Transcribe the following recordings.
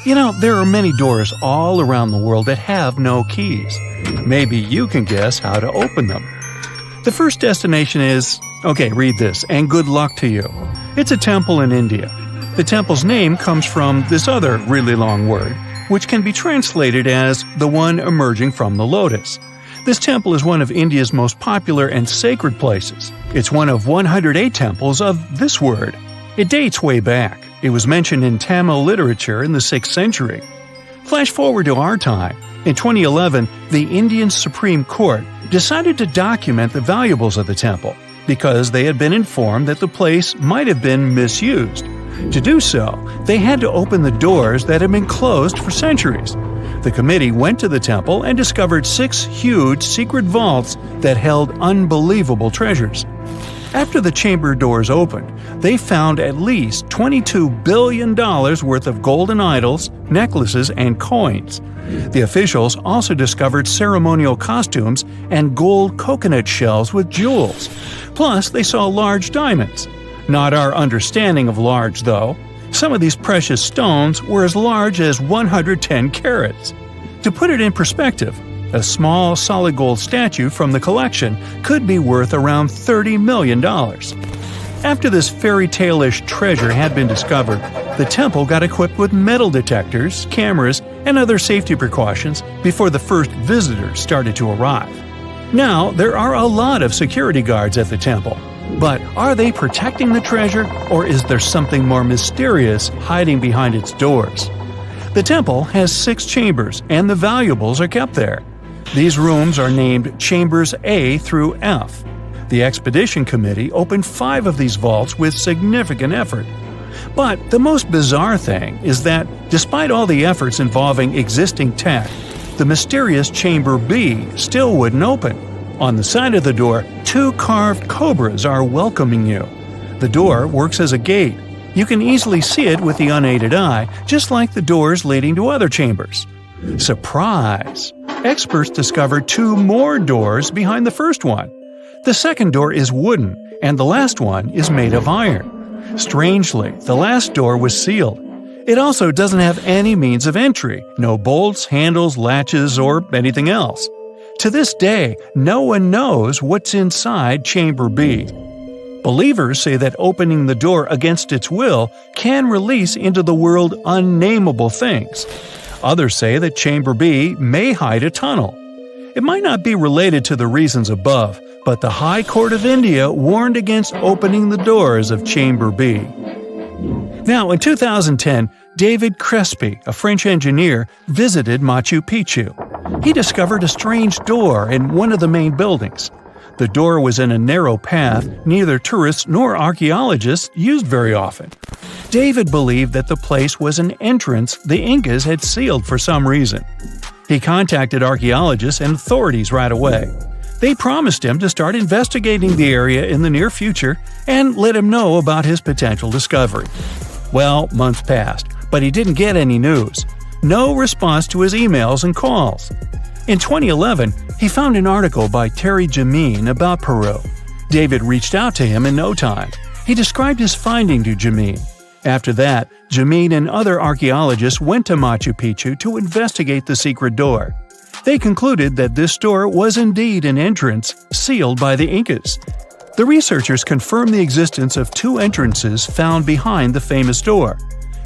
There are many doors all around the world that have no keys. Maybe you can guess how to open them. The first destination is… okay, read this, and good luck to you. It's a temple in India. The temple's name comes from this other really long word, which can be translated as the one emerging from the lotus. This temple is one of India's most popular and sacred places. It's one of 108 temples of this word. It dates way back. It was mentioned in Tamil literature in the 6th century. Flash forward to our time. In 2011, the Indian Supreme Court decided to document the valuables of the temple because they had been informed that the place might have been misused. To do so, they had to open the doors that had been closed for centuries. The committee went to the temple and discovered 6 huge secret vaults that held unbelievable treasures. After the chamber doors opened, they found at least $22 billion worth of golden idols, necklaces, and coins. The officials also discovered ceremonial costumes and gold coconut shells with jewels. Plus, they saw large diamonds. Not our understanding of large, though. Some of these precious stones were as large as 110 carats. To put it in perspective, a small solid gold statue from the collection could be worth around $30 million. After this fairy tale-ish treasure had been discovered, the temple got equipped with metal detectors, cameras, and other safety precautions before the first visitors started to arrive. Now, there are a lot of security guards at the temple. But are they protecting the treasure, or is there something more mysterious hiding behind its doors? The temple has 6 chambers, and the valuables are kept there. These rooms are named Chambers A through F. The expedition committee opened 5 of these vaults with significant effort. But the most bizarre thing is that, despite all the efforts involving existing tech, the mysterious Chamber B still wouldn't open. On the side of the door, 2 carved cobras are welcoming you. The door works as a gate. You can easily see it with the unaided eye, just like the doors leading to other chambers. Surprise! Experts discovered 2 more doors behind the first one. The second door is wooden, and the last one is made of iron. Strangely, the last door was sealed. It also doesn't have any means of entry, no bolts, handles, latches, or anything else. To this day, no one knows what's inside Chamber B. Believers say that opening the door against its will can release into the world unnameable things. Others say that Chamber B may hide a tunnel. It might not be related to the reasons above, but the High Court of India warned against opening the doors of Chamber B. Now, in 2010, David Crespi, a French engineer, visited Machu Picchu. He discovered a strange door in one of the main buildings. The door was in a narrow path neither tourists nor archaeologists used very often. David believed that the place was an entrance the Incas had sealed for some reason. He contacted archaeologists and authorities right away. They promised him to start investigating the area in the near future and let him know about his potential discovery. Well, months passed, but he didn't get any news. No response to his emails and calls. In 2011, he found an article by Terry Jameen about Peru. David reached out to him in no time. He described his finding to Jameen. After that, Jameen and other archaeologists went to Machu Picchu to investigate the secret door. They concluded that this door was indeed an entrance sealed by the Incas. The researchers confirmed the existence of 2 entrances found behind the famous door.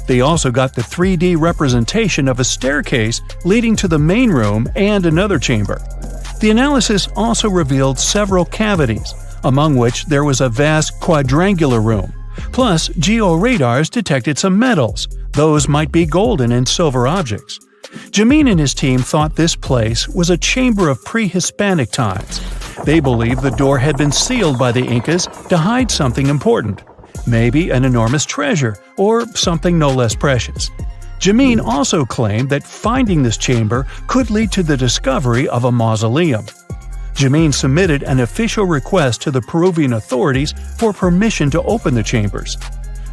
They also got the 3D representation of a staircase leading to the main room and another chamber. The analysis also revealed several cavities, among which there was a vast quadrangular room. Plus, georadars detected some metals. Those might be golden and silver objects. Jameen and his team thought this place was a chamber of pre-Hispanic times. They believed the door had been sealed by the Incas to hide something important. Maybe an enormous treasure, or something no less precious. Jameen also claimed that finding this chamber could lead to the discovery of a mausoleum. Jameen submitted an official request to the Peruvian authorities for permission to open the chambers.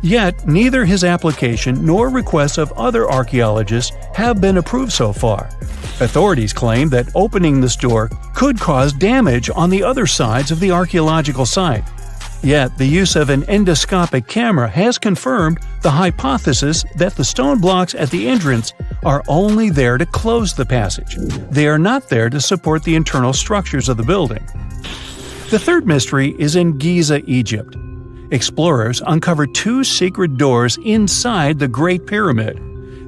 Yet, neither his application nor requests of other archaeologists have been approved so far. Authorities claim that opening this door could cause damage on the other sides of the archaeological site. Yet the use of an endoscopic camera has confirmed the hypothesis that the stone blocks at the entrance are only there to close the passage. They are not there to support the internal structures of the building. The third mystery is in Giza, Egypt. Explorers uncovered two secret doors inside the Great Pyramid.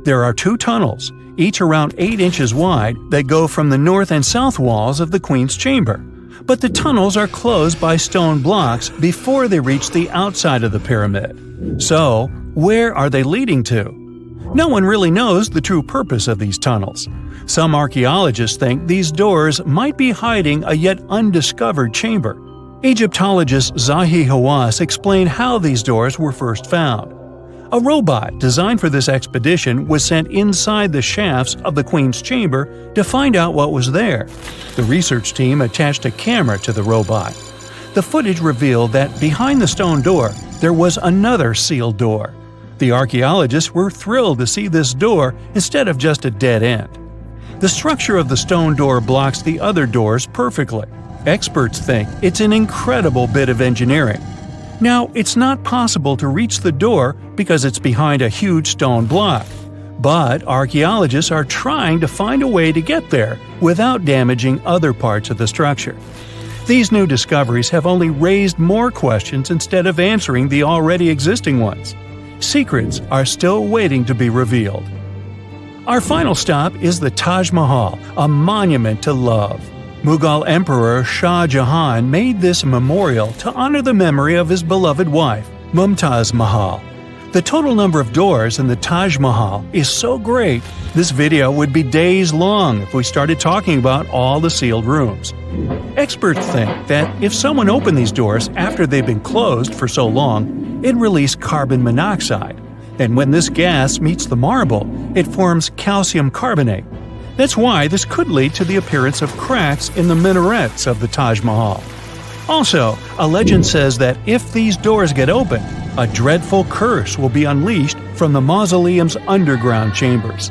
There are two tunnels, each around 8 inches wide, that go from the north and south walls of the Queen's Chamber. But the tunnels are closed by stone blocks before they reach the outside of the pyramid. So, where are they leading to? No one really knows the true purpose of these tunnels. Some archaeologists think these doors might be hiding a yet undiscovered chamber. Egyptologist Zahi Hawass explained how these doors were first found. A robot designed for this expedition was sent inside the shafts of the Queen's Chamber to find out what was there. The research team attached a camera to the robot. The footage revealed that behind the stone door, there was another sealed door. The archaeologists were thrilled to see this door instead of just a dead end. The structure of the stone door blocks the other doors perfectly. Experts think it's an incredible bit of engineering. Now, it's not possible to reach the door because it's behind a huge stone block. But archaeologists are trying to find a way to get there without damaging other parts of the structure. These new discoveries have only raised more questions instead of answering the already existing ones. Secrets are still waiting to be revealed. Our final stop is the Taj Mahal, a monument to love. Mughal Emperor Shah Jahan made this memorial to honor the memory of his beloved wife, Mumtaz Mahal. The total number of doors in the Taj Mahal is so great, this video would be days long if we started talking about all the sealed rooms. Experts think that if someone opened these doors after they've been closed for so long, it'd release carbon monoxide. And when this gas meets the marble, it forms calcium carbonate. That's why this could lead to the appearance of cracks in the minarets of the Taj Mahal. Also, a legend says that if these doors get open, a dreadful curse will be unleashed from the mausoleum's underground chambers.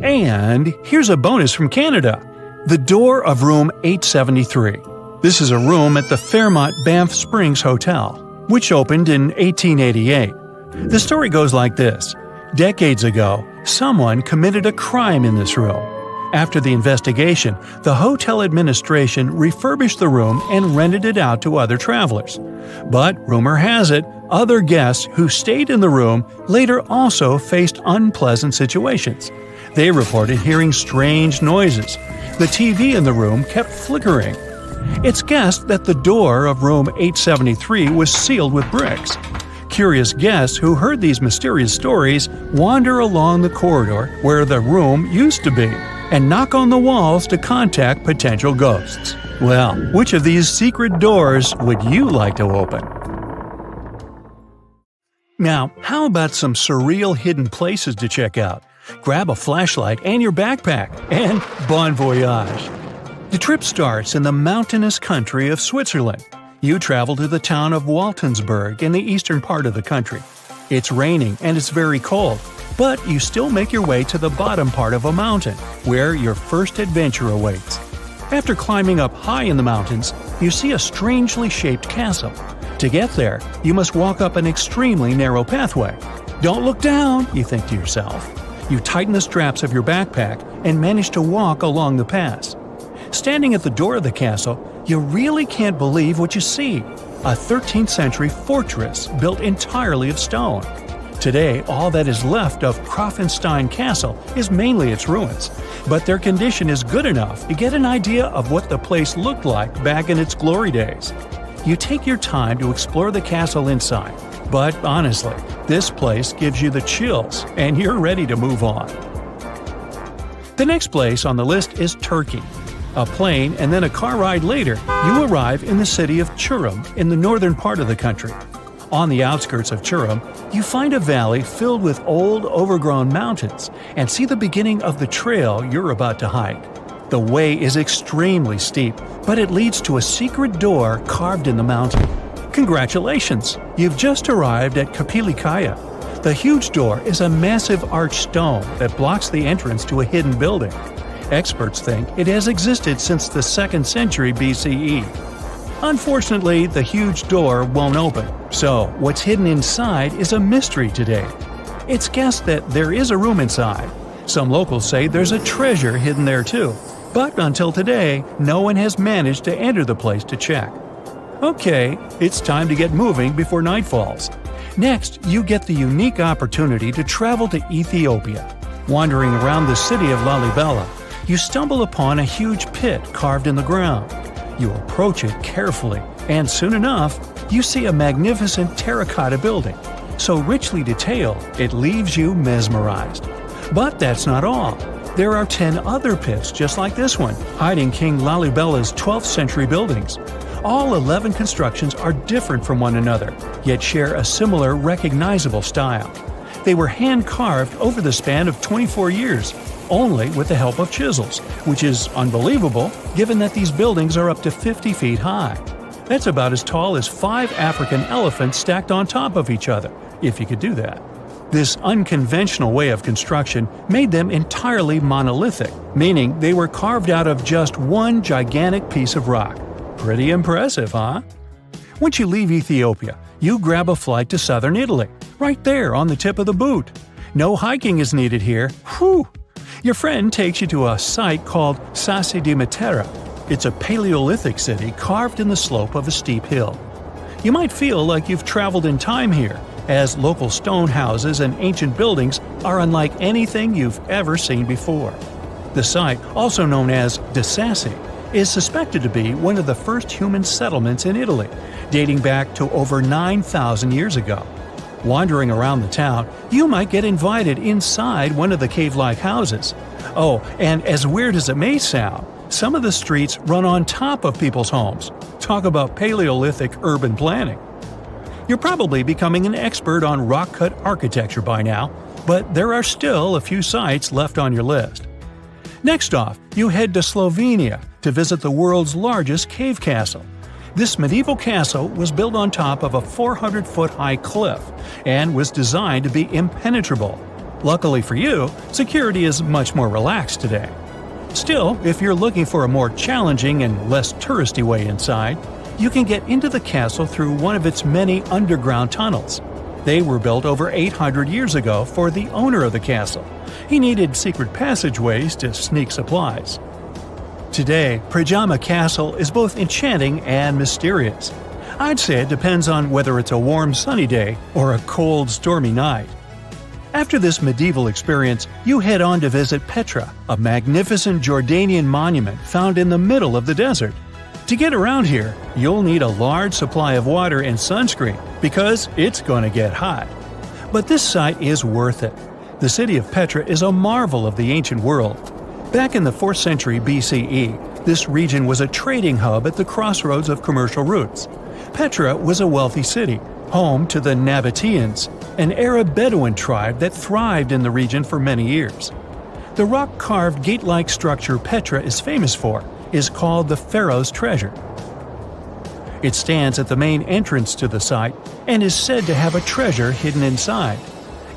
And here's a bonus from Canada: the door of room 873. This is a room at the Fairmont Banff Springs Hotel, which opened in 1888. The story goes like this. Decades ago, someone committed a crime in this room. After the investigation, the hotel administration refurbished the room and rented it out to other travelers. But rumor has it, other guests who stayed in the room later also faced unpleasant situations. They reported hearing strange noises. The TV in the room kept flickering. It's guessed that the door of room 873 was sealed with bricks. Curious guests who heard these mysterious stories wander along the corridor where the room used to be and knock on the walls to contact potential ghosts. Well, which of these secret doors would you like to open? Now, how about some surreal hidden places to check out? Grab a flashlight and your backpack, and bon voyage! The trip starts in the mountainous country of Switzerland. You travel to the town of Waltensburg in the eastern part of the country. It's raining and it's very cold, but you still make your way to the bottom part of a mountain, where your first adventure awaits. After climbing up high in the mountains, you see a strangely shaped castle. To get there, you must walk up an extremely narrow pathway. Don't look down, you think to yourself. You tighten the straps of your backpack and manage to walk along the pass. Standing at the door of the castle, you really can't believe what you see: a 13th century fortress built entirely of stone. Today, all that is left of Krafenstein Castle is mainly its ruins, but their condition is good enough to get an idea of what the place looked like back in its glory days. You take your time to explore the castle inside, but honestly, this place gives you the chills and you're ready to move on. The next place on the list is Turkey. A plane and then a car ride later, you arrive in the city of Çorum in the northern part of the country. On the outskirts of Çorum, you find a valley filled with old, overgrown mountains and see the beginning of the trail you're about to hike. The way is extremely steep, but it leads to a secret door carved in the mountain. Congratulations! You've just arrived at Kapilikaya. The huge door is a massive arched stone that blocks the entrance to a hidden building. Experts think it has existed since the 2nd century BCE. Unfortunately, the huge door won't open, so what's hidden inside is a mystery today. It's guessed that there is a room inside. Some locals say there's a treasure hidden there too, but until today, no one has managed to enter the place to check. Okay, it's time to get moving before night falls. Next, you get the unique opportunity to travel to Ethiopia. Wandering around the city of Lalibela, you stumble upon a huge pit carved in the ground. You approach it carefully, and soon enough, you see a magnificent terracotta building, so richly detailed it leaves you mesmerized. But that's not all. There are 10 other pits just like this one, hiding King Lalibela's 12th century buildings. All 11 constructions are different from one another, yet share a similar recognizable style. They were hand-carved over the span of 24 years, only with the help of chisels, which is unbelievable given that these buildings are up to 50 feet high. That's about as tall as 5 African elephants stacked on top of each other, if you could do that. This unconventional way of construction made them entirely monolithic, meaning they were carved out of just one gigantic piece of rock. Pretty impressive, huh? Once you leave Ethiopia, you grab a flight to southern Italy, right there on the tip of the boot. No hiking is needed here. Whew! Your friend takes you to a site called Sassi di Matera. It's a Paleolithic city carved in the slope of a steep hill. You might feel like you've traveled in time here, as local stone houses and ancient buildings are unlike anything you've ever seen before. The site, also known as De Sassi, is suspected to be one of the first human settlements in Italy, dating back to over 9,000 years ago. Wandering around the town, you might get invited inside one of the cave-like houses. Oh, and as weird as it may sound, some of the streets run on top of people's homes. Talk about Paleolithic urban planning. You're probably becoming an expert on rock-cut architecture by now, but there are still a few sites left on your list. Next off, you head to Slovenia to visit the world's largest cave castle. This medieval castle was built on top of a 400-foot-high cliff and was designed to be impenetrable. Luckily for you, security is much more relaxed today. Still, if you're looking for a more challenging and less touristy way inside, you can get into the castle through one of its many underground tunnels. They were built over 800 years ago for the owner of the castle. He needed secret passageways to sneak supplies. Today, Pajama Castle is both enchanting and mysterious. I'd say it depends on whether it's a warm sunny day or a cold stormy night. After this medieval experience, you head on to visit Petra, a magnificent Jordanian monument found in the middle of the desert. To get around here, you'll need a large supply of water and sunscreen because it's going to get hot. But this site is worth it. The city of Petra is a marvel of the ancient world. Back in the 4th century BCE, this region was a trading hub at the crossroads of commercial routes. Petra was a wealthy city, home to the Nabateans, an Arab Bedouin tribe that thrived in the region for many years. The rock-carved gate-like structure Petra is famous for is called the Pharaoh's Treasure. It stands at the main entrance to the site and is said to have a treasure hidden inside.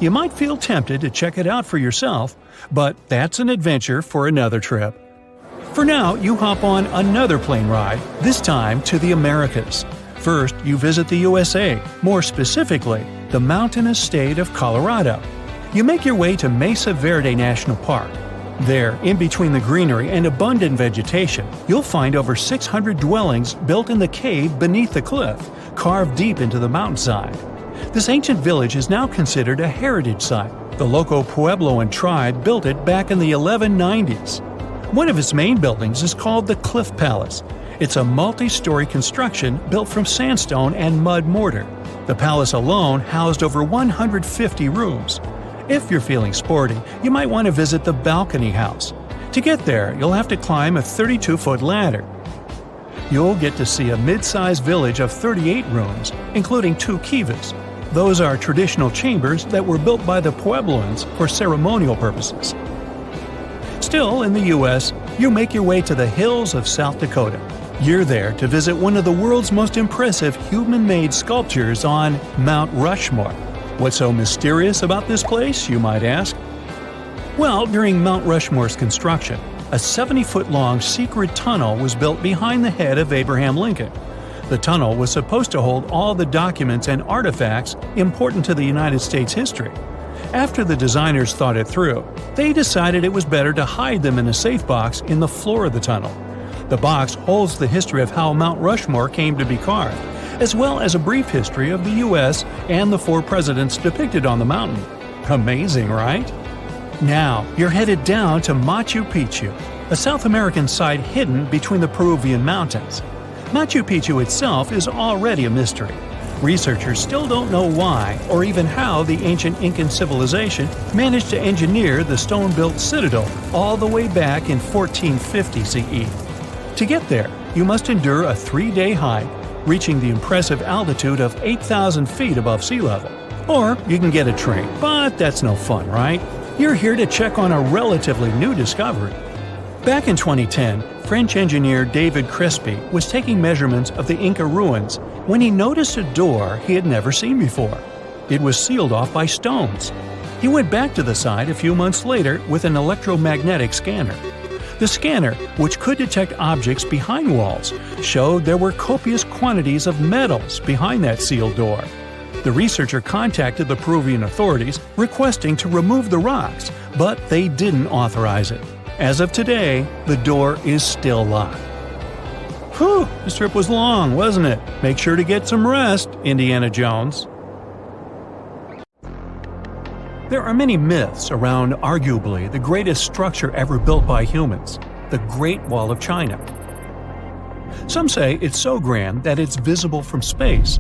You might feel tempted to check it out for yourself, but that's an adventure for another trip. For now, you hop on another plane ride, this time to the Americas. First, you visit the USA, more specifically, the mountainous state of Colorado. You make your way to Mesa Verde National Park. There, in between the greenery and abundant vegetation, you'll find over 600 dwellings built in the cave beneath the cliff, carved deep into the mountainside. This ancient village is now considered a heritage site. The local Puebloan tribe built it back in the 1190s. One of its main buildings is called the Cliff Palace. It's a multi-story construction built from sandstone and mud mortar. The palace alone housed over 150 rooms. If you're feeling sporty, you might want to visit the Balcony House. To get there, you'll have to climb a 32-foot ladder. You'll get to see a mid-sized village of 38 rooms, including 2 kivas. Those are traditional chambers that were built by the Puebloans for ceremonial purposes. Still in the U.S., you make your way to the hills of South Dakota. You're there to visit one of the world's most impressive human-made sculptures on Mount Rushmore. What's so mysterious about this place, you might ask? Well, during Mount Rushmore's construction, a 70-foot-long secret tunnel was built behind the head of Abraham Lincoln. The tunnel was supposed to hold all the documents and artifacts important to the United States history. After the designers thought it through, they decided it was better to hide them in a safe box in the floor of the tunnel. The box holds the history of how Mount Rushmore came to be carved, as well as a brief history of the U.S. and the 4 presidents depicted on the mountain. Amazing, right? Now, you're headed down to Machu Picchu, a South American site hidden between the Peruvian mountains. Machu Picchu itself is already a mystery. Researchers still don't know why or even how the ancient Incan civilization managed to engineer the stone-built citadel all the way back in 1450 CE. To get there, you must endure a 3-day hike, reaching the impressive altitude of 8,000 feet above sea level. Or you can get a train, but that's no fun, right? You're here to check on a relatively new discovery. Back in 2010, French engineer David Crespi was taking measurements of the Inca ruins when he noticed a door he had never seen before. It was sealed off by stones. He went back to the site a few months later with an electromagnetic scanner. The scanner, which could detect objects behind walls, showed there were copious quantities of metals behind that sealed door. The researcher contacted the Peruvian authorities requesting to remove the rocks, but they didn't authorize it. As of today, the door is still locked. Whew, this trip was long, wasn't it? Make sure to get some rest, Indiana Jones. There are many myths around arguably the greatest structure ever built by humans, the Great Wall of China. Some say it's so grand that it's visible from space.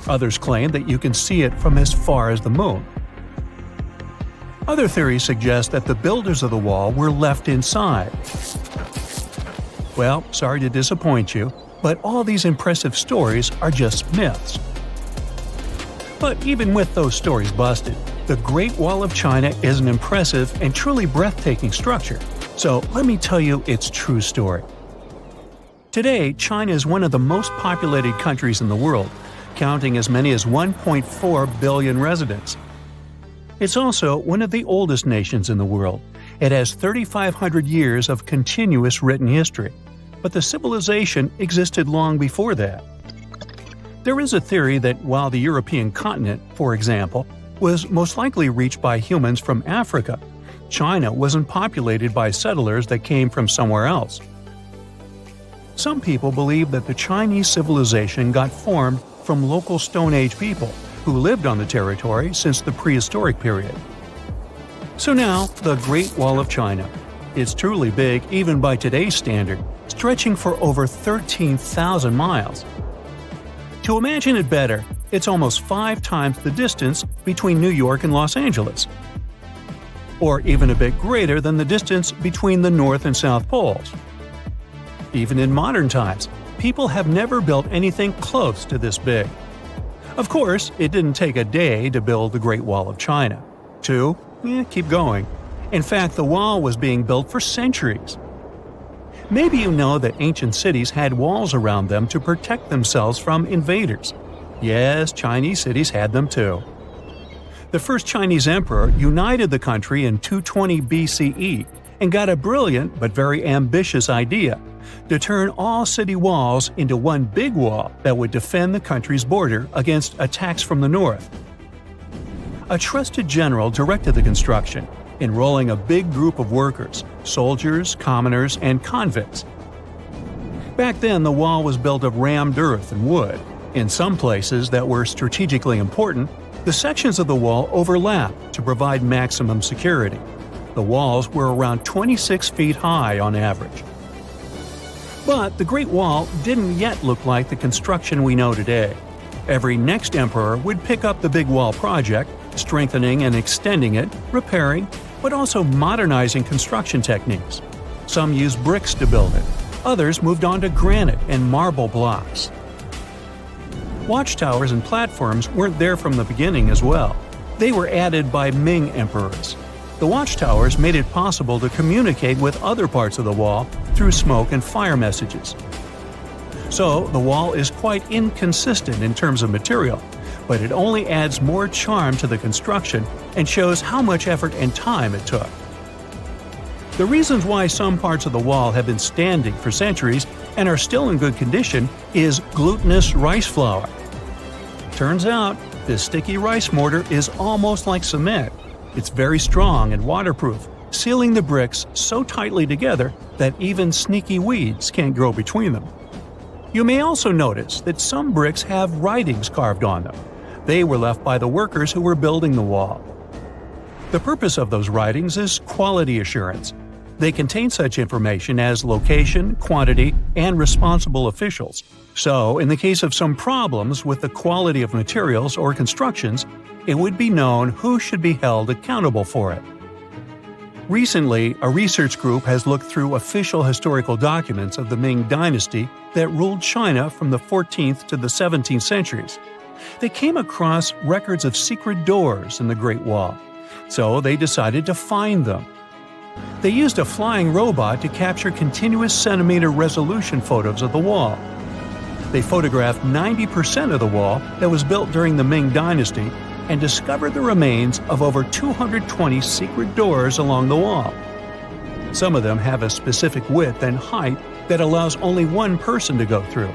Others claim that you can see it from as far as the moon. Other theories suggest that the builders of the wall were left inside. Well, sorry to disappoint you, but all these impressive stories are just myths. But even with those stories busted, the Great Wall of China is an impressive and truly breathtaking structure. So let me tell you its true story. Today, China is one of the most populated countries in the world, counting as many as 1.4 billion residents. It's also one of the oldest nations in the world. It has 3,500 years of continuous written history, but the civilization existed long before that. There is a theory that while the European continent, for example, was most likely reached by humans from Africa, China wasn't populated by settlers that came from somewhere else. Some people believe that the Chinese civilization got formed from local Stone Age people who lived on the territory since the prehistoric period. So now, the Great Wall of China. It's truly big even by today's standard, stretching for over 13,000 miles. To imagine it better, it's almost 5 times the distance between New York and Los Angeles. Or even a bit greater than the distance between the North and South Poles. Even in modern times, people have never built anything close to this big. Of course, it didn't take a day to build the Great Wall of China. 2? Keep going. In fact, the wall was being built for centuries. Maybe you know that ancient cities had walls around them to protect themselves from invaders. Yes, Chinese cities had them too. The first Chinese emperor united the country in 220 BCE and got a brilliant but very ambitious idea to turn all city walls into one big wall that would defend the country's border against attacks from the north. A trusted general directed the construction, enrolling a big group of workers, soldiers, commoners, and convicts. Back then, the wall was built of rammed earth and wood. In some places that were strategically important, the sections of the wall overlapped to provide maximum security. The walls were around 26 feet high on average. But the Great Wall didn't yet look like the construction we know today. Every next emperor would pick up the big wall project, strengthening and extending it, repairing, but also modernizing construction techniques. Some used bricks to build it. Others moved on to granite and marble blocks. Watchtowers and platforms weren't there from the beginning as well. They were added by Ming emperors. The watchtowers made it possible to communicate with other parts of the wall through smoke and fire messages. So, the wall is quite inconsistent in terms of material, but it only adds more charm to the construction and shows how much effort and time it took. The reasons why some parts of the wall have been standing for centuries and are still in good condition is glutinous rice flour. Turns out, this sticky rice mortar is almost like cement. It's very strong and waterproof, sealing the bricks so tightly together that even sneaky weeds can't grow between them. You may also notice that some bricks have writings carved on them. They were left by the workers who were building the wall. The purpose of those writings is quality assurance. They contain such information as location, quantity, and responsible officials. So, in the case of some problems with the quality of materials or constructions, it would be known who should be held accountable for it. Recently, a research group has looked through official historical documents of the Ming Dynasty that ruled China from the 14th to the 17th centuries. They came across records of secret doors in the Great Wall, so they decided to find them. They used a flying robot to capture continuous centimeter resolution photos of the wall. They photographed 90% of the wall that was built during the Ming Dynasty and discovered the remains of over 220 secret doors along the wall. Some of them have a specific width and height that allows only one person to go through.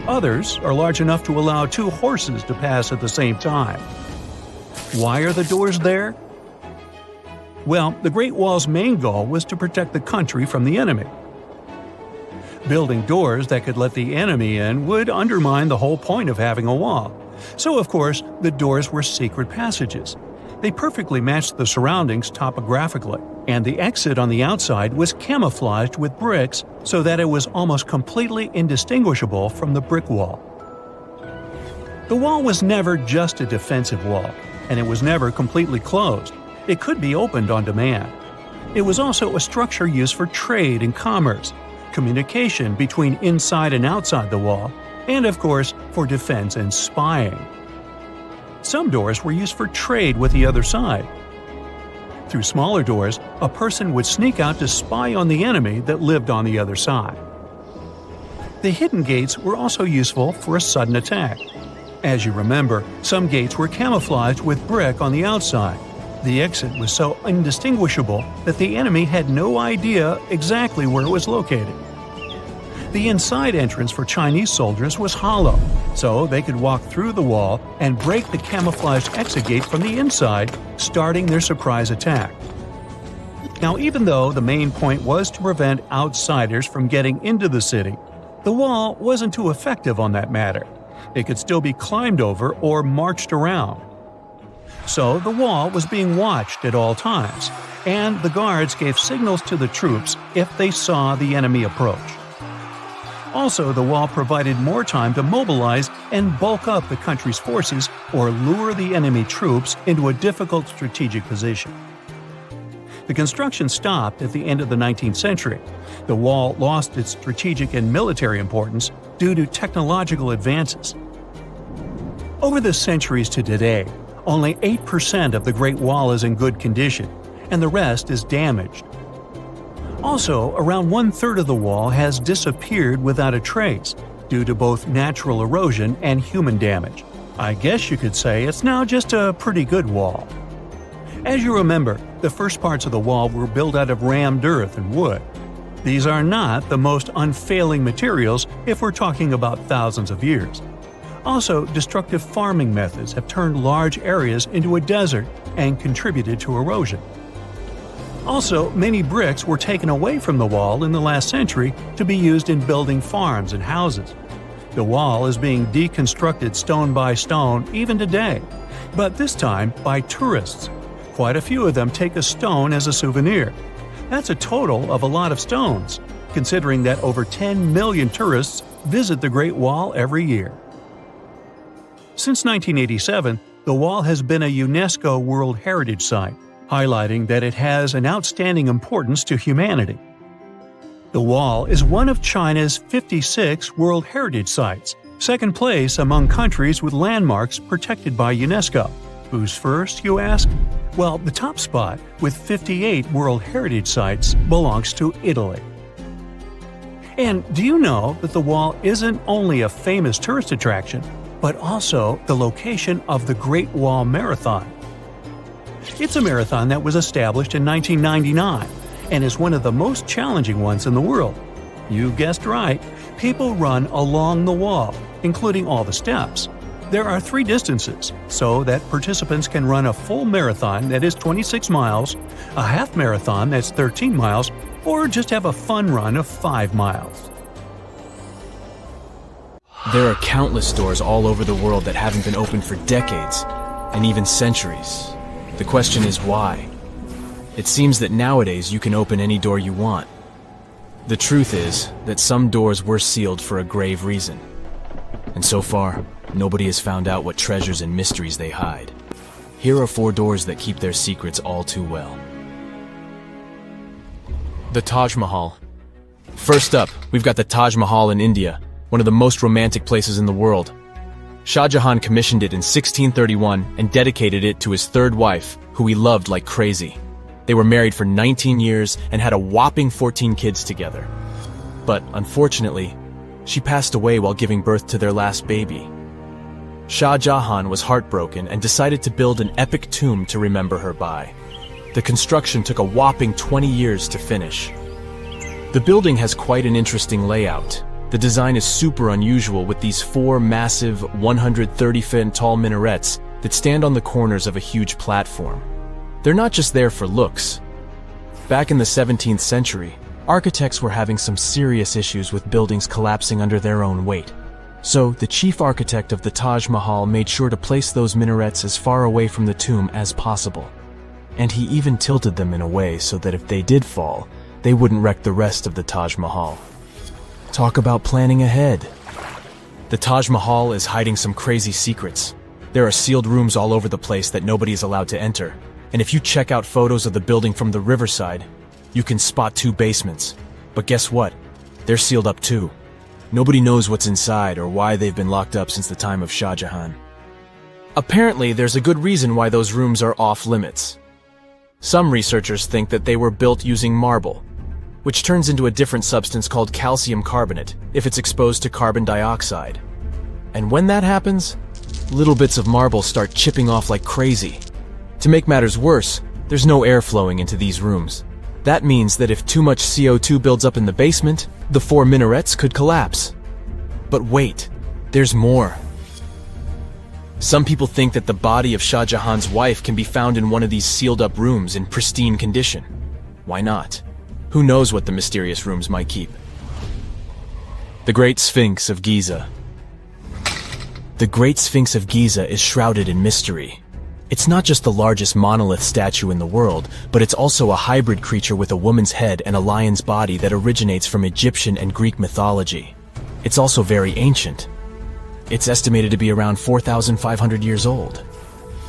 Others are large enough to allow 2 horses to pass at the same time. Why are the doors there? Well, the Great Wall's main goal was to protect the country from the enemy. Building doors that could let the enemy in would undermine the whole point of having a wall. So, of course, the doors were secret passages. They perfectly matched the surroundings topographically, and the exit on the outside was camouflaged with bricks so that it was almost completely indistinguishable from the brick wall. The wall was never just a defensive wall, and it was never completely closed. It could be opened on demand. It was also a structure used for trade and commerce, communication between inside and outside the wall, and of course, for defense and spying. Some doors were used for trade with the other side. Through smaller doors, a person would sneak out to spy on the enemy that lived on the other side. The hidden gates were also useful for a sudden attack. As you remember, some gates were camouflaged with brick on the outside. The exit was so indistinguishable that the enemy had no idea exactly where it was located. The inside entrance for Chinese soldiers was hollow, so they could walk through the wall and break the camouflaged exit gate from the inside, starting their surprise attack. Now, even though the main point was to prevent outsiders from getting into the city, the wall wasn't too effective on that matter. It could still be climbed over or marched around. So the wall was being watched at all times, and the guards gave signals to the troops if they saw the enemy approach. Also, the wall provided more time to mobilize and bulk up the country's forces or lure the enemy troops into a difficult strategic position. The construction stopped at the end of the 19th century. The wall lost its strategic and military importance due to technological advances. Over the centuries to today, only 8% of the Great Wall is in good condition, and the rest is damaged. Also, around 1/3 of the wall has disappeared without a trace, due to both natural erosion and human damage. I guess you could say it's now just a pretty good wall. As you remember, the first parts of the wall were built out of rammed earth and wood. These are not the most unfailing materials if we're talking about thousands of years. Also, destructive farming methods have turned large areas into a desert and contributed to erosion. Also, many bricks were taken away from the wall in the last century to be used in building farms and houses. The wall is being deconstructed stone by stone even today, but this time by tourists. Quite a few of them take a stone as a souvenir. That's a total of a lot of stones, considering that over 10 million tourists visit the Great Wall every year. Since 1987, the wall has been a UNESCO World Heritage Site, highlighting that it has an outstanding importance to humanity. The wall is one of China's 56 World Heritage Sites, second place among countries with landmarks protected by UNESCO. Who's first, you ask? Well, the top spot, with 58 World Heritage Sites, belongs to Italy. And do you know that the wall isn't only a famous tourist attraction, but also the location of the Great Wall Marathon? It's a marathon that was established in 1999 and is one of the most challenging ones in the world. You guessed right. People run along the wall, including all the steps. There are 3 distances, so that participants can run a full marathon that is 26 miles, a half marathon that's 13 miles, or just have a fun run of 5 miles. There are countless doors all over the world that haven't been opened for decades, and even centuries. The question is why? It seems that nowadays you can open any door you want. The truth is that some doors were sealed for a grave reason. And so far, nobody has found out what treasures and mysteries they hide. Here are 4 doors that keep their secrets all too well. The Taj Mahal. First up, we've got the Taj Mahal in India, one of the most romantic places in the world. Shah Jahan commissioned it in 1631 and dedicated it to his 3rd wife, who he loved like crazy. They were married for 19 years and had a whopping 14 kids together. But unfortunately, she passed away while giving birth to their last baby. Shah Jahan was heartbroken and decided to build an epic tomb to remember her by. The construction took a whopping 20 years to finish. The building has quite an interesting layout. The design is super unusual with these 4 massive 130-foot tall minarets that stand on the corners of a huge platform. They're not just there for looks. Back in the 17th century, architects were having some serious issues with buildings collapsing under their own weight. So, the chief architect of the Taj Mahal made sure to place those minarets as far away from the tomb as possible. And he even tilted them in a way so that if they did fall, they wouldn't wreck the rest of the Taj Mahal. Talk about planning ahead. The Taj Mahal is hiding some crazy secrets. There are sealed rooms all over the place that nobody is allowed to enter. And if you check out photos of the building from the riverside, you can spot 2 basements. But guess what? They're sealed up too. Nobody knows what's inside or why they've been locked up since the time of Shah Jahan. Apparently, there's a good reason why those rooms are off limits. Some researchers think that they were built using marble, which turns into a different substance called calcium carbonate if it's exposed to carbon dioxide. And when that happens, little bits of marble start chipping off like crazy. To make matters worse, there's no air flowing into these rooms. That means that if too much CO2 builds up in the basement, the 4 minarets could collapse. But wait, there's more. Some people think that the body of Shah Jahan's wife can be found in one of these sealed-up rooms in pristine condition. Why not? Who knows what the mysterious rooms might keep? The Great Sphinx of Giza. The Great Sphinx of Giza is shrouded in mystery. It's not just the largest monolith statue in the world, but it's also a hybrid creature with a woman's head and a lion's body that originates from Egyptian and Greek mythology. It's also very ancient. It's estimated to be around 4,500 years old.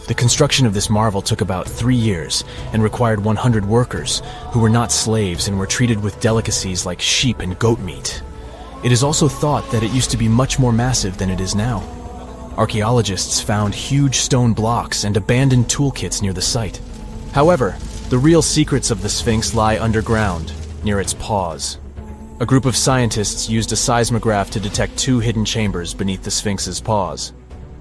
The construction of this marvel took about 3 years and required 100 workers who were not slaves and were treated with delicacies like sheep and goat meat. It is also thought that it used to be much more massive than it is now. Archaeologists found huge stone blocks and abandoned toolkits near the site. However, the real secrets of the Sphinx lie underground, near its paws. A group of scientists used a seismograph to detect 2 hidden chambers beneath the Sphinx's paws.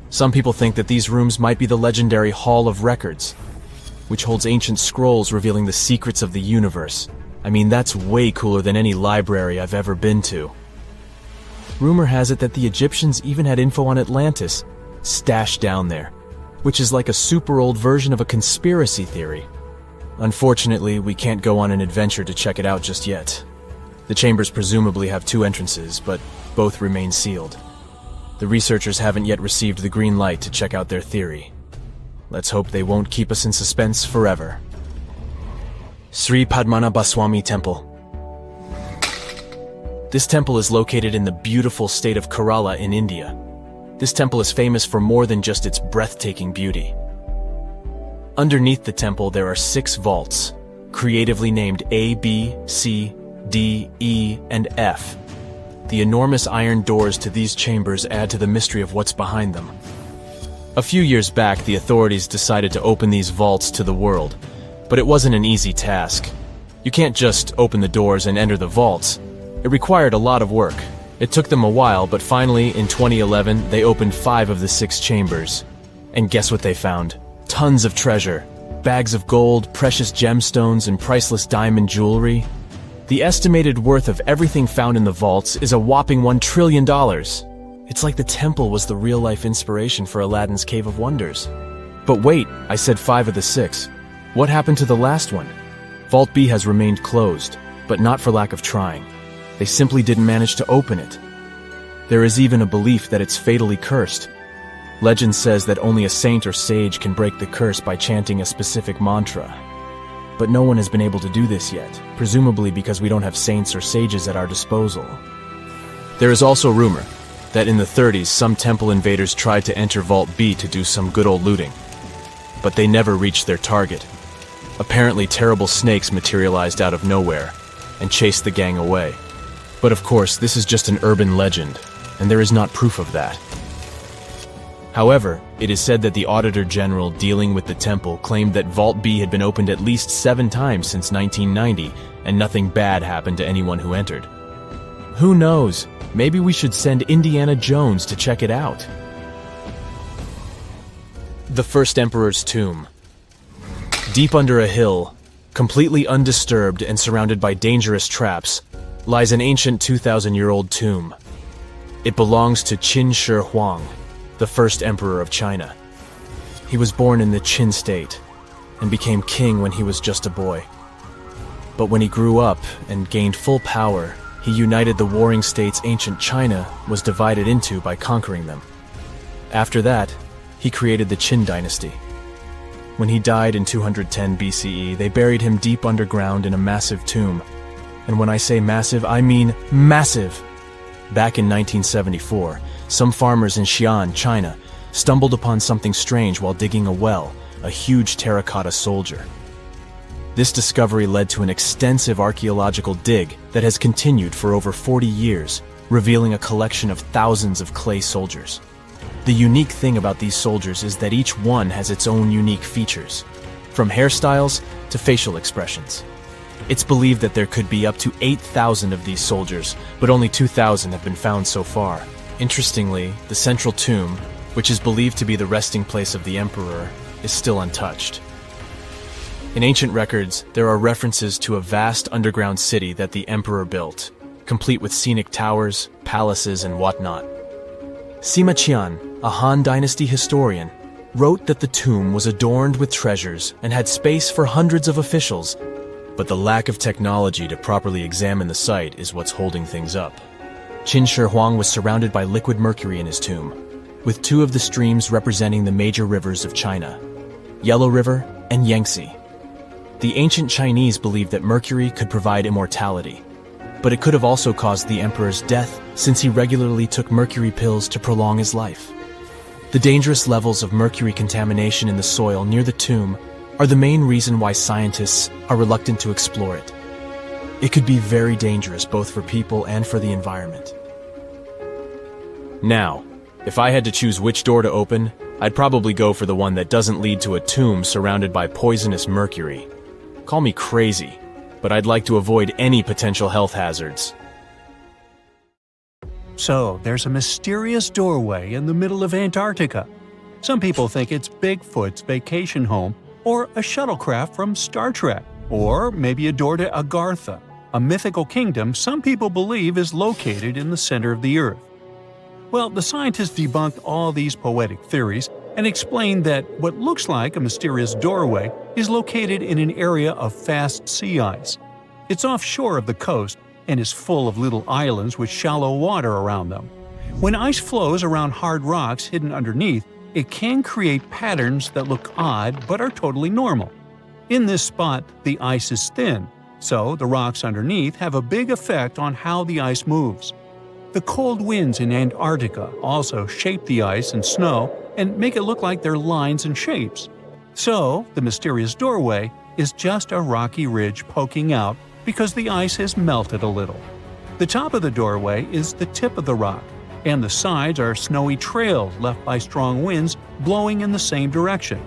Some people think that these rooms might be the legendary Hall of Records, which holds ancient scrolls revealing the secrets of the universe. I mean, that's way cooler than any library I've ever been to. Rumor has it that the Egyptians even had info on Atlantis stashed down there, which is like a super old version of a conspiracy theory. Unfortunately, we can't go on an adventure to check it out just yet. The chambers presumably have 2 entrances, but both remain sealed. The researchers haven't yet received the green light to check out their theory. Let's hope they won't keep us in suspense forever. Sri Padmanabhaswamy Temple. This temple is located in the beautiful state of Kerala in India. This temple is famous for more than just its breathtaking beauty. Underneath the temple there are 6 vaults, creatively named A, B, C, D, E, and F. The enormous iron doors to these chambers add to the mystery of what's behind them. A few years back, the authorities decided to open these vaults to the world, but it wasn't an easy task. You can't just open the doors and enter the vaults. It required a lot of work. It took them a while, but finally, in 2011, they opened 5 of the 6 chambers. And guess what they found? Tons of treasure. Bags of gold, precious gemstones, and priceless diamond jewelry. The estimated worth of everything found in the vaults is a whopping $1 trillion. It's like the temple was the real-life inspiration for Aladdin's Cave of Wonders. But wait, I said 5 of the 6. What happened to the last one? Vault B has remained closed, but not for lack of trying. They simply didn't manage to open it. There is even a belief that it's fatally cursed. Legend says that only a saint or sage can break the curse by chanting a specific mantra. But no one has been able to do this yet, presumably because we don't have saints or sages at our disposal. There is also rumor that in the 30s some temple invaders tried to enter Vault B to do some good old looting. But they never reached their target. Apparently terrible snakes materialized out of nowhere and chased the gang away. But of course, this is just an urban legend, and there is not proof of that. However, it is said that the Auditor General dealing with the temple claimed that Vault B had been opened at least 7 times since 1990, and nothing bad happened to anyone who entered. Who knows? Maybe we should send Indiana Jones to check it out. The First Emperor's Tomb. Deep under a hill, completely undisturbed and surrounded by dangerous traps, lies an ancient 2,000-year-old tomb. It belongs to Qin Shi Huang, the first emperor of China. He was born in the Qin state and became king when he was just a boy. But when he grew up and gained full power, he united the warring states ancient China was divided into by conquering them. After that, he created the Qin dynasty. When he died in 210 BCE, they buried him deep underground in a massive tomb. And when I say massive, I mean massive! Back in 1974, some farmers in Xi'an, China, stumbled upon something strange while digging a well, a huge terracotta soldier. This discovery led to an extensive archaeological dig that has continued for over 40 years, revealing a collection of thousands of clay soldiers. The unique thing about these soldiers is that each one has its own unique features, from hairstyles to facial expressions. It's believed that there could be up to 8,000 of these soldiers, but only 2,000 have been found so far. Interestingly, the central tomb, which is believed to be the resting place of the emperor, is still untouched. In ancient records, there are references to a vast underground city that the emperor built, complete with scenic towers, palaces, and whatnot. Sima Qian, a Han Dynasty historian, wrote that the tomb was adorned with treasures and had space for hundreds of officials, but the lack of technology to properly examine the site is what's holding things up. Qin Shi Huang was surrounded by liquid mercury in his tomb, with 2 of the streams representing the major rivers of China, Yellow River and Yangtze. The ancient Chinese believed that mercury could provide immortality, but it could have also caused the emperor's death since he regularly took mercury pills to prolong his life. The dangerous levels of mercury contamination in the soil near the tomb are the main reason why scientists are reluctant to explore it. It could be very dangerous both for people and for the environment. Now, if I had to choose which door to open, I'd probably go for the one that doesn't lead to a tomb surrounded by poisonous mercury. Call me crazy, but I'd like to avoid any potential health hazards. So, there's a mysterious doorway in the middle of Antarctica. Some people think it's Bigfoot's vacation home, or a shuttlecraft from Star Trek, or maybe a door to Agartha, a mythical kingdom some people believe is located in the center of the Earth. Well, the scientists debunked all these poetic theories and explained that what looks like a mysterious doorway is located in an area of fast sea ice. It's offshore of the coast and is full of little islands with shallow water around them. When ice flows around hard rocks hidden underneath, it can create patterns that look odd but are totally normal. In this spot, the ice is thin, so the rocks underneath have a big effect on how the ice moves. The cold winds in Antarctica also shape the ice and snow and make it look like they're lines and shapes. So, the mysterious doorway is just a rocky ridge poking out because the ice has melted a little. The top of the doorway is the tip of the rock, and the sides are snowy trails left by strong winds blowing in the same direction.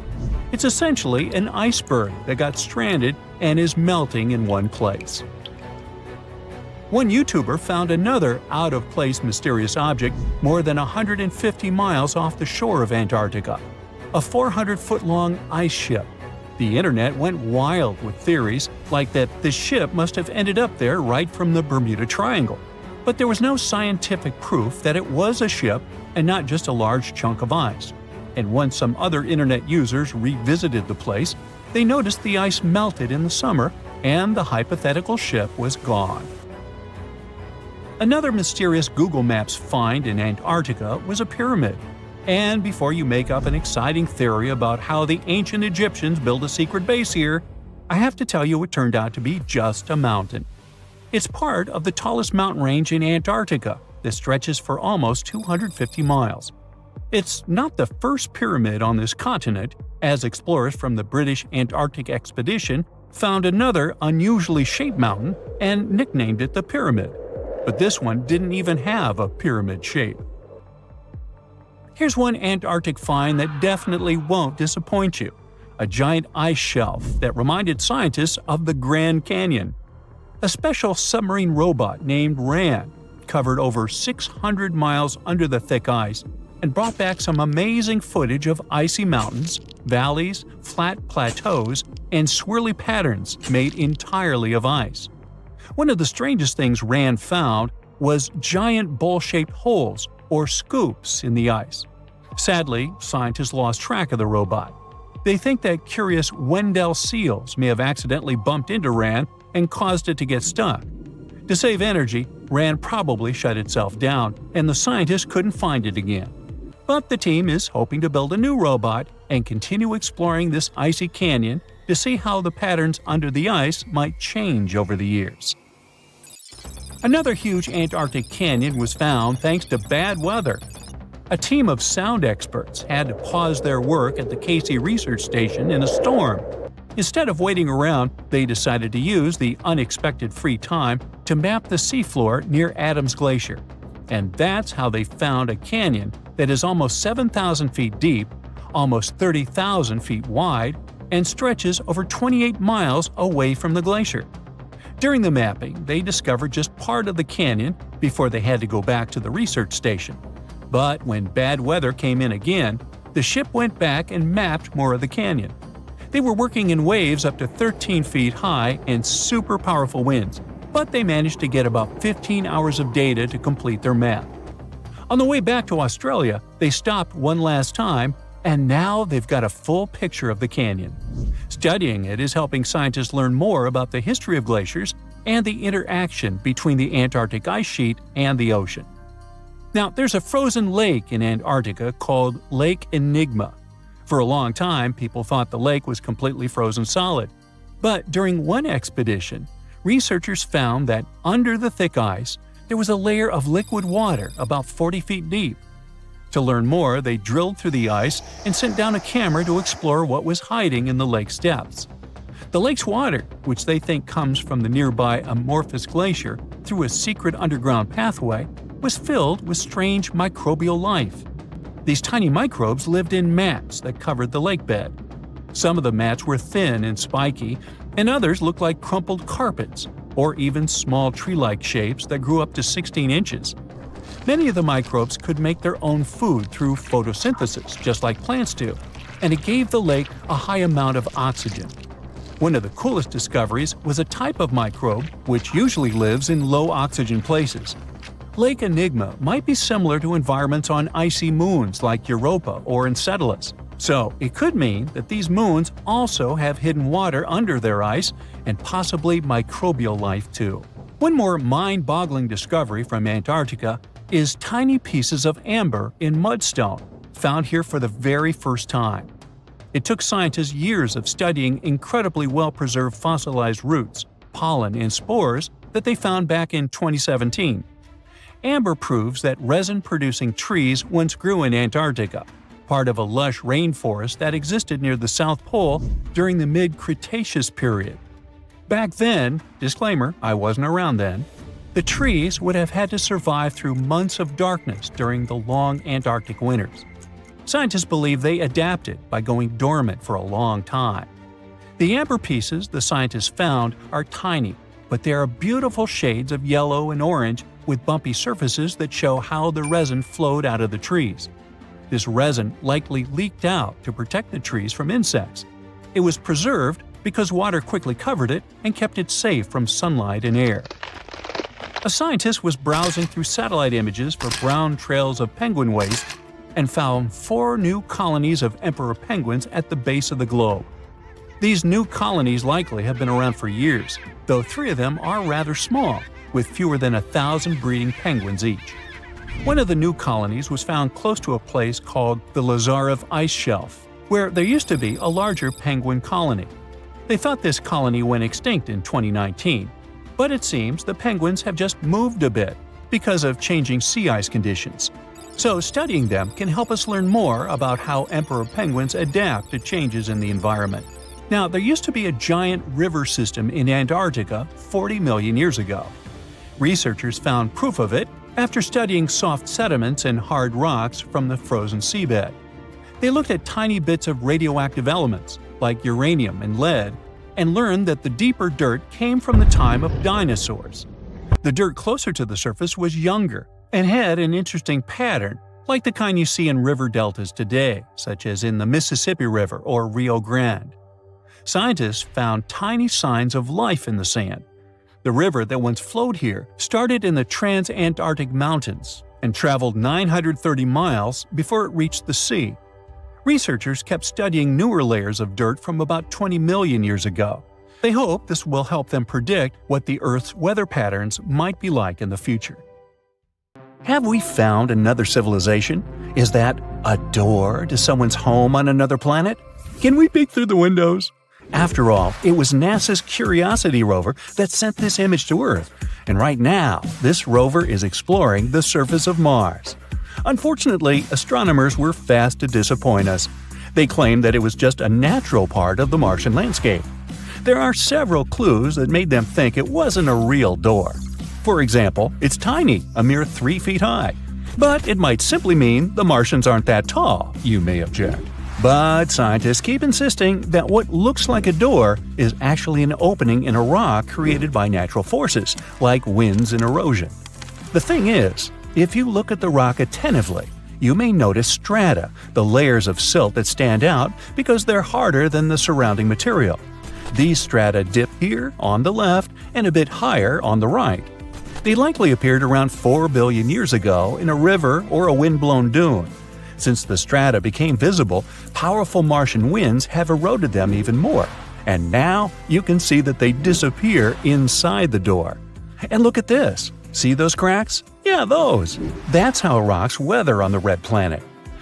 It's essentially an iceberg that got stranded and is melting in one place. One YouTuber found another out-of-place mysterious object more than 150 miles off the shore of Antarctica, a 400-foot-long ice ship. The internet went wild with theories like that the ship must have ended up there right from the Bermuda Triangle. But there was no scientific proof that it was a ship and not just a large chunk of ice. And once some other internet users revisited the place, they noticed the ice melted in the summer and the hypothetical ship was gone. Another mysterious Google Maps find in Antarctica was a pyramid. And before you make up an exciting theory about how the ancient Egyptians built a secret base here, I have to tell you it turned out to be just a mountain. It's part of the tallest mountain range in Antarctica that stretches for almost 250 miles. It's not the first pyramid on this continent, as explorers from the British Antarctic Expedition found another unusually shaped mountain and nicknamed it the Pyramid. But this one didn't even have a pyramid shape. Here's one Antarctic find that definitely won't disappoint you: a giant ice shelf that reminded scientists of the Grand Canyon. A special submarine robot named RAN covered over 600 miles under the thick ice and brought back some amazing footage of icy mountains, valleys, flat plateaus, and swirly patterns made entirely of ice. One of the strangest things RAN found was giant bowl-shaped holes or scoops in the ice. Sadly, scientists lost track of the robot. They think that curious Wendell seals may have accidentally bumped into RAN and caused it to get stuck. To save energy, RAN probably shut itself down, and the scientists couldn't find it again. But the team is hoping to build a new robot and continue exploring this icy canyon to see how the patterns under the ice might change over the years. Another huge Antarctic canyon was found thanks to bad weather. A team of sound experts had to pause their work at the Casey Research Station in a storm. Instead of waiting around, they decided to use the unexpected free time to map the seafloor near Adams Glacier. And that's how they found a canyon that is almost 7,000 feet deep, almost 30,000 feet wide, and stretches over 28 miles away from the glacier. During the mapping, they discovered just part of the canyon before they had to go back to the research station. But when bad weather came in again, the ship went back and mapped more of the canyon. They were working in waves up to 13 feet high and super powerful winds, but they managed to get about 15 hours of data to complete their map. On the way back to Australia, they stopped one last time, and now they've got a full picture of the canyon. Studying it is helping scientists learn more about the history of glaciers and the interaction between the Antarctic ice sheet and the ocean. Now, there's a frozen lake in Antarctica called Lake Enigma. For a long time, people thought the lake was completely frozen solid. But during one expedition, researchers found that under the thick ice, there was a layer of liquid water about 40 feet deep. To learn more, they drilled through the ice and sent down a camera to explore what was hiding in the lake's depths. The lake's water, which they think comes from the nearby Amorphous Glacier through a secret underground pathway, was filled with strange microbial life. These tiny microbes lived in mats that covered the lake bed. Some of the mats were thin and spiky, and others looked like crumpled carpets, or even small tree-like shapes that grew up to 16 inches. Many of the microbes could make their own food through photosynthesis, just like plants do, and it gave the lake a high amount of oxygen. One of the coolest discoveries was a type of microbe which usually lives in low-oxygen places. Lake Enigma might be similar to environments on icy moons like Europa or Enceladus, so it could mean that these moons also have hidden water under their ice and possibly microbial life too. One more mind-boggling discovery from Antarctica is tiny pieces of amber in mudstone, found here for the very first time. It took scientists years of studying incredibly well-preserved fossilized roots, pollen, and spores that they found back in 2017. Amber proves that resin-producing trees once grew in Antarctica, part of a lush rainforest that existed near the South Pole during the mid-Cretaceous period. Back then, disclaimer, I wasn't around then, the trees would have had to survive through months of darkness during the long Antarctic winters. Scientists believe they adapted by going dormant for a long time. The amber pieces the scientists found are tiny, but they are beautiful shades of yellow and orange with bumpy surfaces that show how the resin flowed out of the trees. This resin likely leaked out to protect the trees from insects. It was preserved because water quickly covered it and kept it safe from sunlight and air. A scientist was browsing through satellite images for brown trails of penguin waste and found 4 new colonies of emperor penguins at the base of the globe. These new colonies likely have been around for years, though 3 of them are rather small, with fewer than 1,000 breeding penguins each. One of the new colonies was found close to a place called the Lazarev Ice Shelf, where there used to be a larger penguin colony. They thought this colony went extinct in 2019, but it seems the penguins have just moved a bit because of changing sea ice conditions. So studying them can help us learn more about how emperor penguins adapt to changes in the environment. Now, there used to be a giant river system in Antarctica 40 million years ago. Researchers found proof of it after studying soft sediments and hard rocks from the frozen seabed. They looked at tiny bits of radioactive elements, like uranium and lead, and learned that the deeper dirt came from the time of dinosaurs. The dirt closer to the surface was younger and had an interesting pattern, like the kind you see in river deltas today, such as in the Mississippi River or Rio Grande. Scientists found tiny signs of life in the sand. The river that once flowed here started in the Trans-Antarctic Mountains and traveled 930 miles before it reached the sea. Researchers kept studying newer layers of dirt from about 20 million years ago. They hope this will help them predict what the Earth's weather patterns might be like in the future. Have we found another civilization? Is that a door to someone's home on another planet? Can we peek through the windows? After all, it was NASA's Curiosity rover that sent this image to Earth, and right now, this rover is exploring the surface of Mars. Unfortunately, astronomers were fast to disappoint us. They claimed that it was just a natural part of the Martian landscape. There are several clues that made them think it wasn't a real door. For example, it's tiny, a mere 3 feet high. But it might simply mean the Martians aren't that tall, you may object. But scientists keep insisting that what looks like a door is actually an opening in a rock created by natural forces, like winds and erosion. The thing is, if you look at the rock attentively, you may notice strata, the layers of silt that stand out because they're harder than the surrounding material. These strata dip here on the left and a bit higher on the right. They likely appeared around 4 billion years ago in a river or a wind-blown dune. Since the strata became visible, powerful Martian winds have eroded them even more, and now you can see that they disappear inside the door. And look at this. See those cracks? Yeah, those. That's how rocks weather on the red planet.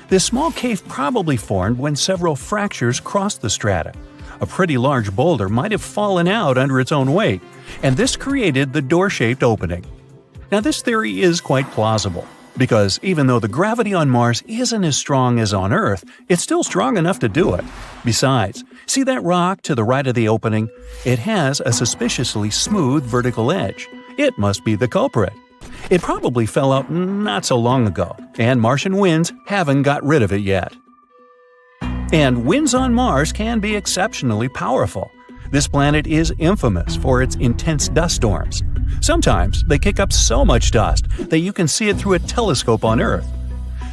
This small cave probably formed when several fractures crossed the strata. A pretty large boulder might have fallen out under its own weight, and this created the door-shaped opening. Now, this theory is quite plausible, because even though the gravity on Mars isn't as strong as on Earth, it's still strong enough to do it. Besides, see that rock to the right of the opening? It has a suspiciously smooth vertical edge. It must be the culprit. It probably fell out not so long ago, and Martian winds haven't got rid of it yet. And winds on Mars can be exceptionally powerful. This planet is infamous for its intense dust storms. Sometimes they kick up so much dust that you can see it through a telescope on Earth.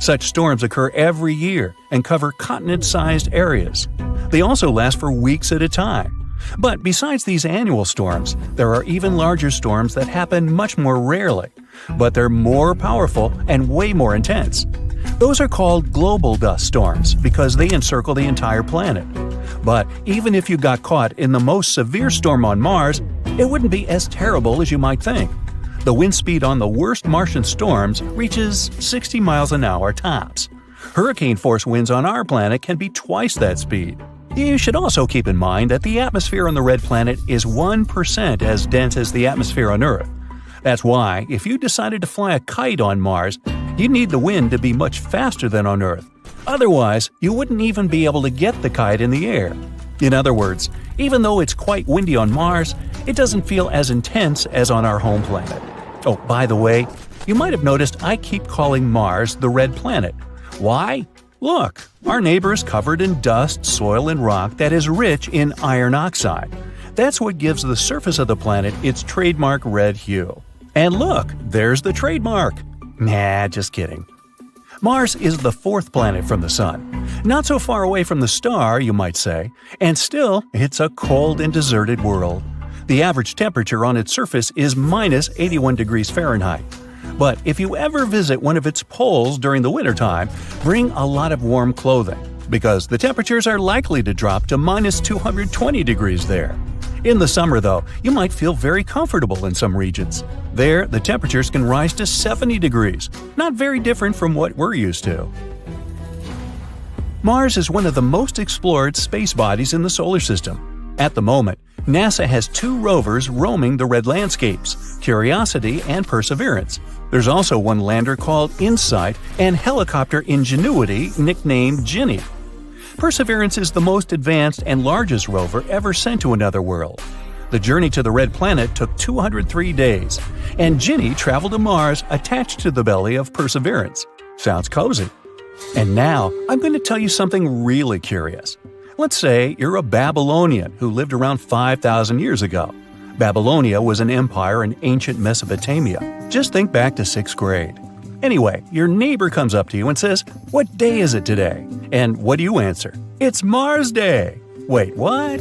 Such storms occur every year and cover continent-sized areas. They also last for weeks at a time. But besides these annual storms, there are even larger storms that happen much more rarely, but they're more powerful and way more intense. Those are called global dust storms because they encircle the entire planet. But even if you got caught in the most severe storm on Mars, it wouldn't be as terrible as you might think. The wind speed on the worst Martian storms reaches 60 miles an hour tops. Hurricane-force winds on our planet can be twice that speed. You should also keep in mind that the atmosphere on the red planet is 1% as dense as the atmosphere on Earth. That's why, if you decided to fly a kite on Mars, you'd need the wind to be much faster than on Earth. Otherwise, you wouldn't even be able to get the kite in the air. In other words, even though it's quite windy on Mars, it doesn't feel as intense as on our home planet. Oh, by the way, you might have noticed I keep calling Mars the red planet. Why? Look, our neighbor is covered in dust, soil, and rock that is rich in iron oxide. That's what gives the surface of the planet its trademark red hue. And look, there's the trademark. Nah, just kidding. Mars is the 4th planet from the Sun. Not so far away from the star, you might say, and still, it's a cold and deserted world. The average temperature on its surface is minus 81 degrees Fahrenheit. But if you ever visit one of its poles during the wintertime, bring a lot of warm clothing, because the temperatures are likely to drop to minus 220 degrees there. In the summer, though, you might feel very comfortable in some regions. There, the temperatures can rise to 70 degrees, not very different from what we're used to. Mars is one of the most explored space bodies in the solar system. At the moment, NASA has 2 rovers roaming the red landscapes, Curiosity and Perseverance. There's also one lander called InSight and helicopter Ingenuity, nicknamed Ginny. Perseverance is the most advanced and largest rover ever sent to another world. The journey to the red planet took 203 days, and Ginny traveled to Mars attached to the belly of Perseverance. Sounds cozy. And now, I'm going to tell you something really curious. Let's say you're a Babylonian who lived around 5,000 years ago. Babylonia was an empire in ancient Mesopotamia. Just think back to 6th grade. Anyway, your neighbor comes up to you and says, "What day is it today?" And what do you answer? "It's Mars Day." Wait, what?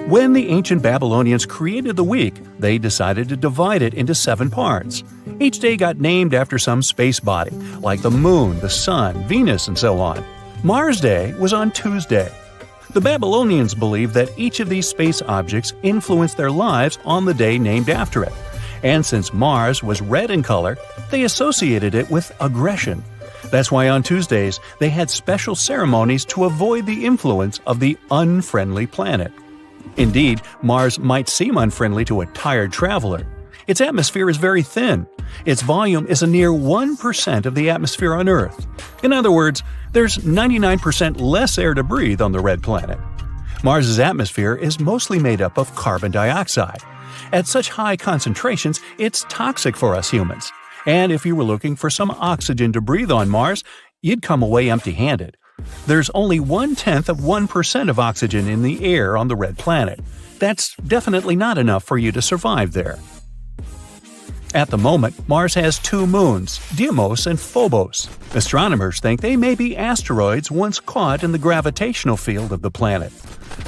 When the ancient Babylonians created the week, they decided to divide it into 7 parts. Each day got named after some space body, like the Moon, the Sun, Venus, and so on. Mars Day was on Tuesday. The Babylonians believed that each of these space objects influenced their lives on the day named after it. And since Mars was red in color, they associated it with aggression. That's why on Tuesdays, they had special ceremonies to avoid the influence of the unfriendly planet. Indeed, Mars might seem unfriendly to a tired traveler. Its atmosphere is very thin. Its volume is a near 1% of the atmosphere on Earth. In other words, there's 99% less air to breathe on the red planet. Mars's atmosphere is mostly made up of carbon dioxide. At such high concentrations, it's toxic for us humans. And if you were looking for some oxygen to breathe on Mars, you'd come away empty-handed. There's only 0.1% of oxygen in the air on the red planet. That's definitely not enough for you to survive there. At the moment, Mars has 2 moons, Deimos and Phobos. Astronomers think they may be asteroids once caught in the gravitational field of the planet.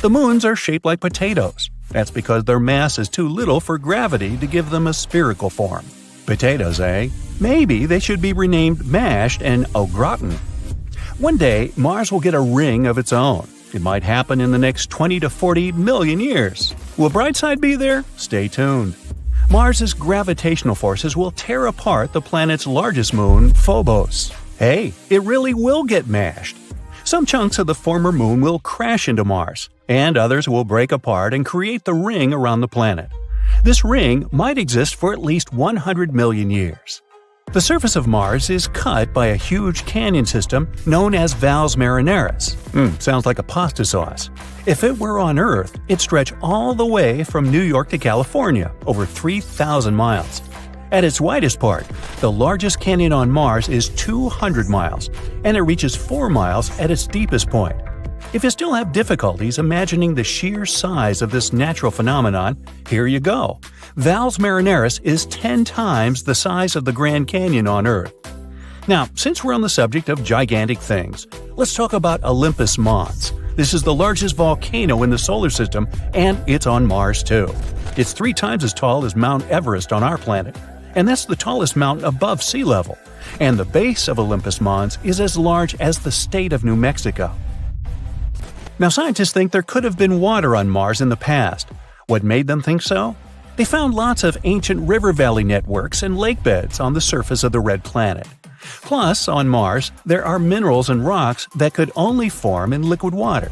The moons are shaped like potatoes. That's because their mass is too little for gravity to give them a spherical form. Potatoes, eh? Maybe they should be renamed mashed and au gratin. One day, Mars will get a ring of its own. It might happen in the next 20 to 40 million years. Will Brightside be there? Stay tuned. Mars's gravitational forces will tear apart the planet's largest moon, Phobos. Hey, it really will get mashed. Some chunks of the former moon will crash into Mars, and others will break apart and create the ring around the planet. This ring might exist for at least 100 million years. The surface of Mars is cut by a huge canyon system known as Valles Marineris. Sounds like a pasta sauce. If it were on Earth, it'd stretch all the way from New York to California, over 3,000 miles. At its widest part, the largest canyon on Mars is 200 miles, and it reaches 4 miles at its deepest point. If you still have difficulties imagining the sheer size of this natural phenomenon, here you go. Valles Marineris is 10 times the size of the Grand Canyon on Earth. Now, since we're on the subject of gigantic things, let's talk about Olympus Mons. This is the largest volcano in the solar system, and it's on Mars too. It's 3 times as tall as Mount Everest on our planet, and that's the tallest mountain above sea level. And the base of Olympus Mons is as large as the state of New Mexico. Now, scientists think there could have been water on Mars in the past. What made them think so? They found lots of ancient river valley networks and lake beds on the surface of the red planet. Plus, on Mars, there are minerals and rocks that could only form in liquid water.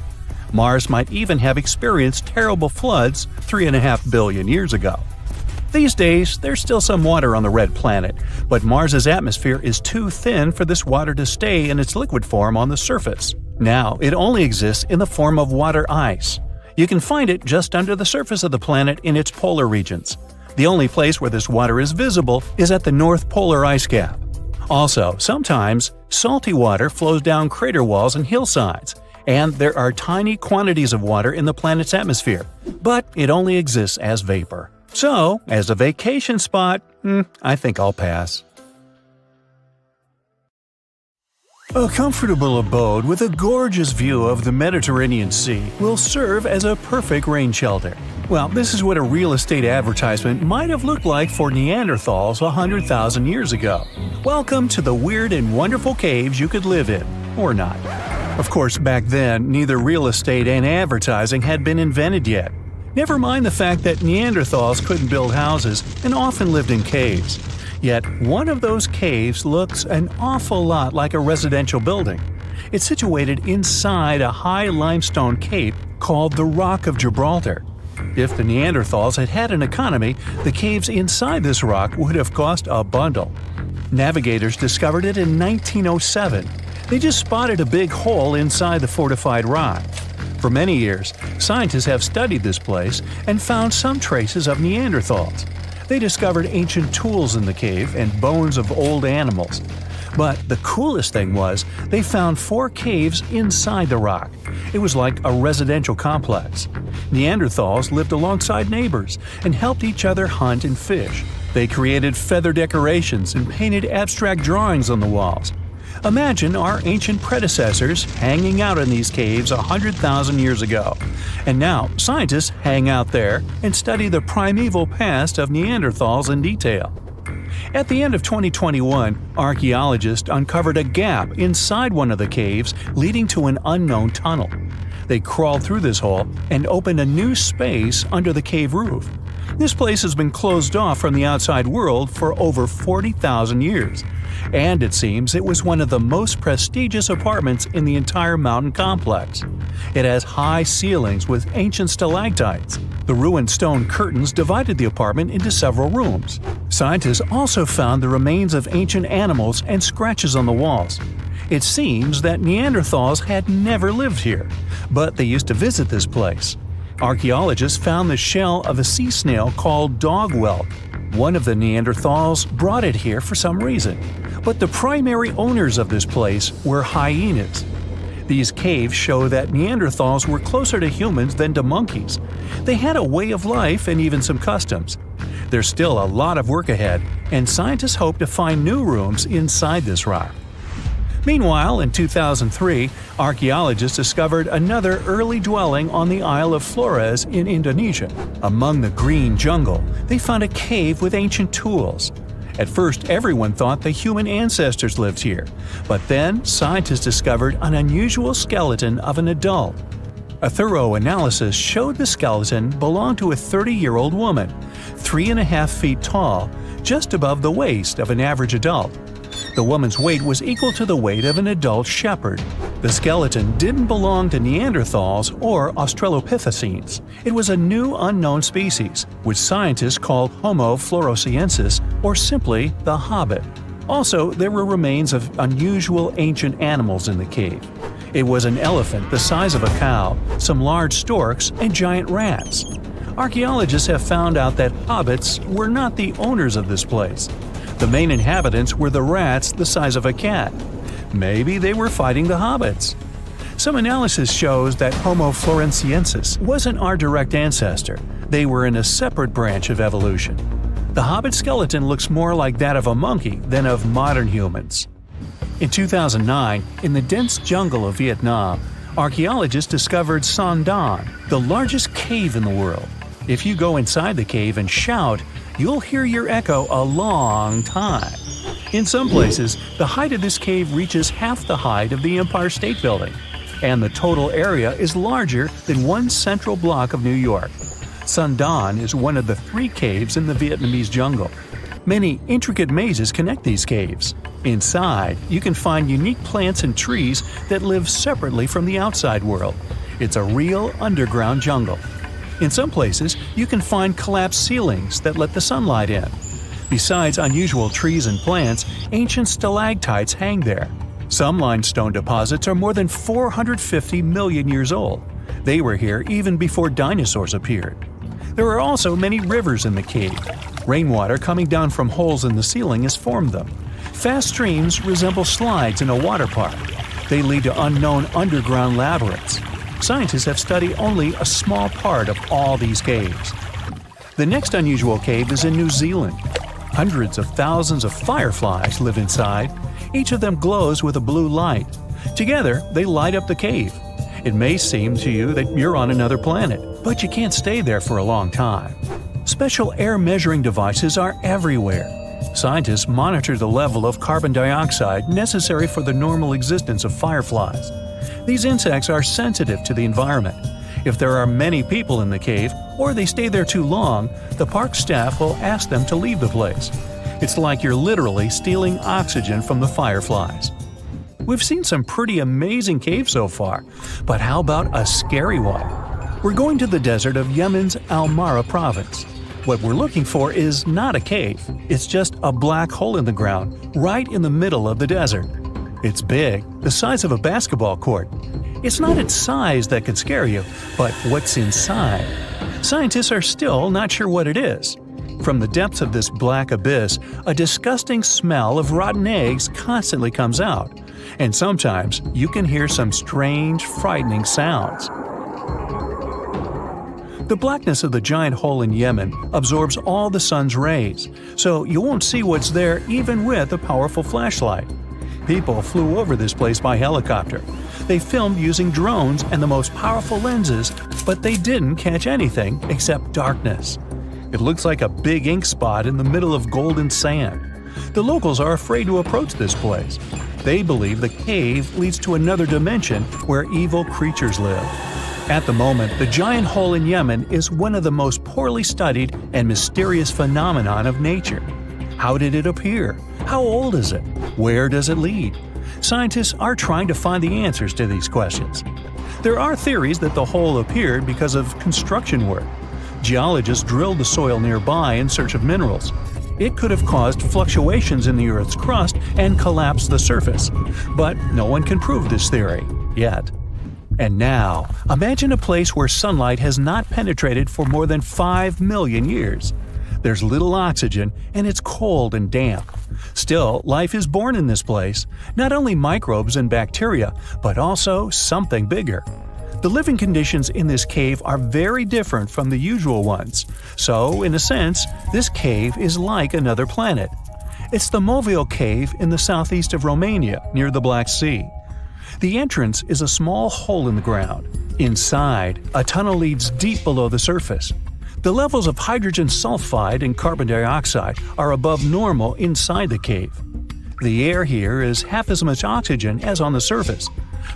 Mars might even have experienced terrible floods 3.5 billion years ago. These days, there's still some water on the red planet, but Mars's atmosphere is too thin for this water to stay in its liquid form on the surface. Now, it only exists in the form of water ice. You can find it just under the surface of the planet in its polar regions. The only place where this water is visible is at the North Polar Ice Cap. Also, sometimes, salty water flows down crater walls and hillsides, and there are tiny quantities of water in the planet's atmosphere, but it only exists as vapor. So, as a vacation spot, I think I'll pass. A comfortable abode with a gorgeous view of the Mediterranean Sea will serve as a perfect rain shelter. Well, this is what a real estate advertisement might have looked like for Neanderthals 100,000 years ago. Welcome to the weird and wonderful caves you could live in, or not. Of course, back then, neither real estate and advertising had been invented yet. Never mind the fact that Neanderthals couldn't build houses and often lived in caves. Yet, one of those caves looks an awful lot like a residential building. It's situated inside a high limestone cape called the Rock of Gibraltar. If the Neanderthals had had an economy, the caves inside this rock would have cost a bundle. Navigators discovered it in 1907. They just spotted a big hole inside the fortified rock. For many years, scientists have studied this place and found some traces of Neanderthals. They discovered ancient tools in the cave and bones of old animals. But the coolest thing was, they found 4 caves inside the rock. It was like a residential complex. Neanderthals lived alongside neighbors and helped each other hunt and fish. They created feather decorations and painted abstract drawings on the walls. Imagine our ancient predecessors hanging out in these caves 100,000 years ago. And now, scientists hang out there and study the primeval past of Neanderthals in detail. At the end of 2021, archaeologists uncovered a gap inside one of the caves leading to an unknown tunnel. They crawled through this hole and opened a new space under the cave roof. This place has been closed off from the outside world for over 40,000 years. And it seems it was one of the most prestigious apartments in the entire mountain complex. It has high ceilings with ancient stalactites. The ruined stone curtains divided the apartment into several rooms. Scientists also found the remains of ancient animals and scratches on the walls. It seems that Neanderthals had never lived here, but they used to visit this place. Archaeologists found the shell of a sea snail called dog whelk. One of the Neanderthals brought it here for some reason, but the primary owners of this place were hyenas. These caves show that Neanderthals were closer to humans than to monkeys. They had a way of life and even some customs. There's still a lot of work ahead, and scientists hope to find new rooms inside this rock. Meanwhile, in 2003, archaeologists discovered another early dwelling on the Isle of Flores in Indonesia. Among the green jungle, they found a cave with ancient tools. At first, everyone thought the human ancestors lived here, but then scientists discovered an unusual skeleton of an adult. A thorough analysis showed the skeleton belonged to a 30-year-old woman, 3.5 feet tall, just above the waist of an average adult. The woman's weight was equal to the weight of an adult shepherd. The skeleton didn't belong to Neanderthals or Australopithecines. It was a new unknown species, which scientists call Homo floresiensis, or simply the Hobbit. Also, there were remains of unusual ancient animals in the cave. It was an elephant the size of a cow, some large storks, and giant rats. Archaeologists have found out that hobbits were not the owners of this place. The main inhabitants were the rats the size of a cat. Maybe they were fighting the hobbits. Some analysis shows that Homo floresiensis wasn't our direct ancestor. They were in a separate branch of evolution. The hobbit skeleton looks more like that of a monkey than of modern humans. In 2009, in the dense jungle of Vietnam, archaeologists discovered Son Don, the largest cave in the world. If you go inside the cave and shout, you'll hear your echo a long time. In some places, the height of this cave reaches half the height of the Empire State Building, and the total area is larger than one central block of New York. Son Don is one of the 3 caves in the Vietnamese jungle. Many intricate mazes connect these caves. Inside, you can find unique plants and trees that live separately from the outside world. It's a real underground jungle. In some places, you can find collapsed ceilings that let the sunlight in. Besides unusual trees and plants, ancient stalactites hang there. Some limestone deposits are more than 450 million years old. They were here even before dinosaurs appeared. There are also many rivers in the cave. Rainwater coming down from holes in the ceiling has formed them. Fast streams resemble slides in a water park. They lead to unknown underground labyrinths. Scientists have studied only a small part of all these caves. The next unusual cave is in New Zealand. Hundreds of thousands of fireflies live inside. Each of them glows with a blue light. Together, they light up the cave. It may seem to you that you're on another planet, but you can't stay there for a long time. Special air measuring devices are everywhere. Scientists monitor the level of carbon dioxide necessary for the normal existence of fireflies. These insects are sensitive to the environment. If there are many people in the cave, or they stay there too long, the park staff will ask them to leave the place. It's like you're literally stealing oxygen from the fireflies. We've seen some pretty amazing caves so far, but how about a scary one? We're going to the desert of Yemen's Al-Mara province. What we're looking for is not a cave, it's just a black hole in the ground, right in the middle of the desert. It's big, the size of a basketball court. It's not its size that could scare you, but what's inside. Scientists are still not sure what it is. From the depths of this black abyss, a disgusting smell of rotten eggs constantly comes out, and sometimes you can hear some strange, frightening sounds. The blackness of the giant hole in Yemen absorbs all the sun's rays, so you won't see what's there even with a powerful flashlight. People flew over this place by helicopter. They filmed using drones and the most powerful lenses, but they didn't catch anything except darkness. It looks like a big ink spot in the middle of golden sand. The locals are afraid to approach this place. They believe the cave leads to another dimension where evil creatures live. At the moment, the giant hole in Yemen is one of the most poorly studied and mysterious phenomenon of nature. How did it appear? How old is it? Where does it lead? Scientists are trying to find the answers to these questions. There are theories that the hole appeared because of construction work. Geologists drilled the soil nearby in search of minerals. It could have caused fluctuations in the Earth's crust and collapsed the surface. But no one can prove this theory, yet. And now, imagine a place where sunlight has not penetrated for more than 5 million years. There's little oxygen, and it's cold and damp. Still, life is born in this place, not only microbes and bacteria, but also something bigger. The living conditions in this cave are very different from the usual ones, so, in a sense, this cave is like another planet. It's the Movil Cave in the southeast of Romania, near the Black Sea. The entrance is a small hole in the ground. Inside, a tunnel leads deep below the surface. The levels of hydrogen sulfide and carbon dioxide are above normal inside the cave. The air here is half as much oxygen as on the surface.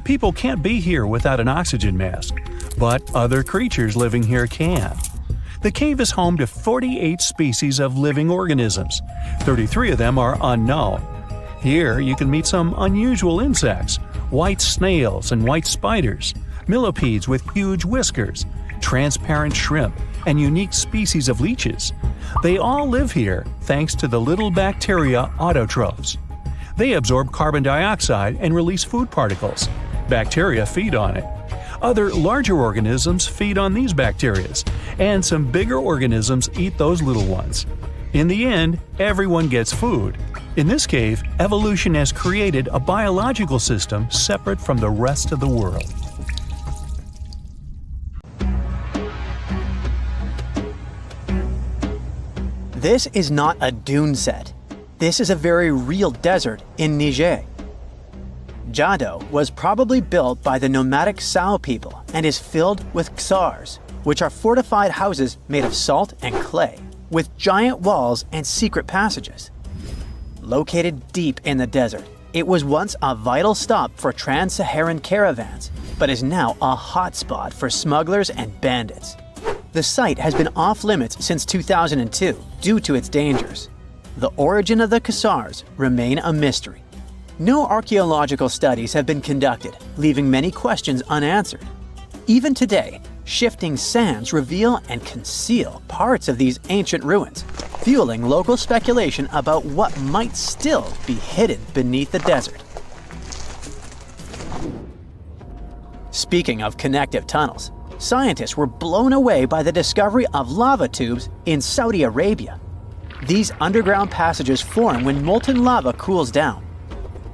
People can't be here without an oxygen mask, but other creatures living here can. The cave is home to 48 species of living organisms. 33 of them are unknown. Here you can meet some unusual insects, white snails and white spiders, millipedes with huge whiskers, transparent shrimp, and unique species of leeches. They all live here thanks to the little bacteria autotrophs. They absorb carbon dioxide and release food particles. Bacteria feed on it. Other larger organisms feed on these bacteria, and some bigger organisms eat those little ones. In the end, everyone gets food. In this cave, evolution has created a biological system separate from the rest of the world. This is not a dune set. This is a very real desert in Niger. Jado was probably built by the nomadic Sao people and is filled with ksars, which are fortified houses made of salt and clay, with giant walls and secret passages. Located deep in the desert, it was once a vital stop for trans-Saharan caravans, but is now a hotspot for smugglers and bandits. The site has been off-limits since 2002 due to its dangers. The origin of the ksars remain a mystery. No archaeological studies have been conducted, leaving many questions unanswered. Even today, shifting sands reveal and conceal parts of these ancient ruins, fueling local speculation about what might still be hidden beneath the desert. Speaking of connective tunnels, scientists were blown away by the discovery of lava tubes in Saudi Arabia. These underground passages form when molten lava cools down.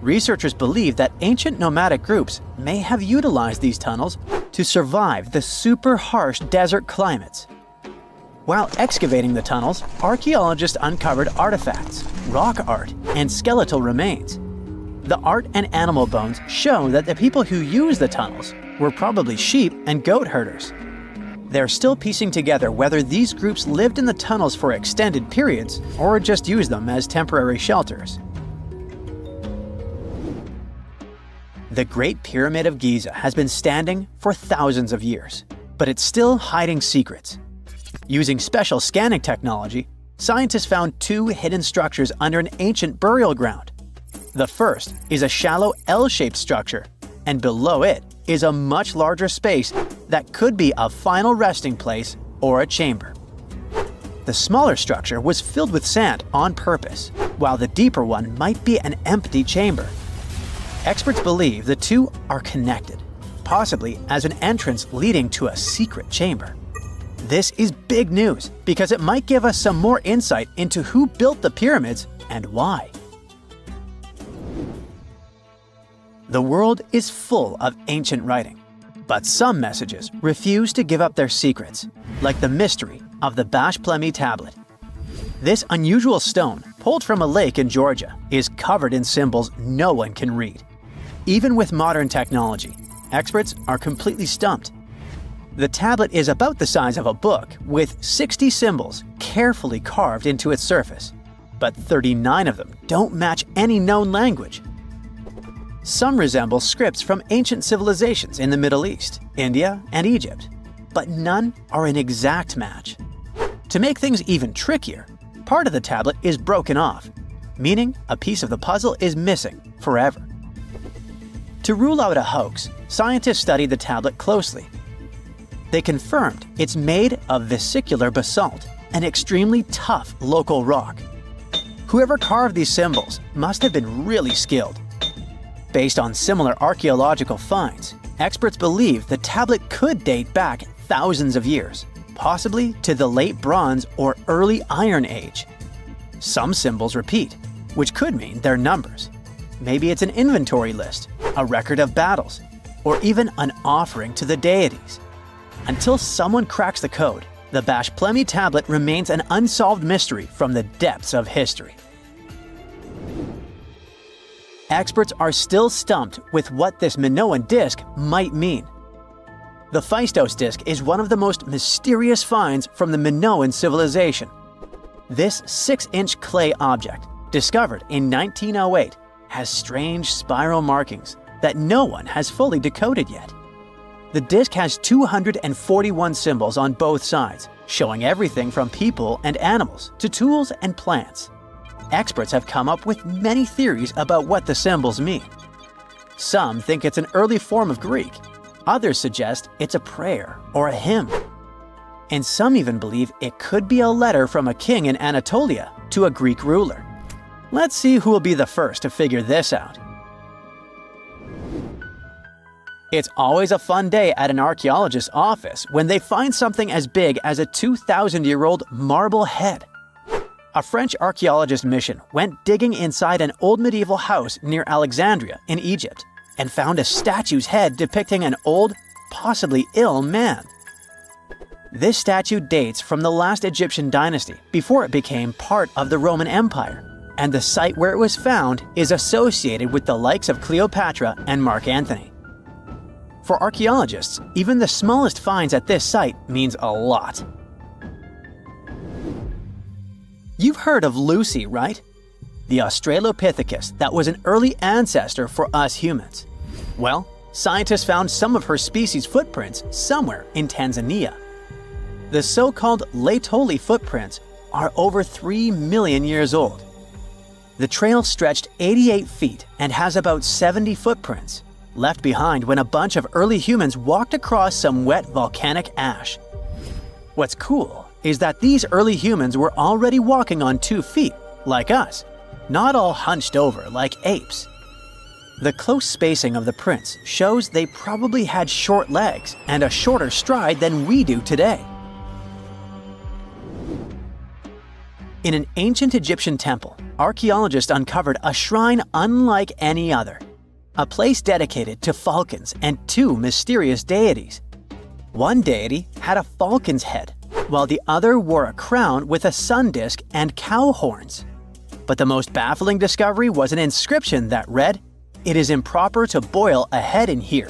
Researchers believe that ancient nomadic groups may have utilized these tunnels to survive the super harsh desert climates. While excavating the tunnels, archaeologists uncovered artifacts, rock art, and skeletal remains. The art and animal bones show that the people who used the tunnels were probably sheep and goat herders. They're still piecing together whether these groups lived in the tunnels for extended periods or just used them as temporary shelters. The Great Pyramid of Giza has been standing for thousands of years, but it's still hiding secrets. Using special scanning technology, scientists found two hidden structures under an ancient burial ground. The first is a shallow L-shaped structure, and below it is a much larger space that could be a final resting place or a chamber. The smaller structure was filled with sand on purpose, while the deeper one might be an empty chamber. Experts believe the two are connected, possibly as an entrance leading to a secret chamber. This is big news because it might give us some more insight into who built the pyramids and why. The world is full of ancient writing, but some messages refuse to give up their secrets, like the mystery of the Bashplemi tablet. This unusual stone, pulled from a lake in Georgia, is covered in symbols no one can read. Even with modern technology, experts are completely stumped. The tablet is about the size of a book, with 60 symbols carefully carved into its surface, but 39 of them don't match any known language. Some resemble scripts from ancient civilizations in the Middle East, India, and Egypt, but none are an exact match. To make things even trickier, part of the tablet is broken off, meaning a piece of the puzzle is missing forever. To rule out a hoax, scientists studied the tablet closely. They confirmed it's made of vesicular basalt, an extremely tough local rock. Whoever carved these symbols must have been really skilled. Based on similar archaeological finds, experts believe the tablet could date back thousands of years, possibly to the late Bronze or early Iron Age. Some symbols repeat, which could mean they're numbers. Maybe it's an inventory list, a record of battles, or even an offering to the deities. Until someone cracks the code, the Bashplemi tablet remains an unsolved mystery from the depths of history. Experts are still stumped with what this Minoan disc might mean. The Phaistos disc is one of the most mysterious finds from the Minoan civilization. This 6-inch clay object, discovered in 1908, has strange spiral markings that no one has fully decoded yet. The disc has 241 symbols on both sides, showing everything from people and animals to tools and plants. Experts have come up with many theories about what the symbols mean. Some think it's an early form of Greek. Others suggest it's a prayer or a hymn. And some even believe it could be a letter from a king in Anatolia to a Greek ruler. Let's see who will be the first to figure this out. It's always a fun day at an archaeologist's office when they find something as big as a 2,000-year-old marble head. A French archaeologist mission went digging inside an old medieval house near Alexandria in Egypt and found a statue's head depicting an old, possibly ill man. This statue dates from the last Egyptian dynasty before it became part of the Roman Empire, and the site where it was found is associated with the likes of Cleopatra and Mark Antony. For archaeologists, even the smallest finds at this site means a lot. You've heard of Lucy, right? The Australopithecus that was an early ancestor for us humans. Well, scientists found some of her species' footprints somewhere in Tanzania. The so-called Laetoli footprints are over 3 million years old. The trail stretched 88 feet and has about 70 footprints, left behind when a bunch of early humans walked across some wet volcanic ash. What's cool is that these early humans were already walking on 2 feet, like us, not all hunched over like apes. The close spacing of the prints shows they probably had short legs and a shorter stride than we do today. In an ancient Egyptian temple, archaeologists uncovered a shrine unlike any other, a place dedicated to falcons and 2 mysterious deities. One deity had a falcon's head, while the other wore a crown with a sun disk and cow horns. But the most baffling discovery was an inscription that read, "It is improper to boil a head in here."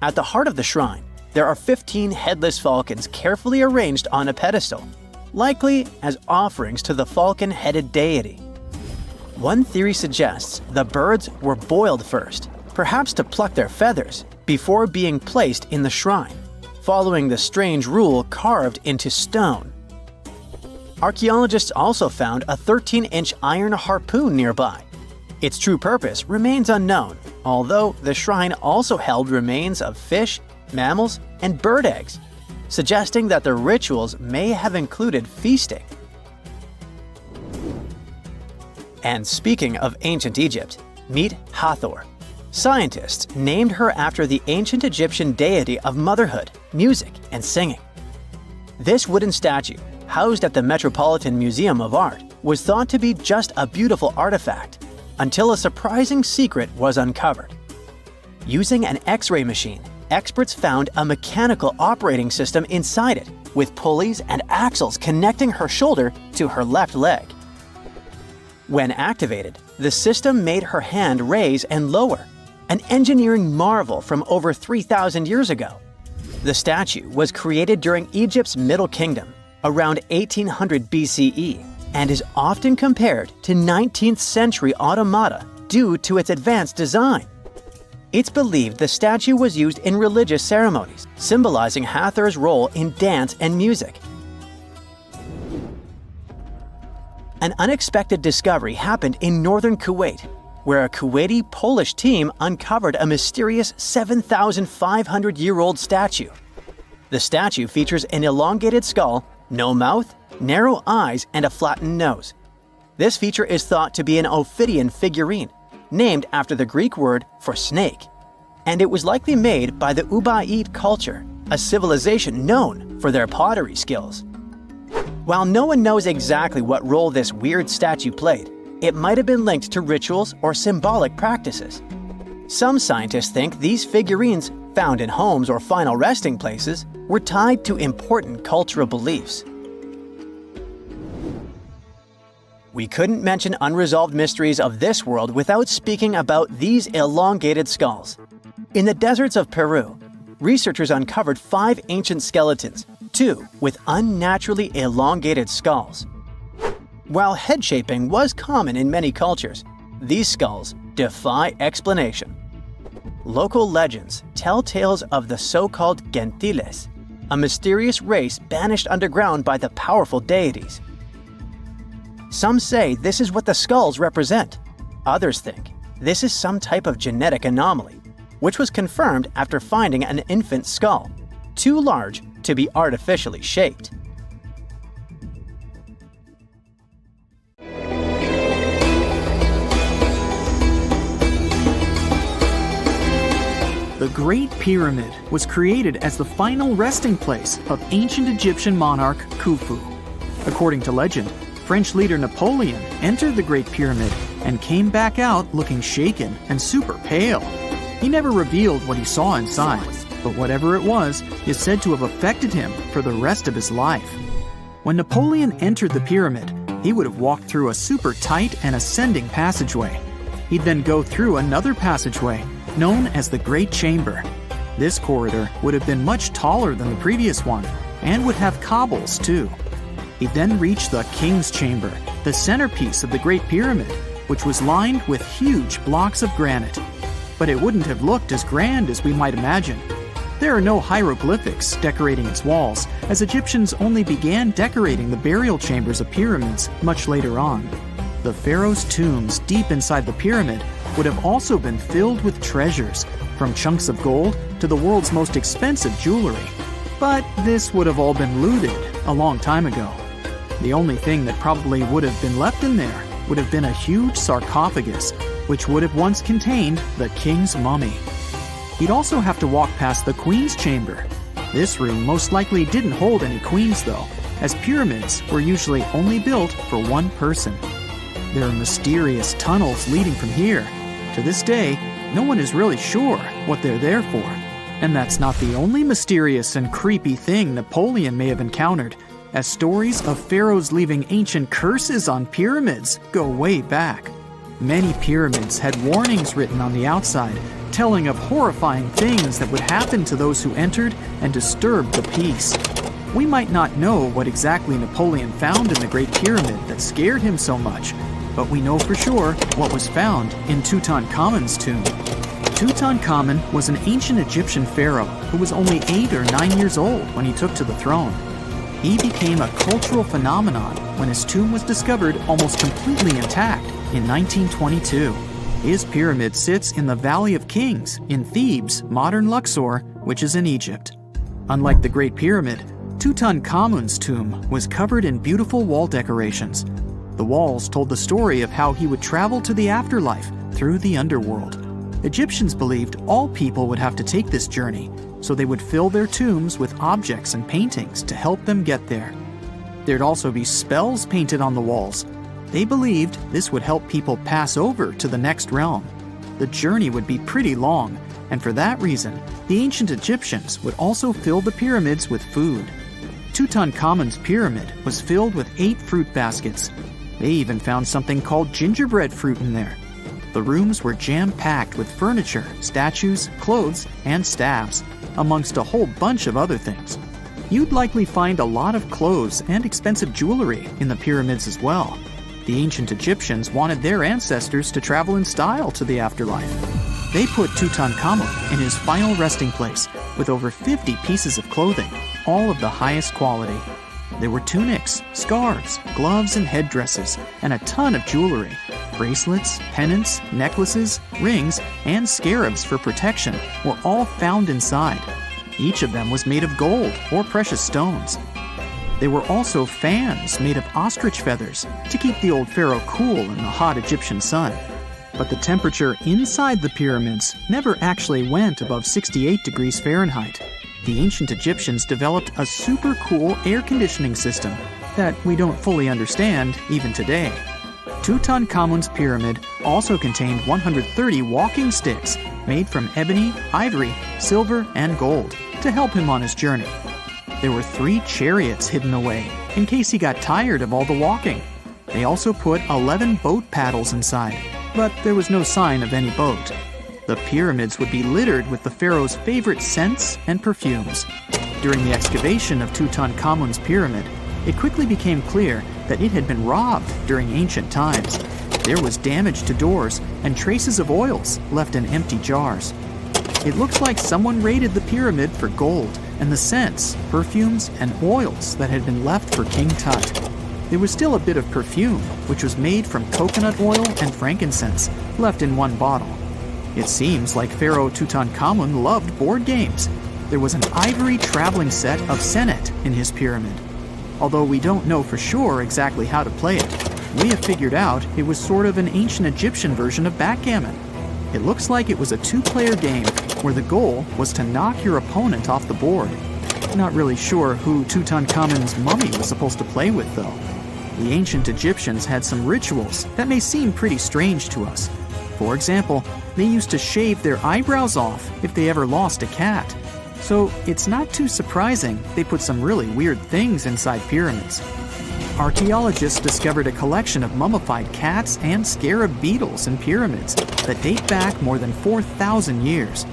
At the heart of the shrine, there are 15 headless falcons carefully arranged on a pedestal, likely as offerings to the falcon-headed deity. One theory suggests the birds were boiled first, perhaps to pluck their feathers, before being placed in the shrine, following the strange rule carved into stone. Archaeologists also found a 13-inch iron harpoon nearby. Its true purpose remains unknown, although the shrine also held remains of fish, mammals, and bird eggs, suggesting that the rituals may have included feasting. And speaking of ancient Egypt, meet Hathor. Scientists named her after the ancient Egyptian deity of motherhood, music, and singing. This wooden statue, housed at the Metropolitan Museum of Art, was thought to be just a beautiful artifact, until a surprising secret was uncovered. Using an X-ray machine, experts found a mechanical operating system inside it, with pulleys and axles connecting her shoulder to her left leg. When activated, the system made her hand raise and lower, an engineering marvel from over 3,000 years ago. The statue was created during Egypt's Middle Kingdom, around 1800 BCE, and is often compared to 19th century automata due to its advanced design. It's believed the statue was used in religious ceremonies, symbolizing Hathor's role in dance and music. An unexpected discovery happened in northern Kuwait, where a Kuwaiti-Polish team uncovered a mysterious 7,500-year-old statue. The statue features an elongated skull, no mouth, narrow eyes, and a flattened nose. This feature is thought to be an Ophidian figurine, named after the Greek word for snake, and it was likely made by the Ubaid culture, a civilization known for their pottery skills. While no one knows exactly what role this weird statue played, it might have been linked to rituals or symbolic practices. Some scientists think these figurines, found in homes or final resting places, were tied to important cultural beliefs. We couldn't mention unresolved mysteries of this world without speaking about these elongated skulls. In the deserts of Peru, researchers uncovered 5 ancient skeletons, 2 with unnaturally elongated skulls. While head shaping was common in many cultures, these skulls defy explanation. Local legends tell tales of the so-called gentiles, a mysterious race banished underground by the powerful deities. Some say this is what the skulls represent. Others think this is some type of genetic anomaly, which was confirmed after finding an infant skull, too large to be artificially shaped. The Great Pyramid was created as the final resting place of ancient Egyptian monarch Khufu. According to legend, French leader Napoleon entered the Great Pyramid and came back out looking shaken and super pale. He never revealed what he saw inside, but whatever it was is said to have affected him for the rest of his life. When Napoleon entered the pyramid, he would have walked through a super tight and ascending passageway. He'd then go through another passageway, known as the Great Chamber. This corridor would have been much taller than the previous one, and would have cobbles too. He'd then reach the King's Chamber, the centerpiece of the Great Pyramid, which was lined with huge blocks of granite. But it wouldn't have looked as grand as we might imagine. There are no hieroglyphics decorating its walls, as Egyptians only began decorating the burial chambers of pyramids much later on. The pharaoh's tombs deep inside the pyramid would have also been filled with treasures, from chunks of gold to the world's most expensive jewelry. But this would have all been looted a long time ago. The only thing that probably would have been left in there would have been a huge sarcophagus, which would have once contained the king's mummy. He'd also have to walk past the queen's chamber. This room most likely didn't hold any queens though, as pyramids were usually only built for one person. There are mysterious tunnels leading from here. To this day, no one is really sure what they're there for. And that's not the only mysterious and creepy thing Napoleon may have encountered, as stories of pharaohs leaving ancient curses on pyramids go way back. Many pyramids had warnings written on the outside, telling of horrifying things that would happen to those who entered and disturbed the peace. We might not know what exactly Napoleon found in the Great Pyramid that scared him so much, but we know for sure what was found in Tutankhamun's tomb. Tutankhamun was an ancient Egyptian pharaoh who was only 8 or 9 years old when he took to the throne. He became a cultural phenomenon when his tomb was discovered almost completely intact in 1922. His pyramid sits in the Valley of Kings in Thebes, modern Luxor, which is in Egypt. Unlike the Great Pyramid, Tutankhamun's tomb was covered in beautiful wall decorations. The walls told the story of how he would travel to the afterlife through the underworld. Egyptians believed all people would have to take this journey, so they would fill their tombs with objects and paintings to help them get there. There'd also be spells painted on the walls. They believed this would help people pass over to the next realm. The journey would be pretty long, and for that reason, the ancient Egyptians would also fill the pyramids with food. Tutankhamun's pyramid was filled with 8 fruit baskets. They even found something called gingerbread fruit in there. The rooms were jam-packed with furniture, statues, clothes, and staffs, amongst a whole bunch of other things. You'd likely find a lot of clothes and expensive jewelry in the pyramids as well. The ancient Egyptians wanted their ancestors to travel in style to the afterlife. They put Tutankhamun in his final resting place with over 50 pieces of clothing, all of the highest quality. There were tunics, scarves, gloves, and headdresses, and a ton of jewelry. Bracelets, pendants, necklaces, rings, and scarabs for protection were all found inside. Each of them was made of gold or precious stones. There were also fans made of ostrich feathers to keep the old pharaoh cool in the hot Egyptian sun. But the temperature inside the pyramids never actually went above 68 degrees Fahrenheit. The ancient Egyptians developed a super cool air conditioning system that we don't fully understand even today. Tutankhamun's pyramid also contained 130 walking sticks made from ebony, ivory, silver, and gold to help him on his journey. There were 3 chariots hidden away in case he got tired of all the walking. They also put 11 boat paddles inside, but there was no sign of any boat. The pyramids would be littered with the pharaoh's favorite scents and perfumes. During the excavation of Tutankhamun's pyramid, it quickly became clear that it had been robbed during ancient times. There was damage to doors and traces of oils left in empty jars. It looks like someone raided the pyramid for gold and the scents, perfumes, and oils that had been left for King Tut. There was still a bit of perfume, which was made from coconut oil and frankincense, left in one bottle. It seems like Pharaoh Tutankhamun loved board games. There was an ivory traveling set of senet in his pyramid. Although we don't know for sure exactly how to play it, we have figured out it was sort of an ancient Egyptian version of backgammon. It looks like it was a 2-player game where the goal was to knock your opponent off the board. Not really sure who Tutankhamun's mummy was supposed to play with, though. The ancient Egyptians had some rituals that may seem pretty strange to us. For example, they used to shave their eyebrows off if they ever lost a cat. So it's not too surprising they put some really weird things inside pyramids. Archaeologists discovered a collection of mummified cats and scarab beetles in pyramids that date back more than 4,000 years.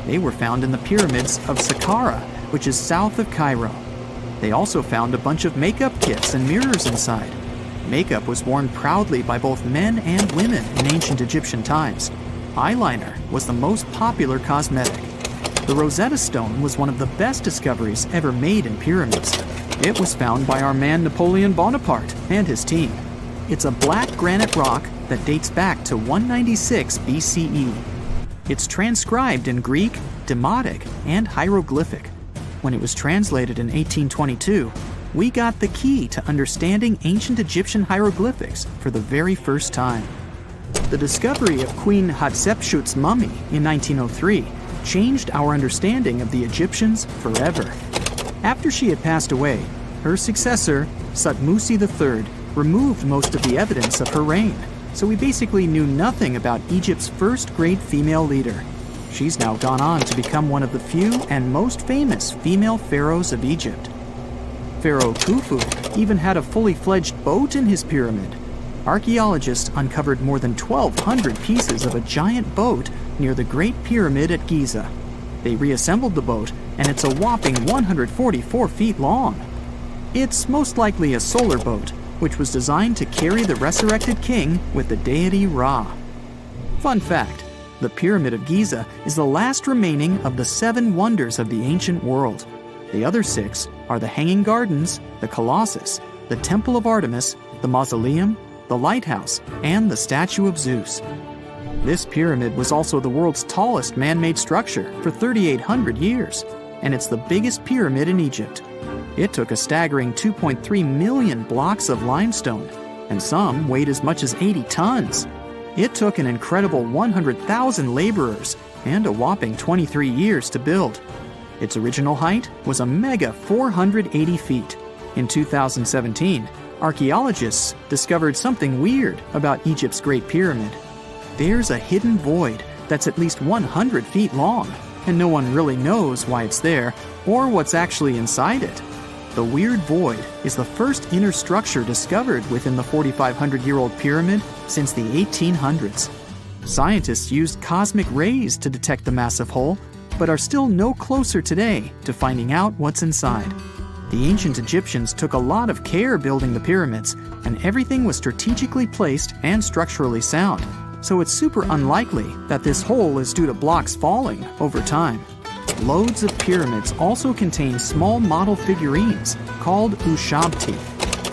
They were found in the pyramids of Saqqara, which is south of Cairo. They also found a bunch of makeup kits and mirrors inside. Makeup was worn proudly by both men and women in ancient Egyptian times. Eyeliner was the most popular cosmetic. The Rosetta Stone was one of the best discoveries ever made in pyramids. It was found by our man Napoleon Bonaparte and his team. It's a black granite rock that dates back to 196 BCE. It's transcribed in Greek, Demotic, and hieroglyphic. When it was translated in 1822, we got the key to understanding ancient Egyptian hieroglyphics for the very first time. The discovery of Queen Hatshepsut's mummy in 1903 changed our understanding of the Egyptians forever. After she had passed away, her successor, Thutmose III, removed most of the evidence of her reign, so we basically knew nothing about Egypt's first great female leader. She's now gone on to become one of the few and most famous female pharaohs of Egypt. Pharaoh Khufu even had a fully fledged boat in his pyramid. Archaeologists uncovered more than 1,200 pieces of a giant boat near the Great Pyramid at Giza. They reassembled the boat, and it's a whopping 144 feet long. It's most likely a solar boat, which was designed to carry the resurrected king with the deity Ra. Fun fact, the Pyramid of Giza is the last remaining of the 7 wonders of the ancient world. The other 6 are the Hanging Gardens, the Colossus, the Temple of Artemis, the Mausoleum, the Lighthouse, and the Statue of Zeus. This pyramid was also the world's tallest man-made structure for 3,800 years, and it's the biggest pyramid in Egypt. It took a staggering 2.3 million blocks of limestone, and some weighed as much as 80 tons. It took an incredible 100,000 laborers and a whopping 23 years to build. Its original height was a mega 480 feet. In 2017, archaeologists discovered something weird about Egypt's Great Pyramid. There's a hidden void that's at least 100 feet long, and no one really knows why it's there or what's actually inside it. The weird void is the first inner structure discovered within the 4,500-year-old pyramid since the 1800s. Scientists used cosmic rays to detect the massive hole, but are still no closer today to finding out what's inside. The ancient Egyptians took a lot of care building the pyramids, and everything was strategically placed and structurally sound, so it's super unlikely that this hole is due to blocks falling over time. Loads of pyramids also contain small model figurines called ushabti.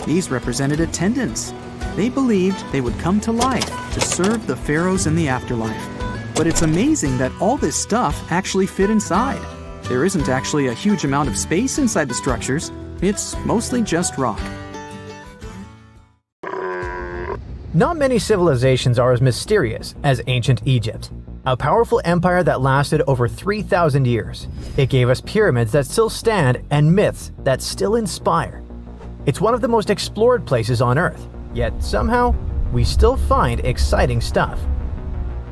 These represented attendants. They believed they would come to life to serve the pharaohs in the afterlife. But it's amazing that all this stuff actually fit inside. There isn't actually a huge amount of space inside the structures. It's mostly just rock. Not many civilizations are as mysterious as ancient Egypt. A powerful empire that lasted over 3,000 years. It gave us pyramids that still stand and myths that still inspire. It's one of the most explored places on Earth, yet somehow, we still find exciting stuff.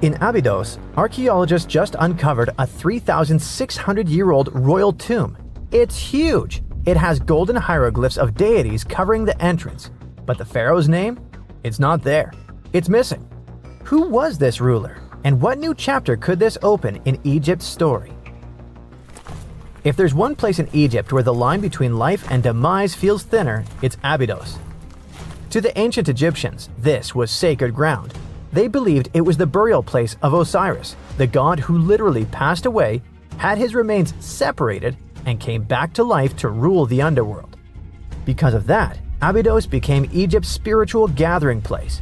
In Abydos, archaeologists just uncovered a 3,600-year-old royal tomb. It's huge! It has golden hieroglyphs of deities covering the entrance, but the pharaoh's name? It's not there. It's missing. Who was this ruler? And what new chapter could this open in Egypt's story? If there's one place in Egypt where the line between life and demise feels thinner, it's Abydos. To the ancient Egyptians, this was sacred ground. They believed it was the burial place of Osiris, the god who literally passed away, had his remains separated, and came back to life to rule the underworld. Because of that, Abydos became Egypt's spiritual gathering place.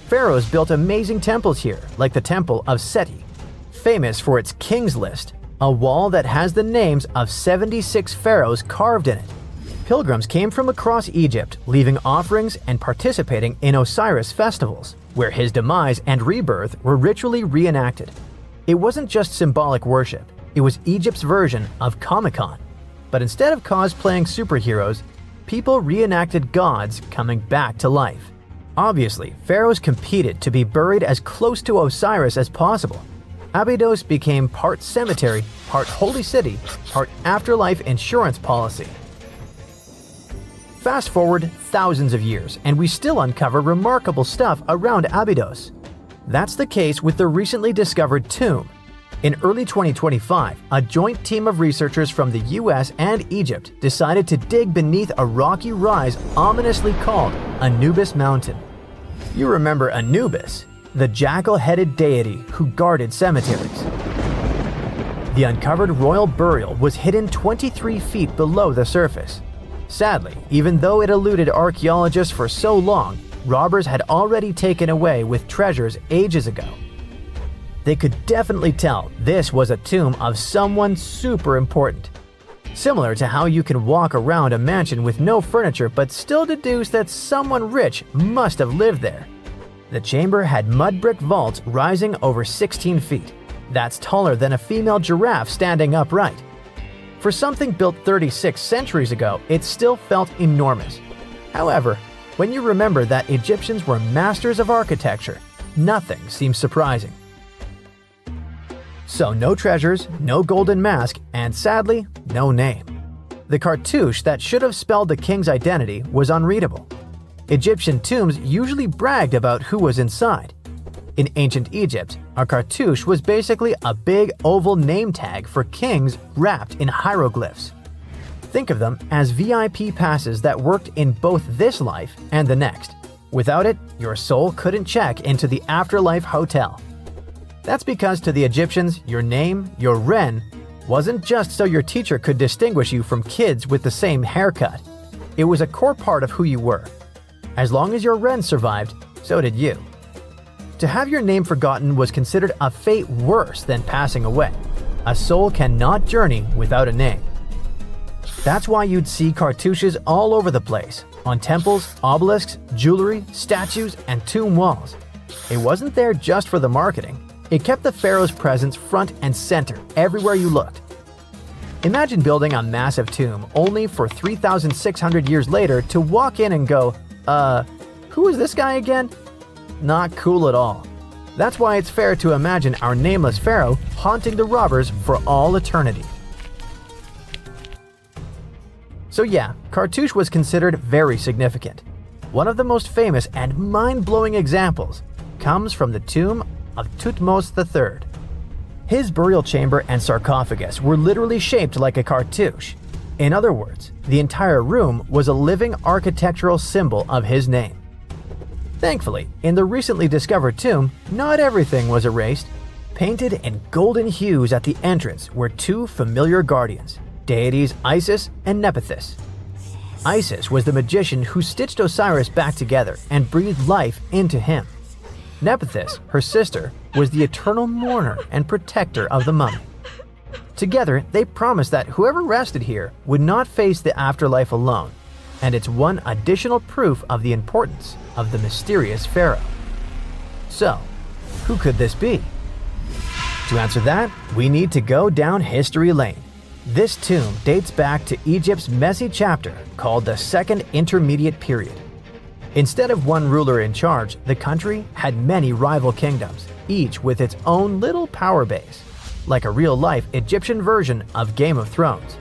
Pharaohs built amazing temples here, like the Temple of Seti, famous for its King's List, a wall that has the names of 76 pharaohs carved in it. Pilgrims came from across Egypt, leaving offerings and participating in Osiris festivals, where his demise and rebirth were ritually reenacted. It wasn't just symbolic worship, it was Egypt's version of Comic-Con. But instead of cosplaying superheroes, people reenacted gods coming back to life. Obviously, pharaohs competed to be buried as close to Osiris as possible. Abydos became part cemetery, part holy city, part afterlife insurance policy. Fast forward thousands of years, and we still uncover remarkable stuff around Abydos. That's the case with the recently discovered tomb. In early 2025, a joint team of researchers from the US and Egypt decided to dig beneath a rocky rise ominously called Anubis Mountain. You remember Anubis, the jackal-headed deity who guarded cemeteries. The uncovered royal burial was hidden 23 feet below the surface. Sadly, even though it eluded archaeologists for so long, robbers had already taken away with treasures ages ago. They could definitely tell this was a tomb of someone super important. Similar to how you can walk around a mansion with no furniture but still deduce that someone rich must have lived there. The chamber had mud brick vaults rising over 16 feet. That's taller than a female giraffe standing upright. For something built 36 centuries ago, it still felt enormous. However, when you remember that Egyptians were masters of architecture, nothing seems surprising. So no treasures, no golden mask, and sadly, no name. The cartouche that should have spelled the king's identity was unreadable. Egyptian tombs usually bragged about who was inside. In ancient Egypt, a cartouche was basically a big oval name tag for kings wrapped in hieroglyphs. Think of them as VIP passes that worked in both this life and the next. Without it, your soul couldn't check into the afterlife hotel. That's because to the Egyptians, your name, your ren, wasn't just so your teacher could distinguish you from kids with the same haircut. It was a core part of who you were. As long as your ren survived, so did you. To have your name forgotten was considered a fate worse than passing away. A soul cannot journey without a name. That's why you'd see cartouches all over the place, on temples, obelisks, jewelry, statues, and tomb walls. It wasn't there just for the marketing. It kept the pharaoh's presence front and center everywhere you looked. Imagine building a massive tomb only for 3,600 years later to walk in and go, who is this guy again? Not cool at all. That's why it's fair to imagine our nameless pharaoh haunting the robbers for all eternity. So yeah, cartouche was considered very significant. One of the most famous and mind-blowing examples comes from the tomb of Thutmose III. His burial chamber and sarcophagus were literally shaped like a cartouche. In other words, the entire room was a living architectural symbol of his name. Thankfully, in the recently discovered tomb, not everything was erased. Painted in golden hues at the entrance were two familiar guardians, deities Isis and Nephthys. Isis was the magician who stitched Osiris back together and breathed life into him. Nephthys, her sister, was the eternal mourner and protector of the mummy. Together, they promised that whoever rested here would not face the afterlife alone, and it's one additional proof of the importance of the mysterious pharaoh. So, who could this be? To answer that, we need to go down history lane. This tomb dates back to Egypt's messy chapter called the Second Intermediate Period. Instead of one ruler in charge, the country had many rival kingdoms, each with its own little power base, like a real-life Egyptian version of Game of Thrones.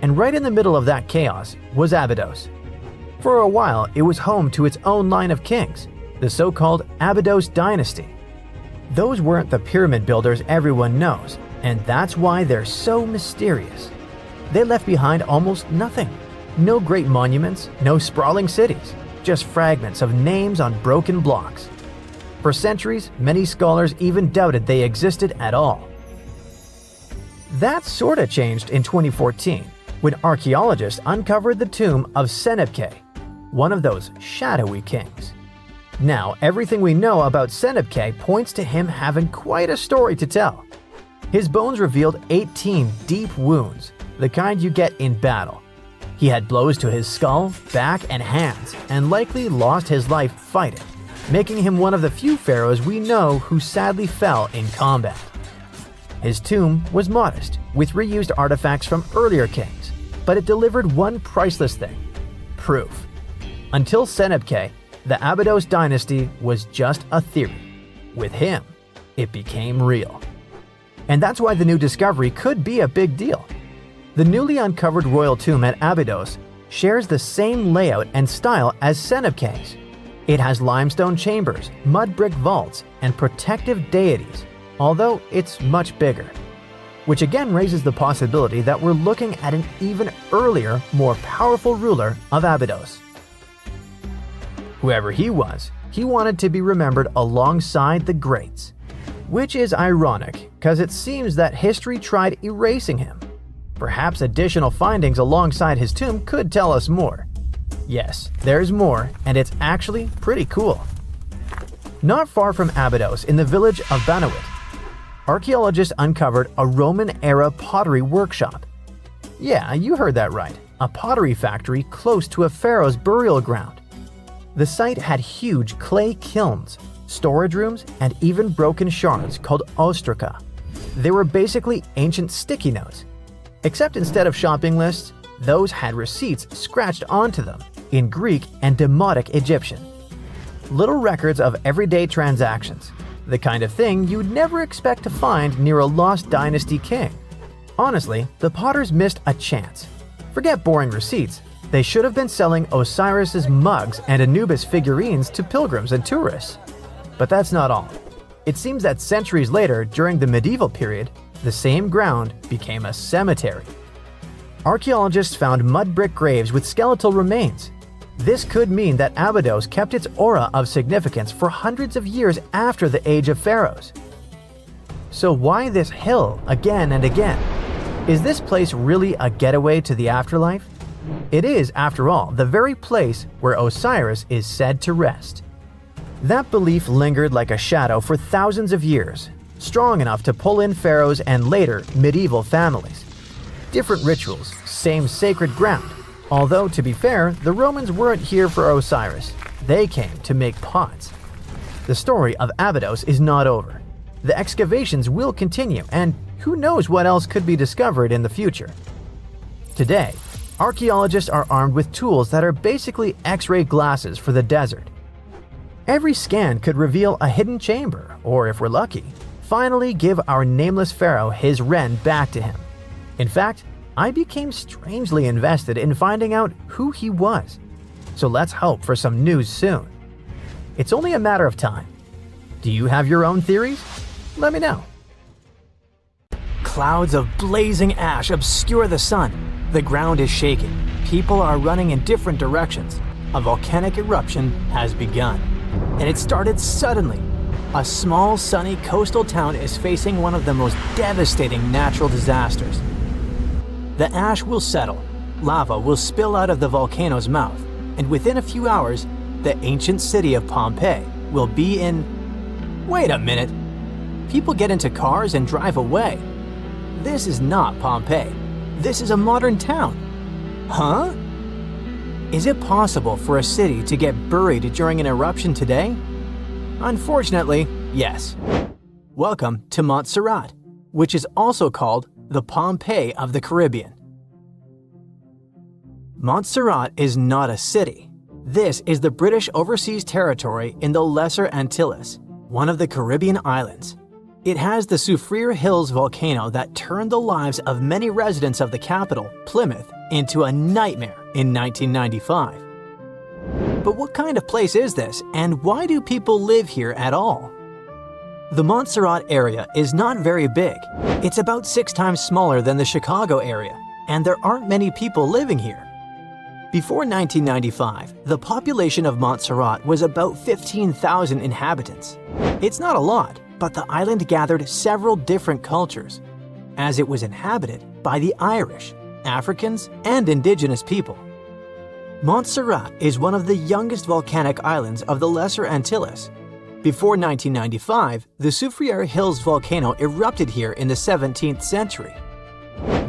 And right in the middle of that chaos was Abydos. For a while, it was home to its own line of kings, the so-called Abydos dynasty. Those weren't the pyramid builders everyone knows, and that's why they're so mysterious. They left behind almost nothing. No great monuments, no sprawling cities, just fragments of names on broken blocks. For centuries, many scholars even doubted they existed at all. That sorta changed in 2014, when archaeologists uncovered the tomb of Senebkay, one of those shadowy kings. Now, everything we know about Senebkay points to him having quite a story to tell. His bones revealed 18 deep wounds, the kind you get in battle. He had blows to his skull, back, and hands, and likely lost his life fighting, making him one of the few pharaohs we know who sadly fell in combat. His tomb was modest, with reused artifacts from earlier kings, but it delivered one priceless thing: proof. Until Senebkay, the Abydos dynasty was just a theory. With him, it became real. And that's why the new discovery could be a big deal. The newly uncovered royal tomb at Abydos shares the same layout and style as Senebkay's. It has limestone chambers, mud brick vaults, and protective deities, although it's much bigger. Which again raises the possibility that we're looking at an even earlier, more powerful ruler of Abydos. Whoever he was, he wanted to be remembered alongside the greats. Which is ironic, because it seems that history tried erasing him. Perhaps additional findings alongside his tomb could tell us more. Yes, there's more, and it's actually pretty cool. Not far from Abydos, in the village of Banawit, archaeologists uncovered a Roman-era pottery workshop. Yeah, you heard that right, a pottery factory close to a pharaoh's burial ground. The site had huge clay kilns, storage rooms, and even broken shards called ostraca. They were basically ancient sticky notes, except instead of shopping lists, those had receipts scratched onto them in Greek and Demotic Egyptian. Little records of everyday transactions, the kind of thing you'd never expect to find near a lost dynasty king. Honestly, the potters missed a chance. Forget boring receipts, they should have been selling Osiris's mugs and Anubis figurines to pilgrims and tourists. But that's not all. It seems that centuries later, during the medieval period, the same ground became a cemetery. Archaeologists found mud brick graves with skeletal remains. This could mean that Abydos kept its aura of significance for hundreds of years after the Age of Pharaohs. So why this hill again and again? Is this place really a getaway to the afterlife? It is, after all, the very place where Osiris is said to rest. That belief lingered like a shadow for thousands of years, strong enough to pull in pharaohs and later medieval families. Different rituals, same sacred ground. Although, to be fair, the Romans weren't here for Osiris. They came to make pots. The story of Abydos is not over. The excavations will continue, and who knows what else could be discovered in the future. Today, archaeologists are armed with tools that are basically X-ray glasses for the desert. Every scan could reveal a hidden chamber, or if we're lucky, finally give our nameless pharaoh his wren back to him. In fact, I became strangely invested in finding out who he was. So let's hope for some news soon. It's only a matter of time. Do you have your own theories? Let me know. Clouds of blazing ash obscure the sun. The ground is shaking. People are running in different directions. A volcanic eruption has begun. And it started suddenly. A small, sunny coastal town is facing one of the most devastating natural disasters. The ash will settle, lava will spill out of the volcano's mouth, and within a few hours, the ancient city of Pompeii will be in... Wait a minute! People get into cars and drive away. This is not Pompeii. This is a modern town. Huh? Is it possible for a city to get buried during an eruption today? Unfortunately, yes. Welcome to Montserrat, which is also called the Pompeii of the Caribbean. Montserrat is not a city. This is the British Overseas Territory in the Lesser Antilles, one of the Caribbean islands. It has the Soufriere Hills volcano that turned the lives of many residents of the capital, Plymouth, into a nightmare in 1995. But what kind of place is this, and why do people live here at all? The Montserrat area is not very big. It's about 6 times smaller than the Chicago area, and there aren't many people living here. Before 1995, the population of Montserrat was about 15,000 inhabitants. It's not a lot, but the island gathered several different cultures, as it was inhabited by the Irish, Africans, and indigenous people. Montserrat is one of the youngest volcanic islands of the Lesser Antilles. Before 1995, the Soufriere Hills volcano erupted here in the 17th century.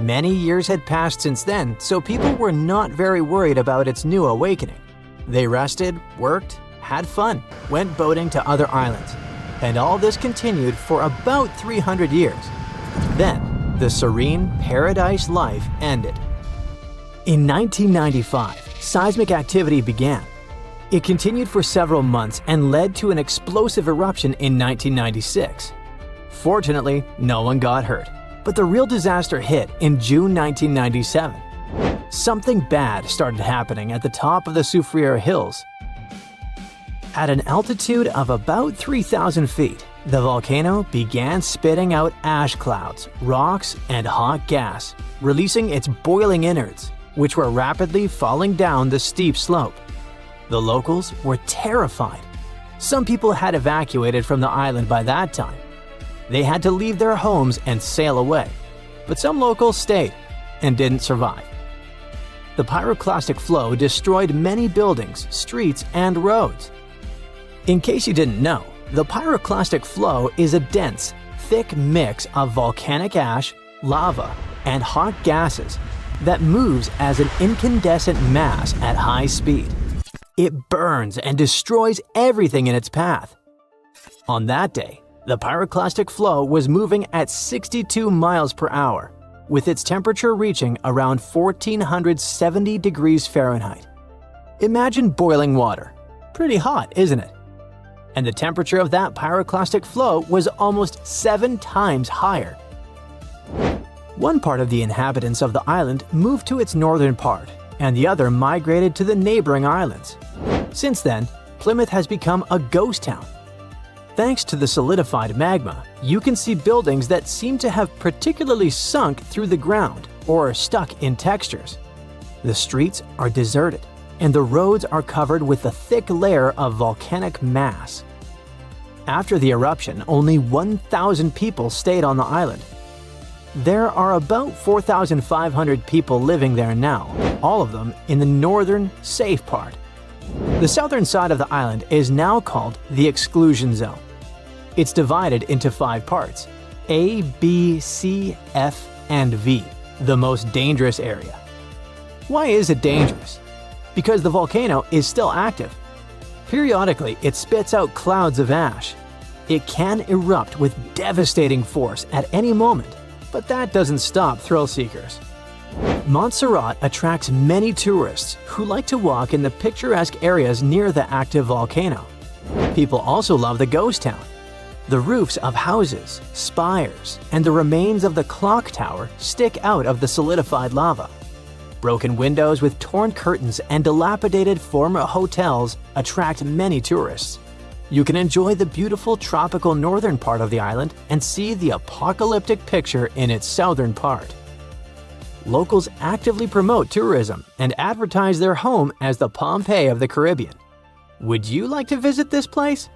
Many years had passed since then, so people were not very worried about its new awakening. They rested, worked, had fun, went boating to other islands, and all this continued for about 300 years. Then, the serene paradise life ended. In 1995, seismic activity began. It continued for several months and led to an explosive eruption in 1996. Fortunately, no one got hurt, but the real disaster hit in June 1997. Something bad started happening at the top of the Soufriere Hills. At an altitude of about 3,000 feet, the volcano began spitting out ash clouds, rocks, and hot gas, releasing its boiling innards, which were rapidly falling down the steep slope. The locals were terrified. Some people had evacuated from the island by that time. They had to leave their homes and sail away, but some locals stayed and didn't survive. The pyroclastic flow destroyed many buildings, streets, and roads. In case you didn't know, the pyroclastic flow is a dense, thick mix of volcanic ash, lava, and hot gases that moves as an incandescent mass at high speed. It burns and destroys everything in its path. On that day, the pyroclastic flow was moving at 62 miles per hour, with its temperature reaching around 1470 degrees Fahrenheit. Imagine boiling water. Pretty hot, isn't it? and the temperature of that pyroclastic flow was almost 7 times higher. One part of the inhabitants of the island moved to its northern part, and the other migrated to the neighboring islands. Since then, Plymouth has become a ghost town. Thanks to the solidified magma, you can see buildings that seem to have particularly sunk through the ground or are stuck in textures. The streets are deserted, and the roads are covered with a thick layer of volcanic mass. After the eruption, only 1,000 people stayed on the island. There are about 4,500 people living there now, all of them in the northern, safe part. The southern side of the island is now called the exclusion zone. It's divided into 5 parts: A, B, C, F, and V, the most dangerous area. Why is it dangerous? Because the volcano is still active. Periodically, it spits out clouds of ash. It can erupt with devastating force at any moment, but that doesn't stop thrill seekers. Montserrat attracts many tourists who like to walk in the picturesque areas near the active volcano. People also love the ghost town. The roofs of houses, spires, and the remains of the clock tower stick out of the solidified lava. Broken windows with torn curtains and dilapidated former hotels attract many tourists. You can enjoy the beautiful tropical northern part of the island and see the apocalyptic picture in its southern part. Locals actively promote tourism and advertise their home as the Pompeii of the Caribbean. Would you like to visit this place?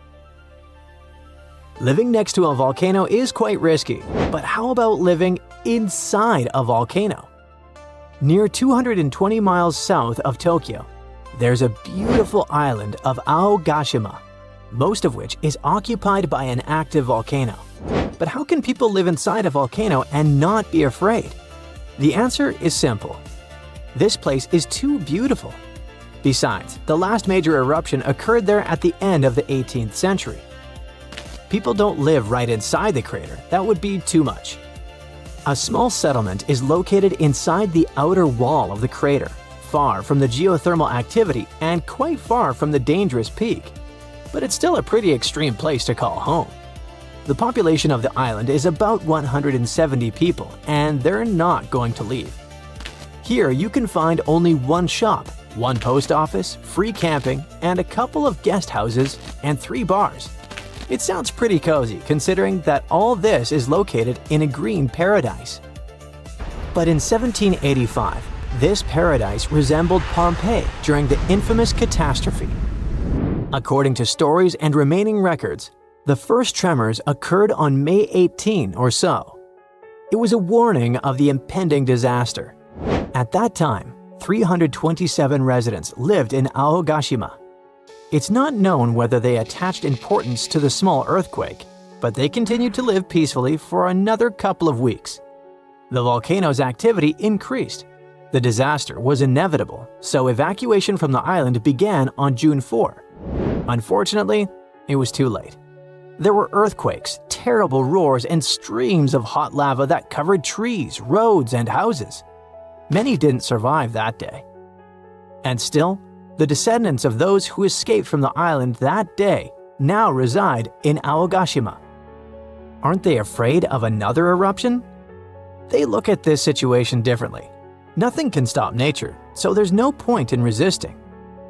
Living next to a volcano is quite risky, but how about living inside a volcano? Near 220 miles south of Tokyo, there's a beautiful island of Aogashima, most of which is occupied by an active volcano. But how can people live inside a volcano and not be afraid? The answer is simple. This place is too beautiful. Besides, the last major eruption occurred there at the end of the 18th century. People don't live right inside the crater, that would be too much. A small settlement is located inside the outer wall of the crater, far from the geothermal activity and quite far from the dangerous peak. But it's still a pretty extreme place to call home. The population of the island is about 170 people, and they're not going to leave. Here you can find only one shop, one post office, free camping, and a couple of guest houses and 3 bars. It sounds pretty cozy considering that all this is located in a green paradise. But in 1785, this paradise resembled Pompeii during the infamous catastrophe. According to stories and remaining records, the first tremors occurred on May 18 or so. It was a warning of the impending disaster. At that time, 327 residents lived in Aogashima. It's not known whether they attached importance to the small earthquake, but they continued to live peacefully for another couple of weeks. The volcano's activity increased. The disaster was inevitable, so evacuation from the island began on June 4. Unfortunately, it was too late. There were earthquakes, terrible roars, and streams of hot lava that covered trees, roads, and houses. Many didn't survive that day. And still, the descendants of those who escaped from the island that day now reside in Aogashima. Aren't they afraid of another eruption? They look at this situation differently. Nothing can stop nature, so there's no point in resisting.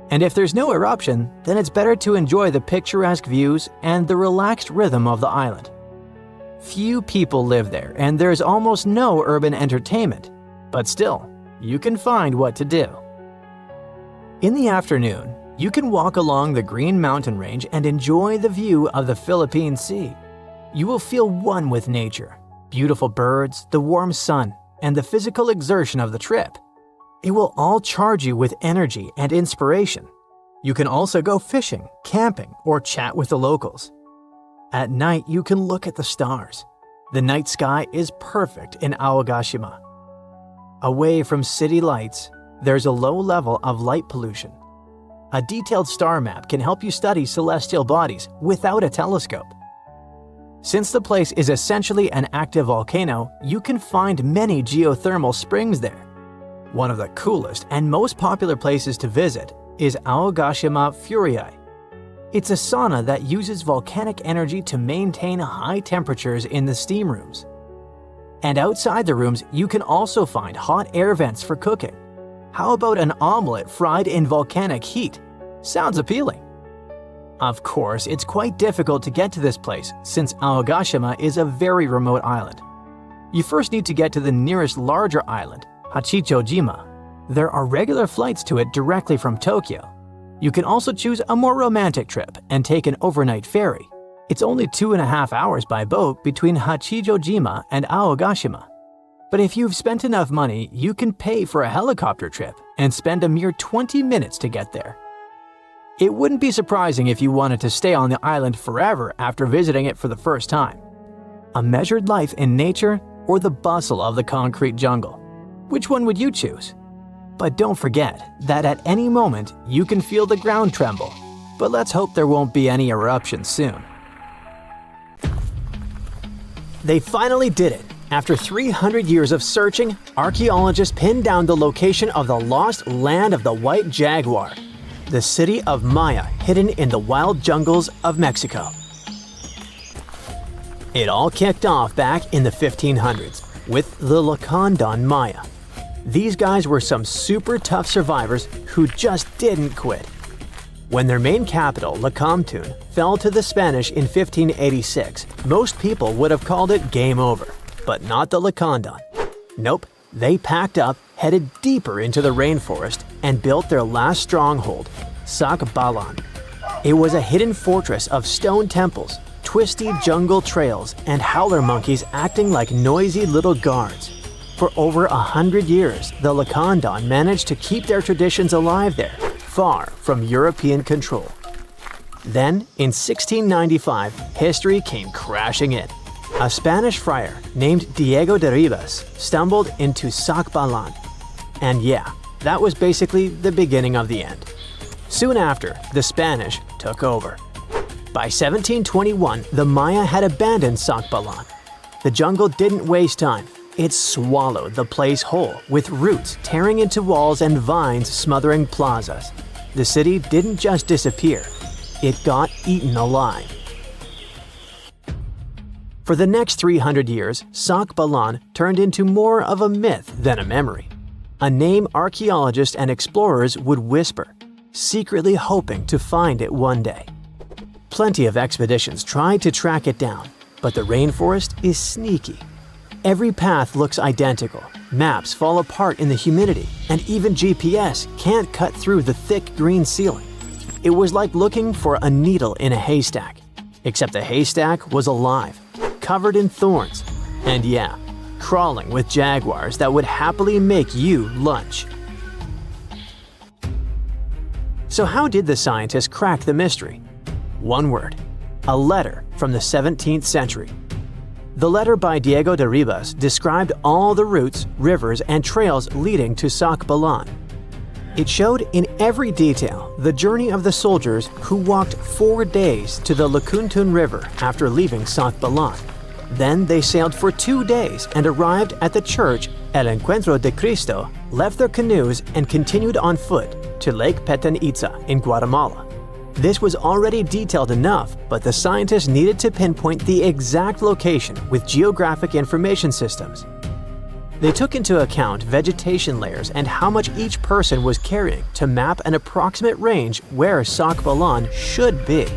And if there's no eruption, then it's better to enjoy the picturesque views and the relaxed rhythm of the island. Few people live there, and there's almost no urban entertainment, but still, you can find what to do. In the afternoon, you can walk along the green mountain range and enjoy the view of the Philippine Sea. You will feel one with nature, beautiful birds, the warm sun, and the physical exertion of the trip. It will all charge you with energy and inspiration. You can also go fishing, camping, or chat with the locals. At night, you can look at the stars. The night sky is perfect in Aogashima. Away from city lights, there's a low level of light pollution. A detailed star map can help you study celestial bodies without a telescope. Since the place is essentially an active volcano, you can find many geothermal springs there. One of the coolest and most popular places to visit is Aogashima Furiai. It's a sauna that uses volcanic energy to maintain high temperatures in the steam rooms. And outside the rooms, you can also find hot air vents for cooking. How about an omelette fried in volcanic heat? Sounds appealing. Of course, it's quite difficult to get to this place since Aogashima is a very remote island. You first need to get to the nearest larger island, Hachichojima. There are regular flights to it directly from Tokyo. You can also choose a more romantic trip and take an overnight ferry. It's only 2.5 hours by boat between Hachichojima and Aogashima. But if you've spent enough money, you can pay for a helicopter trip and spend a mere 20 minutes to get there. It wouldn't be surprising if you wanted to stay on the island forever after visiting it for the first time. A measured life in nature or the bustle of the concrete jungle? Which one would you choose? But don't forget that at any moment you can feel the ground tremble. But let's hope there won't be any eruptions soon. They finally did it. After 300 years of searching, archaeologists pinned down the location of the lost land of the white jaguar, the city of Maya hidden in the wild jungles of Mexico. It all kicked off back in the 1500s with the Lacandon Maya. These guys were some super tough survivors who just didn't quit. When their main capital, Lacamtun, fell to the Spanish in 1586, most people would have called it game over. But not the Lacandon. Nope, they packed up, headed deeper into the rainforest, and built their last stronghold, Sakbalan. It was a hidden fortress of stone temples, twisty jungle trails, and howler monkeys acting like noisy little guards. For over 100 years, the Lacandon managed to keep their traditions alive there, far from European control. Then, in 1695, history came crashing in. A Spanish friar named Diego de Ribas stumbled into Sakbalan. And yeah, that was basically the beginning of the end. Soon after, the Spanish took over. By 1721, the Maya had abandoned Sakbalan. The jungle didn't waste time. It swallowed the place whole, with roots tearing into walls and vines smothering plazas. The city didn't just disappear, it got eaten alive. For the next 300 years, Sakbalan turned into more of a myth than a memory. A name archaeologists and explorers would whisper, secretly hoping to find it one day. Plenty of expeditions tried to track it down, but the rainforest is sneaky. Every path looks identical, maps fall apart in the humidity, and even GPS can't cut through the thick green ceiling. It was like looking for a needle in a haystack, except the haystack was alive, covered in thorns, and yeah, crawling with jaguars that would happily make you lunch. So how did the scientists crack the mystery? One word: a letter from the 17th century. The letter by Diego de Ribas described all the routes, rivers, and trails leading to Sakbalan. It showed in every detail the journey of the soldiers who walked 4 days to the Lacandon River after leaving Sakbalan. Then they sailed for 2 days and arrived at the church El Encuentro de Cristo, left their canoes, and continued on foot to Lake Petén Itzá in Guatemala. This was already detailed enough, but the scientists needed to pinpoint the exact location with geographic information systems. They took into account vegetation layers and how much each person was carrying to map an approximate range where Sakbalan should be.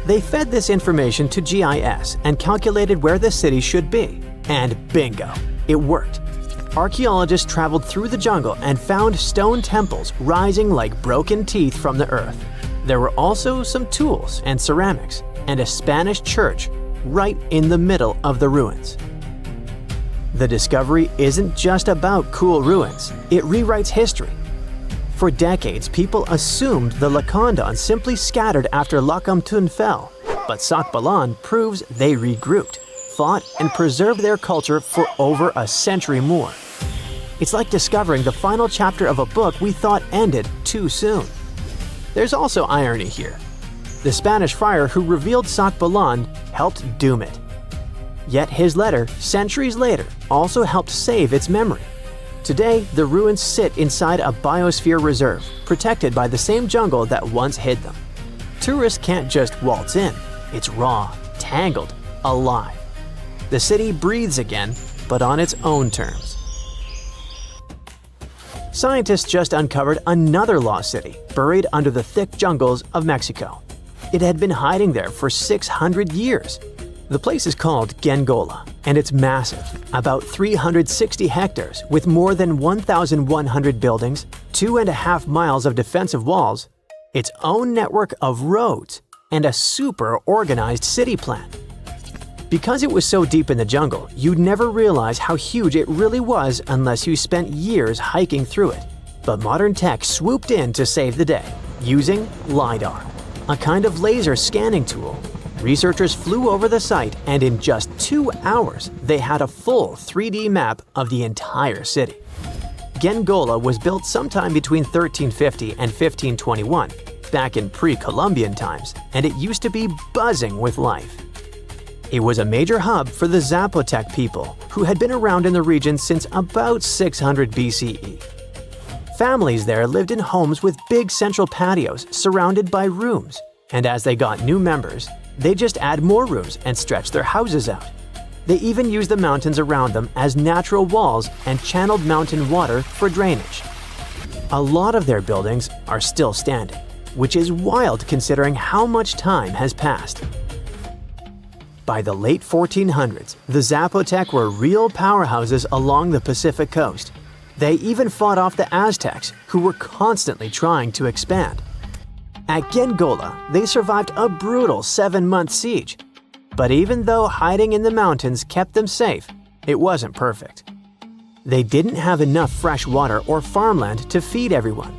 They fed this information to GIS and calculated where the city should be. And bingo, it worked. Archaeologists traveled through the jungle and found stone temples rising like broken teeth from the earth. There were also some tools and ceramics, and a Spanish church right in the middle of the ruins. The discovery isn't just about cool ruins, it rewrites history. For decades, people assumed the Lacandon simply scattered after Lacamtun fell, but Sakbalan proves they regrouped, fought, and preserved their culture for over a century more. It's like discovering the final chapter of a book we thought ended too soon. There's also irony here. The Spanish friar who revealed Sakbalan helped doom it. Yet his letter, centuries later, also helped save its memory. Today, the ruins sit inside a biosphere reserve, protected by the same jungle that once hid them. Tourists can't just waltz in. It's raw, tangled, alive. The city breathes again, but on its own terms. Scientists just uncovered another lost city buried under the thick jungles of Mexico. It had been hiding there for 600 years. The place is called Gengola, and it's massive, about 360 hectares with more than 1,100 buildings, 2.5 miles of defensive walls, its own network of roads, and a super organized city plan. Because it was so deep in the jungle, you'd never realize how huge it really was unless you spent years hiking through it. But modern tech swooped in to save the day, using LiDAR, a kind of laser scanning tool. Researchers flew over the site, and in just 2 hours, they had a full 3D map of the entire city. Gengola was built sometime between 1350 and 1521, back in pre-Columbian times, and it used to be buzzing with life. It was a major hub for the Zapotec people, who had been around in the region since about 600 BCE. Families there lived in homes with big central patios surrounded by rooms, and as they got new members, they just add more rooms and stretch their houses out. They even used the mountains around them as natural walls and channeled mountain water for drainage. A lot of their buildings are still standing, which is wild considering how much time has passed. By the late 1400s, the Zapotec were real powerhouses along the Pacific coast. They even fought off the Aztecs, who were constantly trying to expand. At Gengola, they survived a brutal 7-month siege. But even though hiding in the mountains kept them safe, it wasn't perfect. They didn't have enough fresh water or farmland to feed everyone.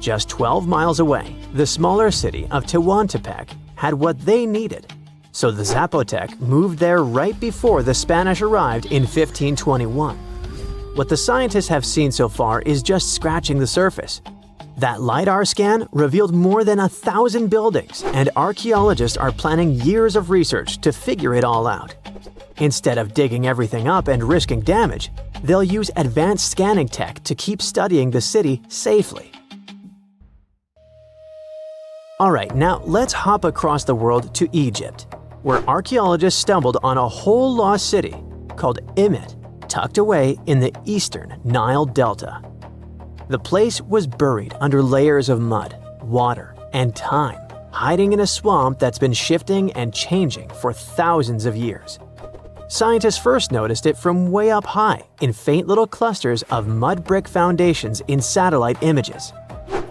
Just 12 miles away, the smaller city of Tehuantepec had what they needed. So the Zapotec moved there right before the Spanish arrived in 1521. What the scientists have seen so far is just scratching the surface. That LiDAR scan revealed more than 1,000 buildings, and archaeologists are planning years of research to figure it all out. Instead of digging everything up and risking damage, they'll use advanced scanning tech to keep studying the city safely. Alright, now let's hop across the world to Egypt, where archaeologists stumbled on a whole lost city called Imet, tucked away in the eastern Nile Delta. The place was buried under layers of mud, water, and time, hiding in a swamp that's been shifting and changing for thousands of years. Scientists first noticed it from way up high in faint little clusters of mud brick foundations in satellite images.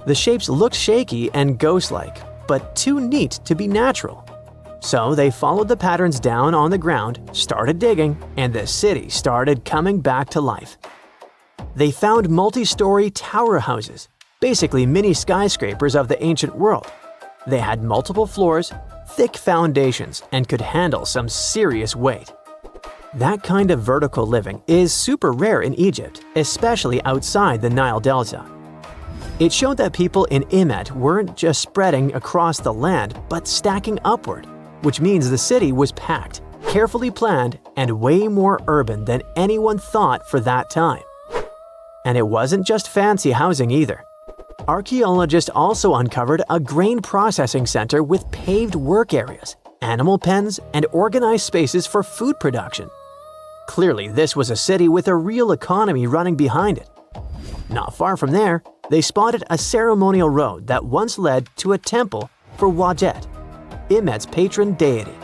The shapes looked shaky and ghost-like, but too neat to be natural. So they followed the patterns down on the ground, started digging, and the city started coming back to life. They found multi-story tower houses, basically mini skyscrapers of the ancient world. They had multiple floors, thick foundations, and could handle some serious weight. That kind of vertical living is super rare in Egypt, especially outside the Nile Delta. It showed that people in Imet weren't just spreading across the land, but stacking upward, which means the city was packed, carefully planned, and way more urban than anyone thought for that time. And it wasn't just fancy housing either. Archaeologists also uncovered a grain processing center with paved work areas, animal pens, and organized spaces for food production. Clearly, this was a city with a real economy running behind it. Not far from there, they spotted a ceremonial road that once led to a temple for Wadjet, Imet's patron deity.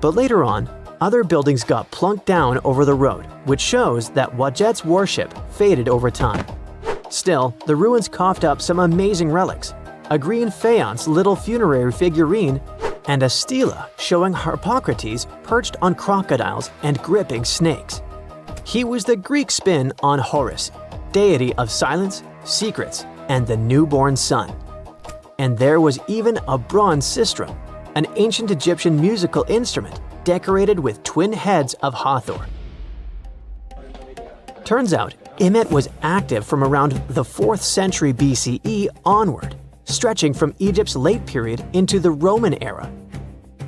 But later on, other buildings got plunked down over the road, which shows that Wadjet's worship faded over time. Still, the ruins coughed up some amazing relics, a green faience little funerary figurine, and a stela showing Harpocrates perched on crocodiles and gripping snakes. He was the Greek spin on Horus, deity of silence, secrets, and the newborn sun. And there was even a bronze sistrum, an ancient Egyptian musical instrument decorated with twin heads of Hathor. Turns out, Imet was active from around the 4th century BCE onward, stretching from Egypt's late period into the Roman era.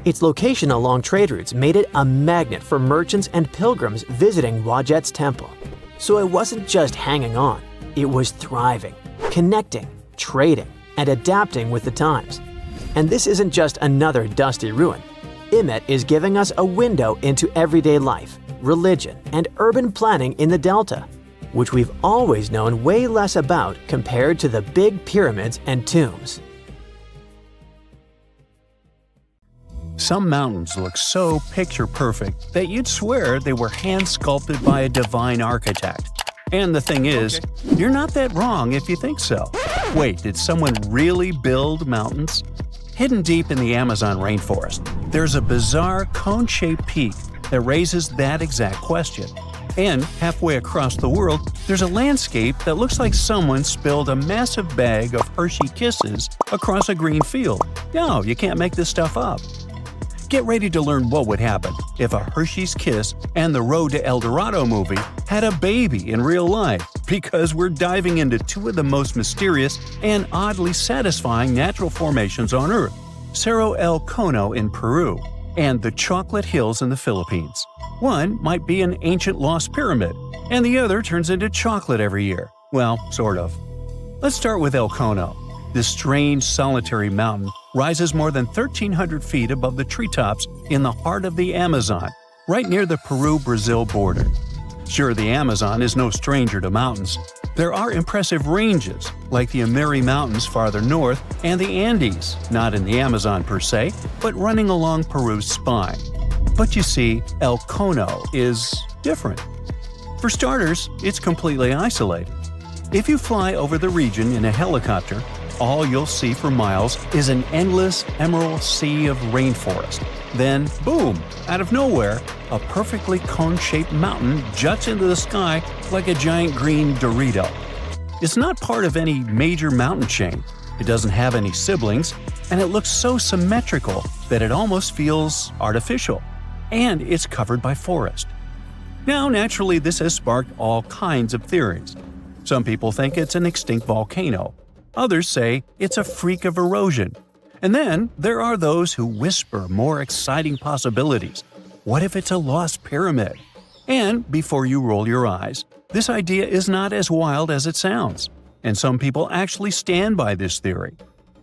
Its location along trade routes made it a magnet for merchants and pilgrims visiting Wadjet's temple. So it wasn't just hanging on, it was thriving, connecting, trading, and adapting with the times. And this isn't just another dusty ruin. Imet is giving us a window into everyday life, religion, and urban planning in the Delta, which we've always known way less about compared to the big pyramids and tombs. Some mountains look so picture-perfect that you'd swear they were hand-sculpted by a divine architect. And the thing is, you're not that wrong if you think so. Wait, did someone really build mountains? Hidden deep in the Amazon rainforest, there's a bizarre cone-shaped peak that raises that exact question. And halfway across the world, there's a landscape that looks like someone spilled a massive bag of Hershey Kisses across a green field. No, you can't make this stuff up. Get ready to learn what would happen if a Hershey's Kiss and the Road to El Dorado movie had a baby in real life, because we're diving into two of the most mysterious and oddly satisfying natural formations on Earth, Cerro El Cono in Peru and the Chocolate Hills in the Philippines. One might be an ancient lost pyramid, and the other turns into chocolate every year. Well, sort of. Let's start with El Cono. This strange, solitary mountain rises more than 1,300 feet above the treetops in the heart of the Amazon, right near the Peru-Brazil border. Sure, the Amazon is no stranger to mountains. There are impressive ranges, like the Ameri Mountains farther north and the Andes, not in the Amazon per se, but running along Peru's spine. But you see, El Cono is different. For starters, it's completely isolated. If you fly over the region in a helicopter, all you'll see for miles is an endless emerald sea of rainforest. Then, boom, out of nowhere, a perfectly cone-shaped mountain juts into the sky like a giant green Dorito. It's not part of any major mountain chain, it doesn't have any siblings, and it looks so symmetrical that it almost feels artificial. And it's covered by forest. Now, naturally, this has sparked all kinds of theories. Some people think it's an extinct volcano. Others say it's a freak of erosion. And then there are those who whisper more exciting possibilities. What if it's a lost pyramid? And before you roll your eyes, this idea is not as wild as it sounds. And some people actually stand by this theory.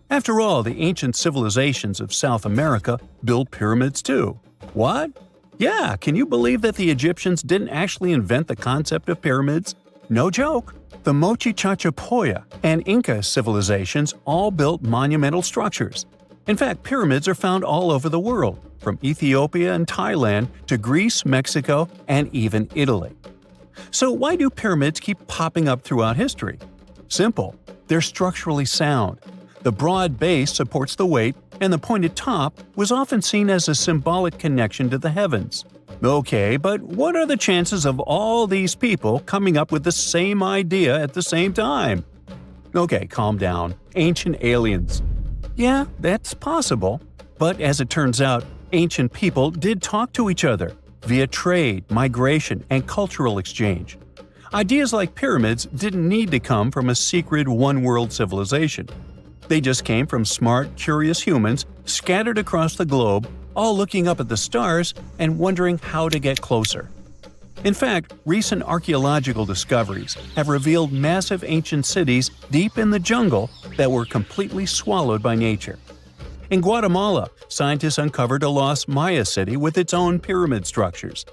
After all, the ancient civilizations of South America built pyramids too. What? Yeah, can you believe that the Egyptians didn't actually invent the concept of pyramids? No joke. The Mochichachapoya and Inca civilizations all built monumental structures. In fact, pyramids are found all over the world, from Ethiopia and Thailand to Greece, Mexico, and even Italy. So why do pyramids keep popping up throughout history? Simple. They're structurally sound. The broad base supports the weight, and the pointed top was often seen as a symbolic connection to the heavens. Okay, but what are the chances of all these people coming up with the same idea at the same time? Okay, calm down. Ancient aliens. Yeah, that's possible. But as it turns out, ancient people did talk to each other via trade, migration, and cultural exchange. Ideas like pyramids didn't need to come from a secret one-world civilization. They just came from smart, curious humans scattered across the globe, all looking up at the stars and wondering how to get closer. In fact, recent archaeological discoveries have revealed massive ancient cities deep in the jungle that were completely swallowed by nature. In Guatemala, scientists uncovered a lost Maya city with its own pyramid structures.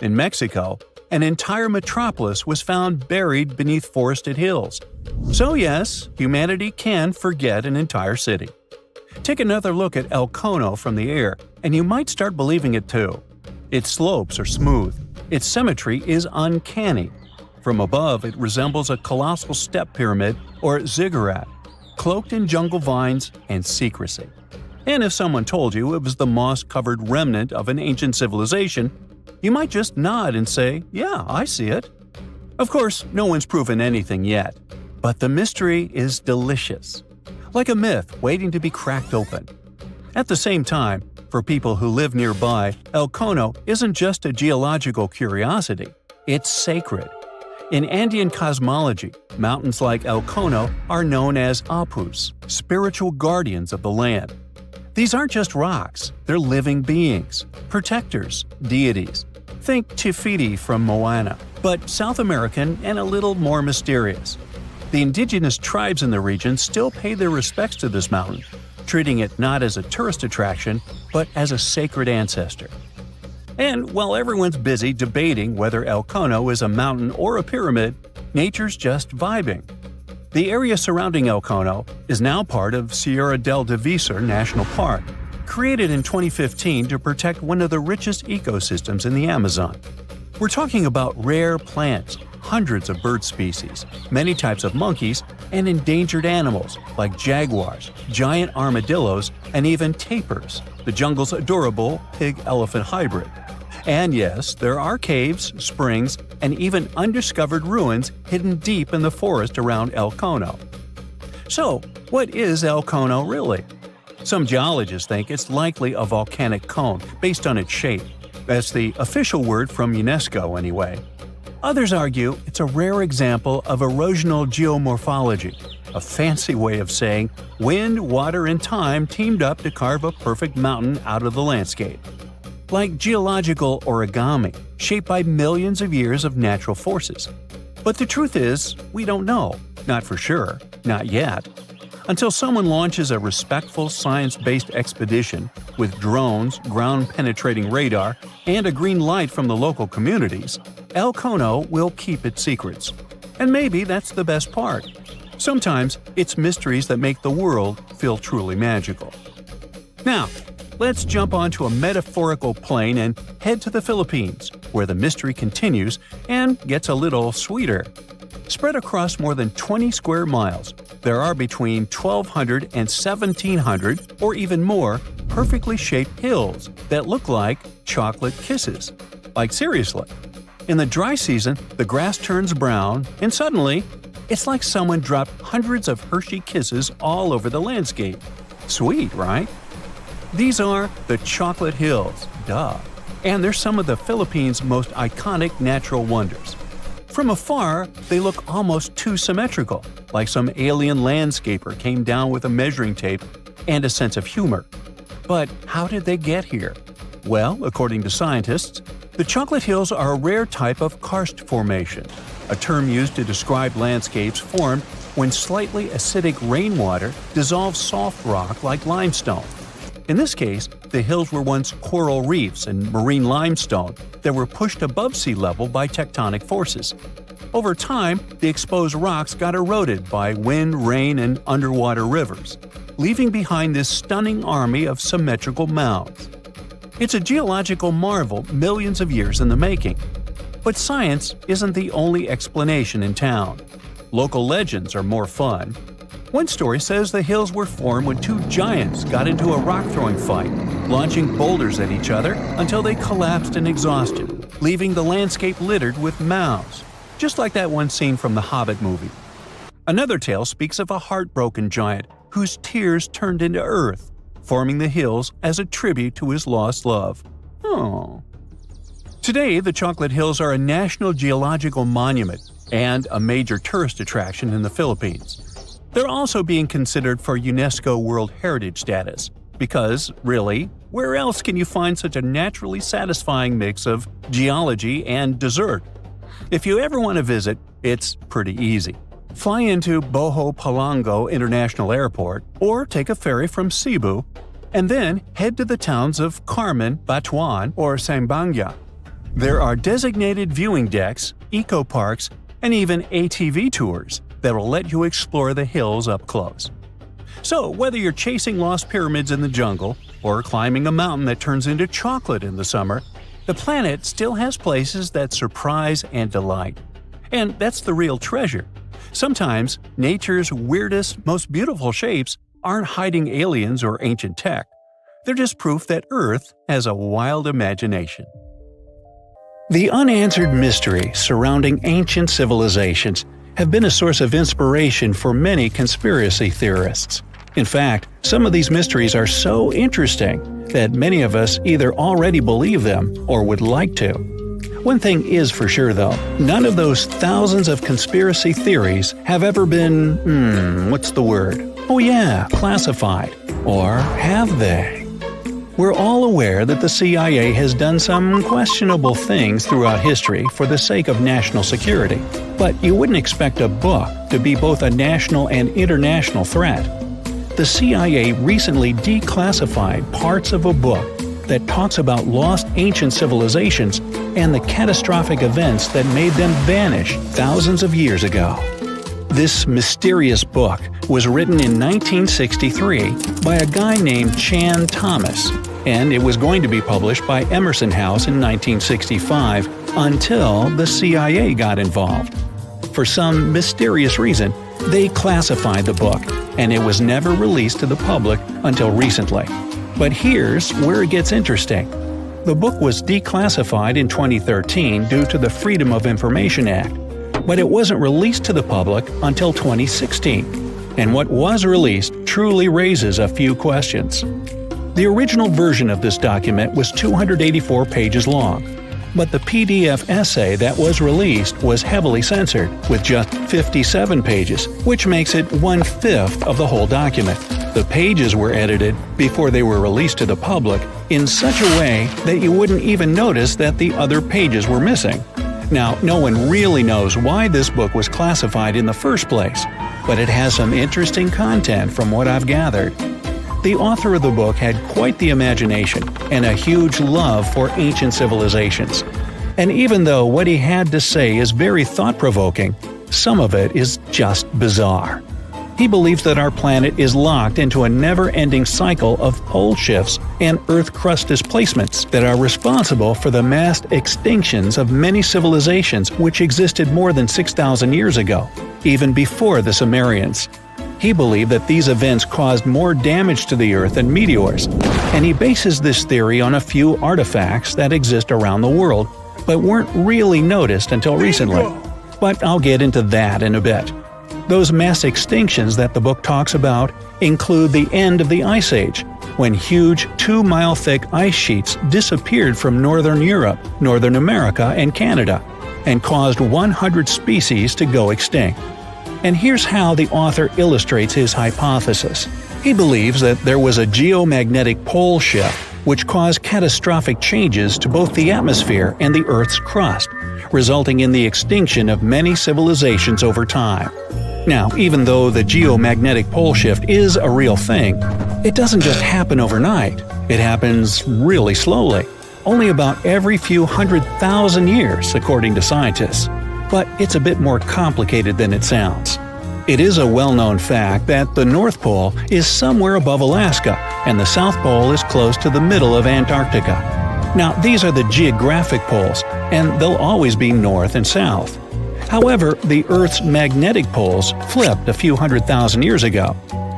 In Mexico, an entire metropolis was found buried beneath forested hills. So yes, humanity can forget an entire city. Take another look at El Cono from the air, and you might start believing it too. Its slopes are smooth. Its symmetry is uncanny. From above, it resembles a colossal step pyramid or ziggurat, cloaked in jungle vines and secrecy. And if someone told you it was the moss-covered remnant of an ancient civilization, you might just nod and say, "Yeah, I see it." Of course, no one's proven anything yet, but the mystery is delicious. Like a myth waiting to be cracked open. At the same time, for people who live nearby, El Cono isn't just a geological curiosity, it's sacred. In Andean cosmology, mountains like El Cono are known as apus, spiritual guardians of the land. These aren't just rocks, they're living beings, protectors, deities. Think Tifiti from Moana, but South American and a little more mysterious. The indigenous tribes in the region still pay their respects to this mountain, treating it not as a tourist attraction, but as a sacred ancestor. And while everyone's busy debating whether El Cono is a mountain or a pyramid, nature's just vibing. The area surrounding El Cono is now part of Sierra del Divisor National Park, created in 2015 to protect one of the richest ecosystems in the Amazon. We're talking about rare plants, hundreds of bird species, many types of monkeys, and endangered animals like jaguars, giant armadillos, and even tapirs, the jungle's adorable pig-elephant hybrid. And yes, there are caves, springs, and even undiscovered ruins hidden deep in the forest around El Cono. So, what is El Cono really? Some geologists think it's likely a volcanic cone based on its shape. That's the official word from UNESCO anyway. Others argue it's a rare example of erosional geomorphology, a fancy way of saying wind, water, and time teamed up to carve a perfect mountain out of the landscape. Like geological origami, shaped by millions of years of natural forces. But the truth is, we don't know. Not for sure. Not yet. Until someone launches a respectful science-based expedition with drones, ground-penetrating radar, and a green light from the local communities, El Cono will keep its secrets. And maybe that's the best part. Sometimes it's mysteries that make the world feel truly magical. Now, let's jump onto a metaphorical plane and head to the Philippines, where the mystery continues and gets a little sweeter. Spread across more than 20 square miles, there are between 1,200 and 1,700, or even more, perfectly shaped hills that look like chocolate kisses. Like seriously. In the dry season, the grass turns brown, and suddenly, it's like someone dropped hundreds of Hershey kisses all over the landscape. Sweet, right? These are the Chocolate Hills, duh. And they're some of the Philippines' most iconic natural wonders. From afar, they look almost too symmetrical, like some alien landscaper came down with a measuring tape and a sense of humor. But how did they get here? Well, according to scientists, the Chocolate Hills are a rare type of karst formation, a term used to describe landscapes formed when slightly acidic rainwater dissolves soft rock like limestone. In this case, the hills were once coral reefs and marine limestone that were pushed above sea level by tectonic forces. Over time, the exposed rocks got eroded by wind, rain, and underwater rivers, leaving behind this stunning army of symmetrical mounds. It's a geological marvel millions of years in the making. But science isn't the only explanation in town. Local legends are more fun. One story says the hills were formed when two giants got into a rock-throwing fight, launching boulders at each other until they collapsed in exhaustion, leaving the landscape littered with mounds, just like that one scene from the Hobbit movie. Another tale speaks of a heartbroken giant whose tears turned into earth, forming the hills as a tribute to his lost love. Oh. Today, the Chocolate Hills are a National Geological Monument and a major tourist attraction in the Philippines. They're also being considered for UNESCO World Heritage status, because, really, where else can you find such a naturally satisfying mix of geology and dessert? If you ever want to visit, it's pretty easy. Fly into Boho Palango International Airport or take a ferry from Cebu, and then head to the towns of Carmen, Batuan, or Sambanga. There are designated viewing decks, eco-parks, and even ATV tours that will let you explore the hills up close. So, whether you're chasing lost pyramids in the jungle or climbing a mountain that turns into chocolate in the summer, the planet still has places that surprise and delight. And that's the real treasure. Sometimes, nature's weirdest, most beautiful shapes aren't hiding aliens or ancient tech. They're just proof that Earth has a wild imagination. The unanswered mystery surrounding ancient civilizations have been a source of inspiration for many conspiracy theorists. In fact, some of these mysteries are so interesting that many of us either already believe them or would like to. One thing is for sure though, none of those thousands of conspiracy theories have ever been, what's the word? Oh yeah, classified. Or have they? We're all aware that the CIA has done some questionable things throughout history for the sake of national security, but you wouldn't expect a book to be both a national and international threat. the CIA recently declassified parts of a book that talks about lost ancient civilizations and the catastrophic events that made them vanish thousands of years ago. This mysterious book was written in 1963 by a guy named Chan Thomas, and it was going to be published by Emerson House in 1965 until the CIA got involved. For some mysterious reason, they classified the book, and it was never released to the public until recently. But here's where it gets interesting. The book was declassified in 2013 due to the Freedom of Information Act, but it wasn't released to the public until 2016. And what was released truly raises a few questions. The original version of this document was 284 pages long, but the PDF essay that was released was heavily censored, with just 57 pages, which makes it 1/5 of the whole document. The pages were edited before they were released to the public in such a way that you wouldn't even notice that the other pages were missing. Now, no one really knows why this book was classified in the first place, but it has some interesting content from what I've gathered. The author of the book had quite the imagination and a huge love for ancient civilizations. And even though what he had to say is very thought-provoking, some of it is just bizarre. He believes that our planet is locked into a never-ending cycle of pole shifts and Earth crust displacements that are responsible for the mass extinctions of many civilizations which existed more than 6,000 years ago, even before the Sumerians. He believed that these events caused more damage to the Earth than meteors, and he bases this theory on a few artifacts that exist around the world, but weren't really noticed until recently. But I'll get into that in a bit. Those mass extinctions that the book talks about include the end of the Ice Age, when huge 2-mile-thick ice sheets disappeared from northern Europe, Northern America, and Canada, and caused 100 species to go extinct. And here's how the author illustrates his hypothesis. He believes that there was a geomagnetic pole shift which caused catastrophic changes to both the atmosphere and the Earth's crust, resulting in the extinction of many civilizations over time. Now, even though the geomagnetic pole shift is a real thing, it doesn't just happen overnight. It happens really slowly, only about every few 100,000 years, according to scientists. But it's a bit more complicated than it sounds. It is a well-known fact that the North Pole is somewhere above Alaska, and the South Pole is close to the middle of Antarctica. Now, these are the geographic poles, and they'll always be north and south. However, the Earth's magnetic poles flipped a few 100,000 years ago.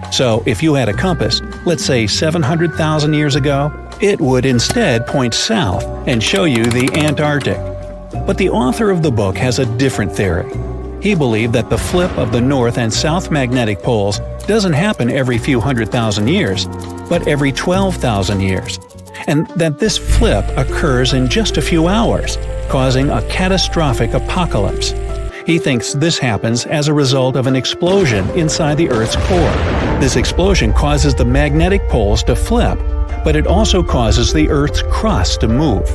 So if you had a compass, let's say 700,000 years ago, it would instead point south and show you the Antarctic. But the author of the book has a different theory. He believed that the flip of the north and south magnetic poles doesn't happen every few 100,000 years, but every 12,000 years, and that this flip occurs in just a few hours, causing a catastrophic apocalypse. He thinks this happens as a result of an explosion inside the Earth's core. This explosion causes the magnetic poles to flip, but it also causes the Earth's crust to move.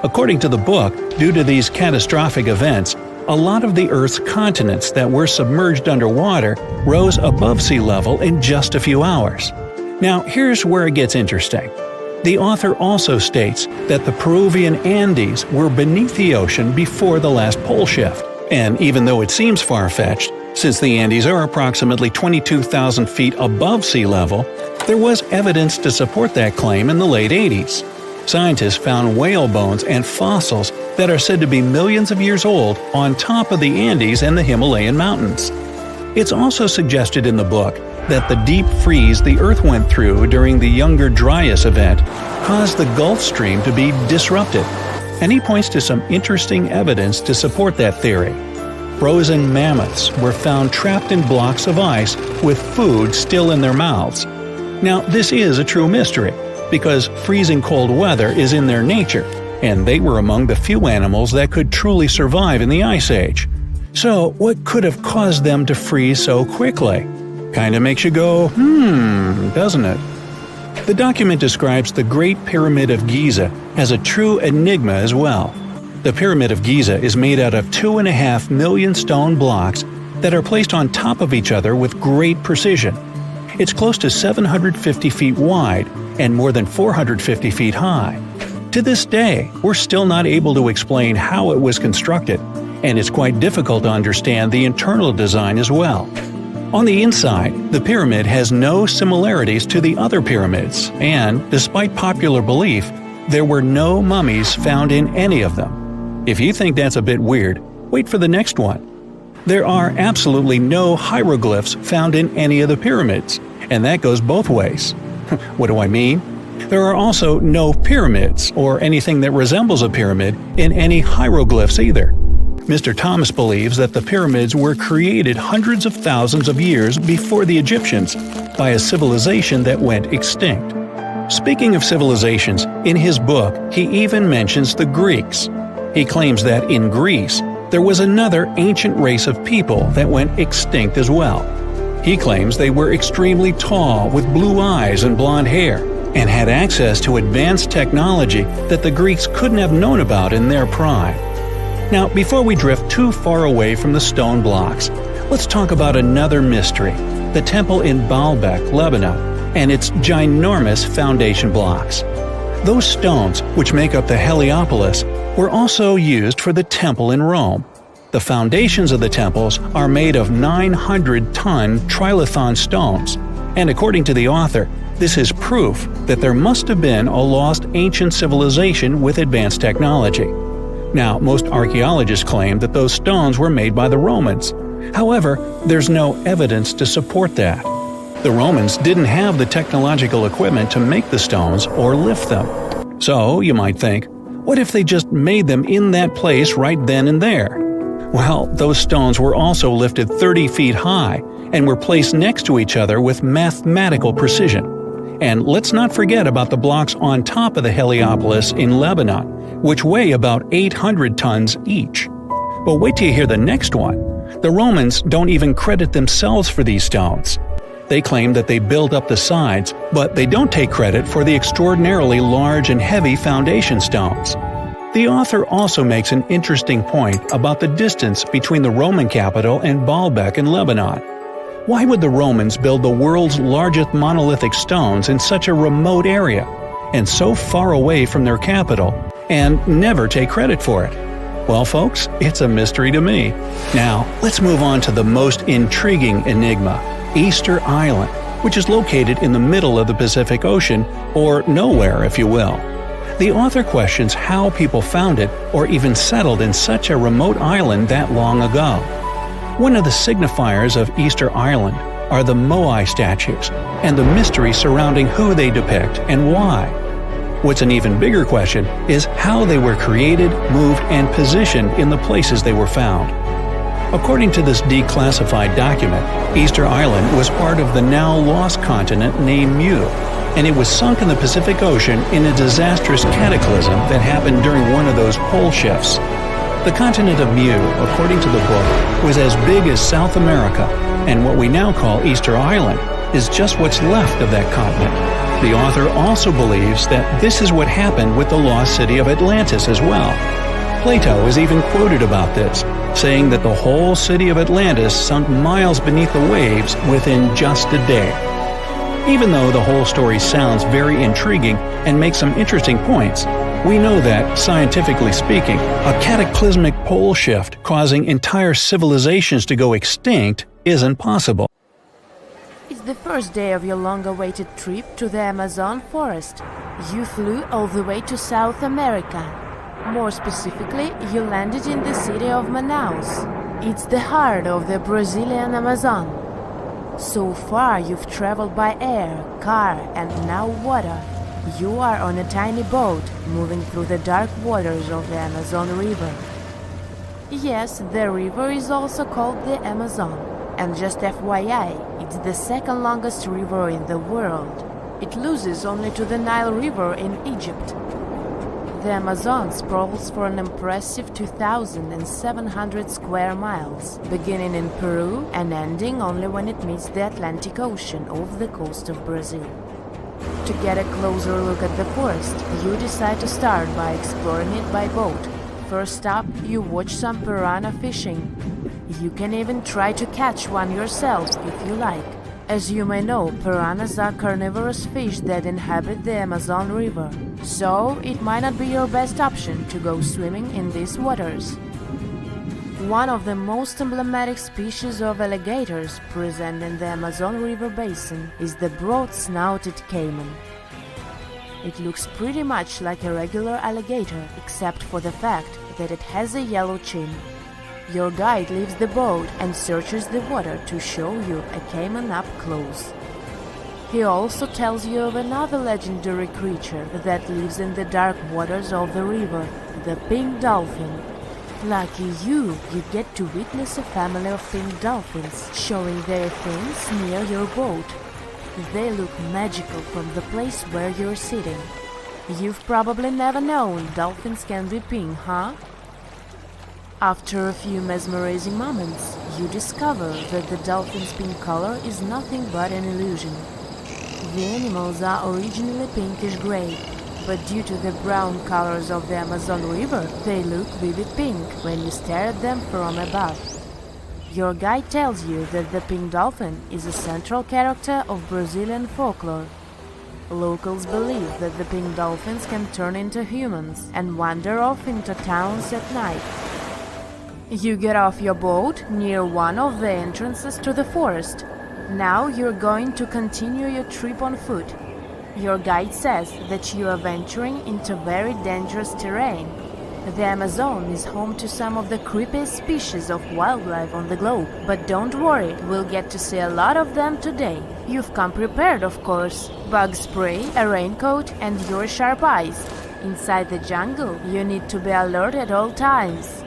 According to the book, due to these catastrophic events, a lot of the Earth's continents that were submerged underwater rose above sea level in just a few hours. Now, here's where it gets interesting. The author also states that the Peruvian Andes were beneath the ocean before the last pole shift. And even though it seems far-fetched, since the Andes are approximately 22,000 feet above sea level, there was evidence to support that claim in the late 80s. Scientists found whale bones and fossils that are said to be millions of years old on top of the Andes and the Himalayan mountains. It's also suggested in the book that the deep freeze the Earth went through during the Younger Dryas event caused the Gulf Stream to be disrupted. And he points to some interesting evidence to support that theory. Frozen mammoths were found trapped in blocks of ice with food still in their mouths. Now, this is a true mystery, because freezing cold weather is in their nature, and they were among the few animals that could truly survive in the Ice Age. So, what could have caused them to freeze so quickly? Kinda makes you go, doesn't it? The document describes the Great Pyramid of Giza as a true enigma as well. The Pyramid of Giza is made out of 2.5 million stone blocks that are placed on top of each other with great precision. It's close to 750 feet wide and more than 450 feet high. To this day, we're still not able to explain how it was constructed, and it's quite difficult to understand the internal design as well. On the inside, the pyramid has no similarities to the other pyramids, and, despite popular belief, there were no mummies found in any of them. If you think that's a bit weird, wait for the next one. There are absolutely no hieroglyphs found in any of the pyramids, and that goes both ways. What do I mean? There are also no pyramids, or anything that resembles a pyramid, in any hieroglyphs either. Mr. Thomas believes that the pyramids were created hundreds of thousands of years before the Egyptians by a civilization that went extinct. Speaking of civilizations, in his book he even mentions the Greeks. He claims that in Greece, there was another ancient race of people that went extinct as well. He claims they were extremely tall with blue eyes and blonde hair, and had access to advanced technology that the Greeks couldn't have known about in their prime. Now, before we drift too far away from the stone blocks, let's talk about another mystery, the temple in Baalbek, Lebanon, and its ginormous foundation blocks. Those stones, which make up the Heliopolis, were also used for the temple in Rome. The foundations of the temples are made of 900-ton trilithon stones, and according to the author, this is proof that there must have been a lost ancient civilization with advanced technology. Now, most archaeologists claim that those stones were made by the Romans. However, there's no evidence to support that. The Romans didn't have the technological equipment to make the stones or lift them. So, you might think, what if they just made them in that place right then and there? Well, those stones were also lifted 30 feet high and were placed next to each other with mathematical precision. And let's not forget about the blocks on top of the Heliopolis in Lebanon, which weigh about 800 tons each. But wait till you hear the next one. The Romans don't even credit themselves for these stones. They claim that they built up the sides, but they don't take credit for the extraordinarily large and heavy foundation stones. The author also makes an interesting point about the distance between the Roman capital and Baalbek in Lebanon. Why would the Romans build the world's largest monolithic stones in such a remote area, and so far away from their capital, and never take credit for it? Well, folks, it's a mystery to me. Now, let's move on to the most intriguing enigma, Easter Island, which is located in the middle of the Pacific Ocean, or nowhere, if you will. The author questions how people found it or even settled in such a remote island that long ago. One of the signifiers of Easter Island are the Moai statues, and the mystery surrounding who they depict and why. What's an even bigger question is how they were created, moved, and positioned in the places they were found. According to this declassified document, Easter Island was part of the now lost continent named Mu, and it was sunk in the Pacific Ocean in a disastrous cataclysm that happened during one of those pole shifts. The continent of Mu, according to the book, was as big as South America, and what we now call Easter Island is just what's left of that continent. The author also believes that this is what happened with the lost city of Atlantis as well. Plato is even quoted about this, saying that the whole city of Atlantis sunk miles beneath the waves within just a day. Even though the whole story sounds very intriguing and makes some interesting points, we know that, scientifically speaking, a cataclysmic pole shift causing entire civilizations to go extinct isn't possible. It's the first day of your long-awaited trip to the Amazon forest. You flew all the way to South America. More specifically, you landed in the city of Manaus. It's the heart of the Brazilian Amazon. So far, you've traveled by air, car, and now water. You are on a tiny boat, moving through the dark waters of the Amazon River. Yes, the river is also called the Amazon. And just FYI, it's the second longest river in the world. It loses only to the Nile River in Egypt. The Amazon sprawls for an impressive 2,700 square miles, beginning in Peru and ending only when it meets the Atlantic Ocean off the coast of Brazil. To get a closer look at the forest, you decide to start by exploring it by boat. First up, you watch some piranha fishing. You can even try to catch one yourself if you like. As you may know, piranhas are carnivorous fish that inhabit the Amazon River, so it might not be your best option to go swimming in these waters. One of the most emblematic species of alligators present in the Amazon River basin is the broad-snouted caiman. It looks pretty much like a regular alligator, except for the fact that it has a yellow chin. Your guide leaves the boat and searches the water to show you a caiman up close. He also tells you of another legendary creature that lives in the dark waters of the river, the pink dolphin. Lucky you get to witness a family of pink dolphins showing their fins near your boat. They look magical from the place where you're sitting. You've probably never known dolphins can be pink, huh? After a few mesmerizing moments, you discover that the dolphin's pink color is nothing but an illusion. The animals are originally pinkish-gray, but due to the brown colors of the Amazon River, they look vivid pink when you stare at them from above. Your guide tells you that the pink dolphin is a central character of Brazilian folklore. Locals believe that the pink dolphins can turn into humans and wander off into towns at night. You get off your boat near one of the entrances to the forest. Now you're going to continue your trip on foot. Your guide says that you are venturing into very dangerous terrain. The Amazon is home to some of the creepiest species of wildlife on the globe, but don't worry, we'll get to see a lot of them today. You've come prepared, of course. Bug spray, a raincoat, and your sharp eyes. Inside the jungle, you need to be alert at all times.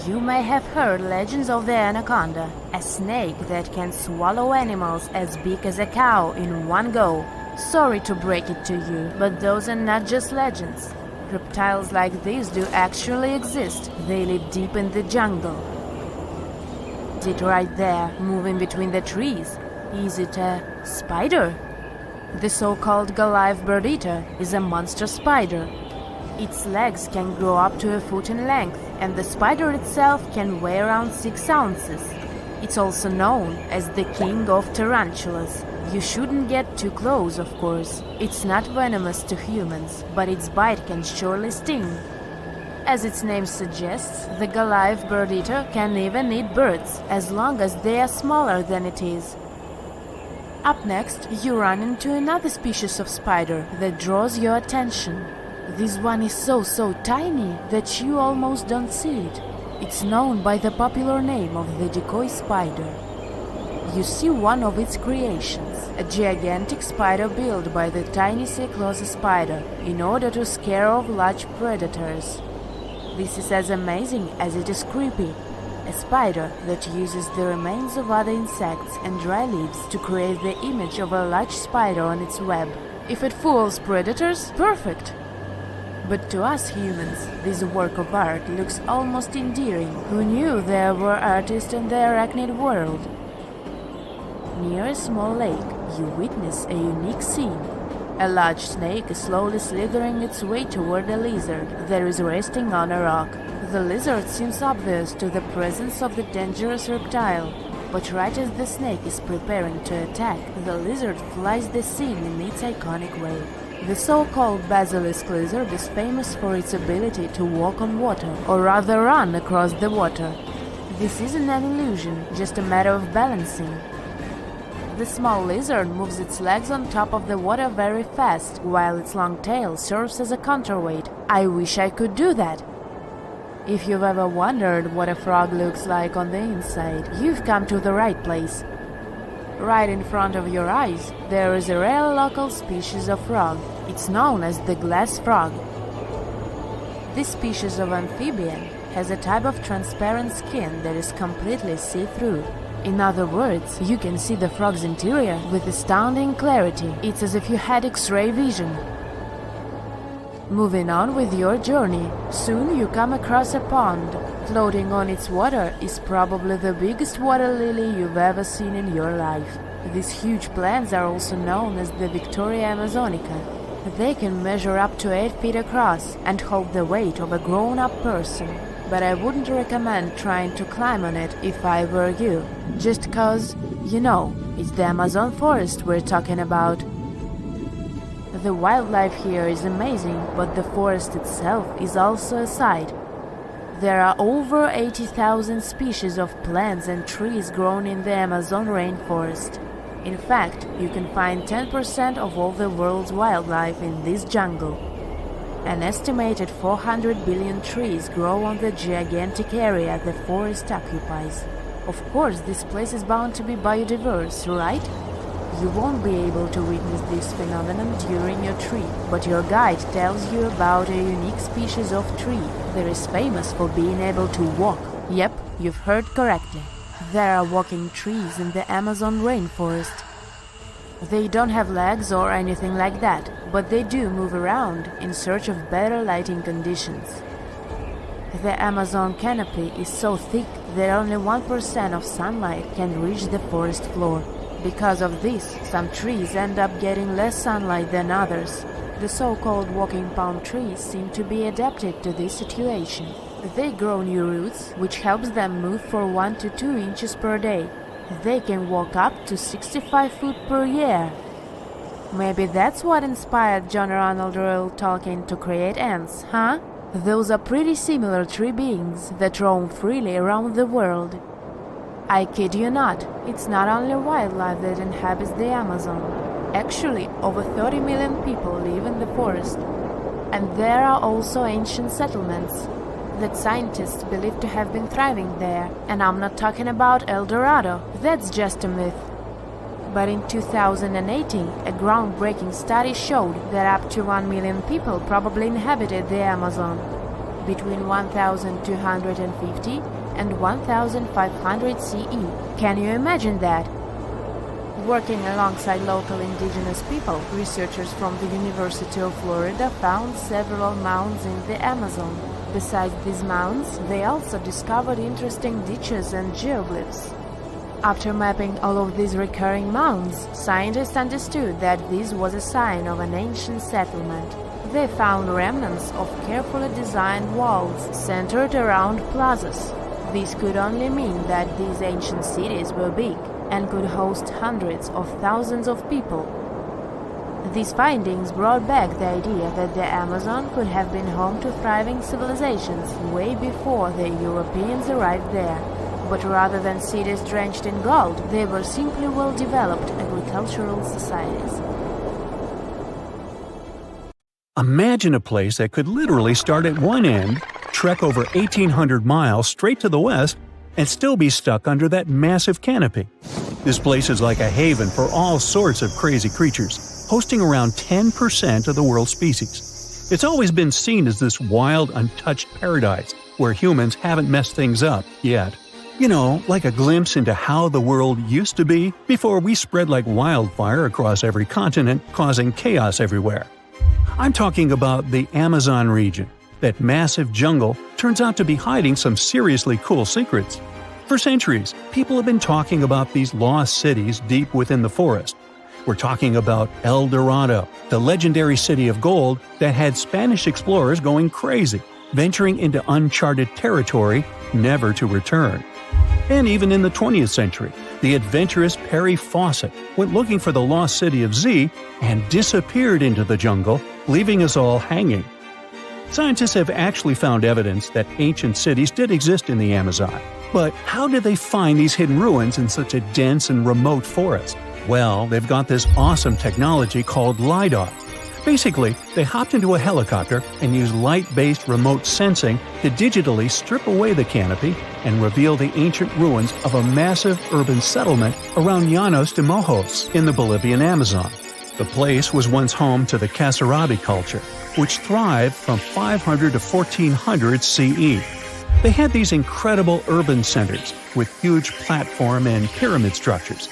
You may have heard legends of the anaconda, a snake that can swallow animals as big as a cow in one go. Sorry to break it to you, but those are not just legends. Reptiles like these do actually exist. They live deep in the jungle. Is it right there, moving between the trees? Is it a spider? The so-called Goliath bird-eater is a monster spider. Its legs can grow up to a foot in length, and the spider itself can weigh around 6 ounces. It's also known as the king of tarantulas. You shouldn't get too close, of course. It's not venomous to humans, but its bite can surely sting. As its name suggests, the Goliath bird-eater can even eat birds, as long as they are smaller than it is. Up next, you run into another species of spider that draws your attention. This one is so tiny that you almost don't see it. It's known by the popular name of the decoy spider. You see one of its creations, a gigantic spider built by the tiny Cyclosa spider in order to scare off large predators. This is as amazing as it is creepy. A spider that uses the remains of other insects and dry leaves to create the image of a large spider on its web. If it fools predators, perfect! But to us humans, this work of art looks almost endearing. Who knew there were artists in the arachnid world? Near a small lake, you witness a unique scene. A large snake is slowly slithering its way toward a lizard that is resting on a rock. The lizard seems obvious to the presence of the dangerous reptile, but right as the snake is preparing to attack, the lizard flies the scene in its iconic way. The so-called basilisk lizard is famous for its ability to walk on water, or rather run across the water. This isn't an illusion, just a matter of balancing. The small lizard moves its legs on top of the water very fast, while its long tail serves as a counterweight. I wish I could do that. If you've ever wondered what a frog looks like on the inside, you've come to the right place. Right in front of your eyes, there is a rare local species of frog. It's known as the glass frog. This species of amphibian has a type of transparent skin that is completely see-through. In other words, you can see the frog's interior with astounding clarity. It's as if you had X-ray vision. Moving on with your journey, soon you come across a pond. Floating on its water is probably the biggest water lily you've ever seen in your life. These huge plants are also known as the Victoria Amazonica. They can measure up to 8 feet across and hold the weight of a grown-up person. But I wouldn't recommend trying to climb on it if I were you, just cause You know, it's the Amazon forest we're talking about. The wildlife here is amazing, but the forest itself is also a sight. There are over 80,000 species of plants and trees grown in the Amazon rainforest. In fact, you can find 10% of all the world's wildlife in this jungle. An estimated 400 billion trees grow on the gigantic area the forest occupies. Of course, this place is bound to be biodiverse, right? You won't be able to witness this phenomenon during your trip, but your guide tells you about a unique species of tree that is famous for being able to walk. Yep, you've heard correctly. There are walking trees in the Amazon rainforest. They don't have legs or anything like that, but they do move around in search of better lighting conditions. The Amazon canopy is so thick that only 1% of sunlight can reach the forest floor. Because of this, some trees end up getting less sunlight than others. The so-called walking palm trees seem to be adapted to this situation. They grow new roots, which helps them move for 1 to 2 inches per day. They can walk up to 65 feet per year. Maybe that's what inspired John Ronald Reuel Tolkien to create ants, huh? Those are pretty similar tree beings that roam freely around the world. I kid you not, it's not only wildlife that inhabits the Amazon. Actually, over 30 million people live in the forest. And there are also ancient settlements that scientists believe to have been thriving there. And I'm not talking about El Dorado, that's just a myth. But in 2018, a groundbreaking study showed that up to 1 million people probably inhabited the Amazon, between 1250 and 1500 CE. Can you imagine that? Working alongside local indigenous people, researchers from the University of Florida found several mounds in the Amazon. Besides these mounds, they also discovered interesting ditches and geoglyphs. After mapping all of these recurring mounds, scientists understood that this was a sign of an ancient settlement. They found remnants of carefully designed walls centered around plazas. This could only mean that these ancient cities were big and could host hundreds of thousands of people. These findings brought back the idea that the Amazon could have been home to thriving civilizations way before the Europeans arrived there. But rather than cities drenched in gold, they were simply well-developed agricultural societies. Imagine a place that could literally start at one end, trek over 1,800 miles straight to the west, and still be stuck under that massive canopy. This place is like a haven for all sorts of crazy creatures, hosting around 10% of the world's species. It's always been seen as this wild, untouched paradise where humans haven't messed things up yet. You know, like a glimpse into how the world used to be before we spread like wildfire across every continent, causing chaos everywhere. I'm talking about the Amazon region. That massive jungle turns out to be hiding some seriously cool secrets. For centuries, people have been talking about these lost cities deep within the forest. We're talking about El Dorado, the legendary city of gold that had Spanish explorers going crazy, venturing into uncharted territory, never to return. And even in the 20th century, the adventurous Perry Fawcett went looking for the lost city of Z and disappeared into the jungle, leaving us all hanging. Scientists have actually found evidence that ancient cities did exist in the Amazon. But how did they find these hidden ruins in such a dense and remote forest? Well, they've got this awesome technology called LiDAR. Basically, they hopped into a helicopter and used light-based remote sensing to digitally strip away the canopy and reveal the ancient ruins of a massive urban settlement around Llanos de Mojos in the Bolivian Amazon. The place was once home to the Kasarabi culture, which thrived from 500 to 1400 CE. They had these incredible urban centers with huge platform and pyramid structures.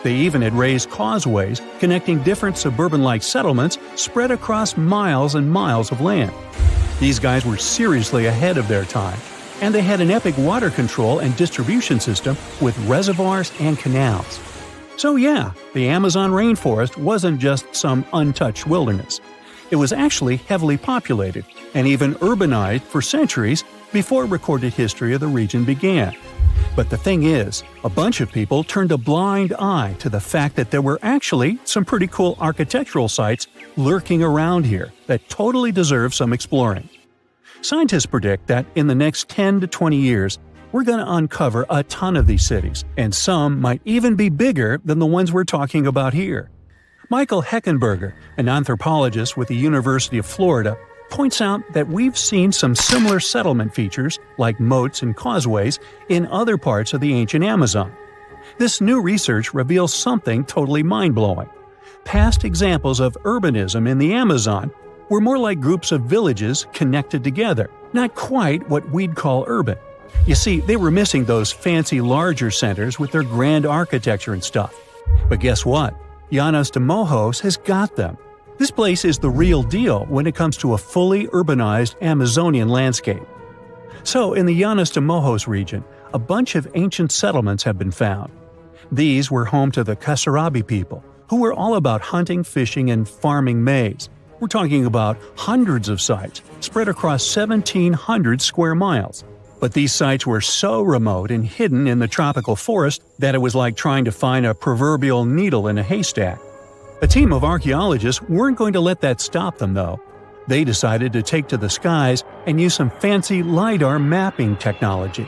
They even had raised causeways connecting different suburban-like settlements spread across miles and miles of land. These guys were seriously ahead of their time, and they had an epic water control and distribution system with reservoirs and canals. So yeah, the Amazon rainforest wasn't just some untouched wilderness. It was actually heavily populated and even urbanized for centuries before recorded history of the region began. But the thing is, a bunch of people turned a blind eye to the fact that there were actually some pretty cool architectural sites lurking around here that totally deserve some exploring. Scientists predict that in the next 10 to 20 years, we're going to uncover a ton of these cities, and some might even be bigger than the ones we're talking about here. Michael Heckenberger, an anthropologist with the University of Florida, points out that we've seen some similar settlement features, like moats and causeways, in other parts of the ancient Amazon. This new research reveals something totally mind-blowing. Past examples of urbanism in the Amazon were more like groups of villages connected together, not quite what we'd call urban. You see, they were missing those fancy larger centers with their grand architecture and stuff. But guess what? Llanos de Mojos has got them. This place is the real deal when it comes to a fully urbanized Amazonian landscape. So, in the Llanos de Mojos region, a bunch of ancient settlements have been found. These were home to the Kasarabi people, who were all about hunting, fishing, and farming maize. We're talking about hundreds of sites, spread across 1,700 square miles. But these sites were so remote and hidden in the tropical forest that it was like trying to find a proverbial needle in a haystack. A team of archaeologists weren't going to let that stop them, though. They decided to take to the skies and use some fancy LiDAR mapping technology.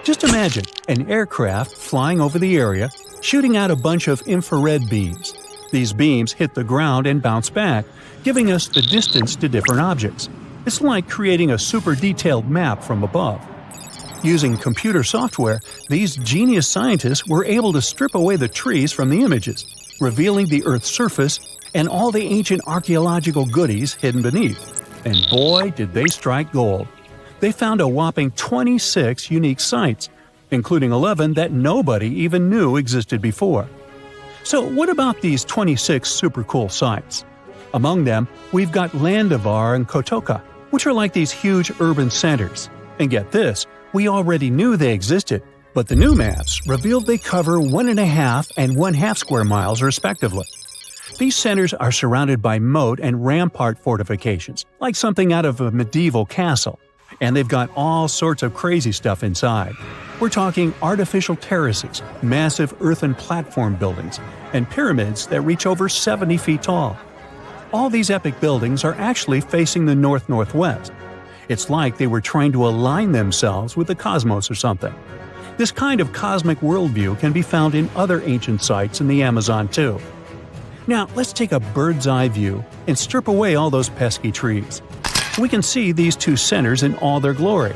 Just imagine an aircraft flying over the area, shooting out a bunch of infrared beams. These beams hit the ground and bounce back, giving us the distance to different objects. It's like creating a super detailed map from above. Using computer software, these genius scientists were able to strip away the trees from the images, revealing the Earth's surface and all the ancient archaeological goodies hidden beneath. And boy, did they strike gold. They found a whopping 26 unique sites, including 11 that nobody even knew existed before. So what about these 26 super cool sites? Among them, we've got Landivar and Kotoka, which are like these huge urban centers. And get this, we already knew they existed, but the new maps revealed they cover 1.5 and 1/2 square miles respectively. These centers are surrounded by moat and rampart fortifications, like something out of a medieval castle. And they've got all sorts of crazy stuff inside. We're talking artificial terraces, massive earthen platform buildings, and pyramids that reach over 70 feet tall. All these epic buildings are actually facing the north-northwest. It's like they were trying to align themselves with the cosmos or something. This kind of cosmic worldview can be found in other ancient sites in the Amazon too. Now, let's take a bird's eye view and strip away all those pesky trees. We can see these two centers in all their glory,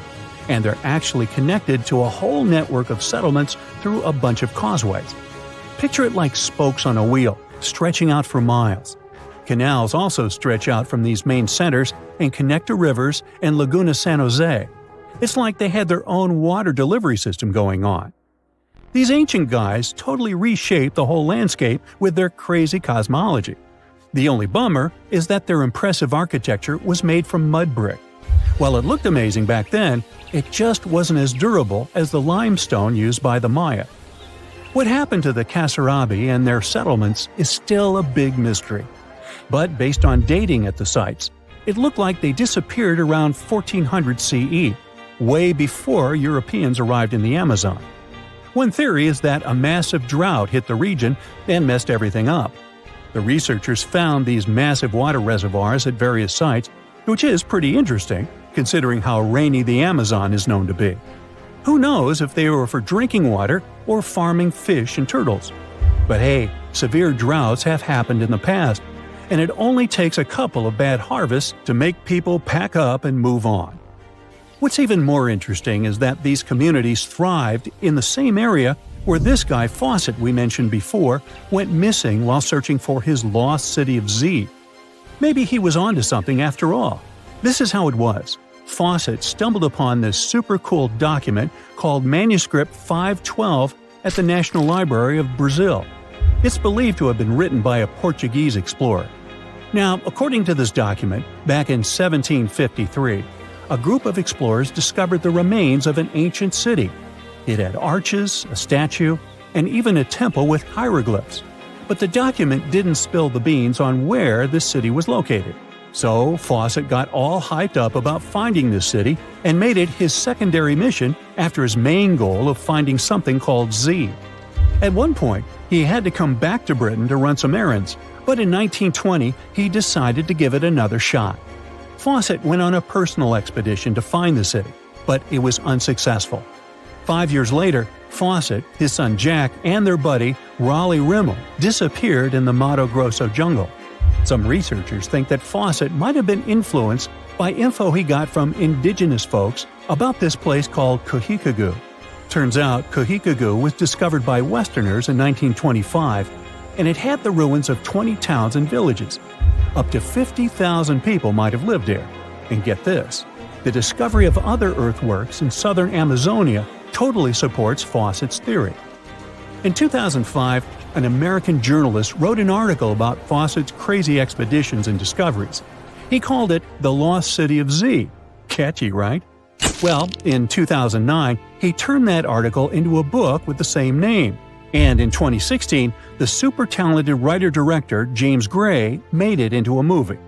and they're actually connected to a whole network of settlements through a bunch of causeways. Picture it like spokes on a wheel, stretching out for miles. Canals also stretch out from these main centers and connect to rivers and Laguna San Jose. It's like they had their own water delivery system going on. These ancient guys totally reshaped the whole landscape with their crazy cosmology. The only bummer is that their impressive architecture was made from mud brick. While it looked amazing back then, it just wasn't as durable as the limestone used by the Maya. What happened to the Kasarabi and their settlements is still a big mystery. But based on dating at the sites, it looked like they disappeared around 1400 CE, way before Europeans arrived in the Amazon. One theory is that a massive drought hit the region and messed everything up. The researchers found these massive water reservoirs at various sites, which is pretty interesting, considering how rainy the Amazon is known to be. Who knows if they were for drinking water or farming fish and turtles? But hey, severe droughts have happened in the past, and it only takes a couple of bad harvests to make people pack up and move on. What's even more interesting is that these communities thrived in the same area where this guy Fawcett we mentioned before went missing while searching for his lost city of Z. Maybe he was onto something after all. This is how it was. Fawcett stumbled upon this super cool document called Manuscript 512 at the National Library of Brazil. It's believed to have been written by a Portuguese explorer. Now, according to this document, back in 1753, a group of explorers discovered the remains of an ancient city. It had arches, a statue, and even a temple with hieroglyphs. But the document didn't spill the beans on where this city was located. So Fawcett got all hyped up about finding this city and made it his secondary mission after his main goal of finding something called Z. At one point, he had to come back to Britain to run some errands, but in 1920 he decided to give it another shot. Fawcett went on a personal expedition to find the city, but it was unsuccessful. 5 years later, Fawcett, his son Jack, and their buddy Raleigh Rimmel disappeared in the Mato Grosso jungle. Some researchers think that Fawcett might have been influenced by info he got from indigenous folks about this place called Kohikagu. Turns out Kohikagu was discovered by Westerners in 1925, and it had the ruins of 20 towns and villages. Up to 50,000 people might have lived there. And get this, the discovery of other earthworks in southern Amazonia totally supports Fawcett's theory. In 2005, an American journalist wrote an article about Fawcett's crazy expeditions and discoveries. He called it The Lost City of Z. Catchy, right? Well, in 2009, he turned that article into a book with the same name. And in 2016, the super talented writer-director James Gray made it into a movie.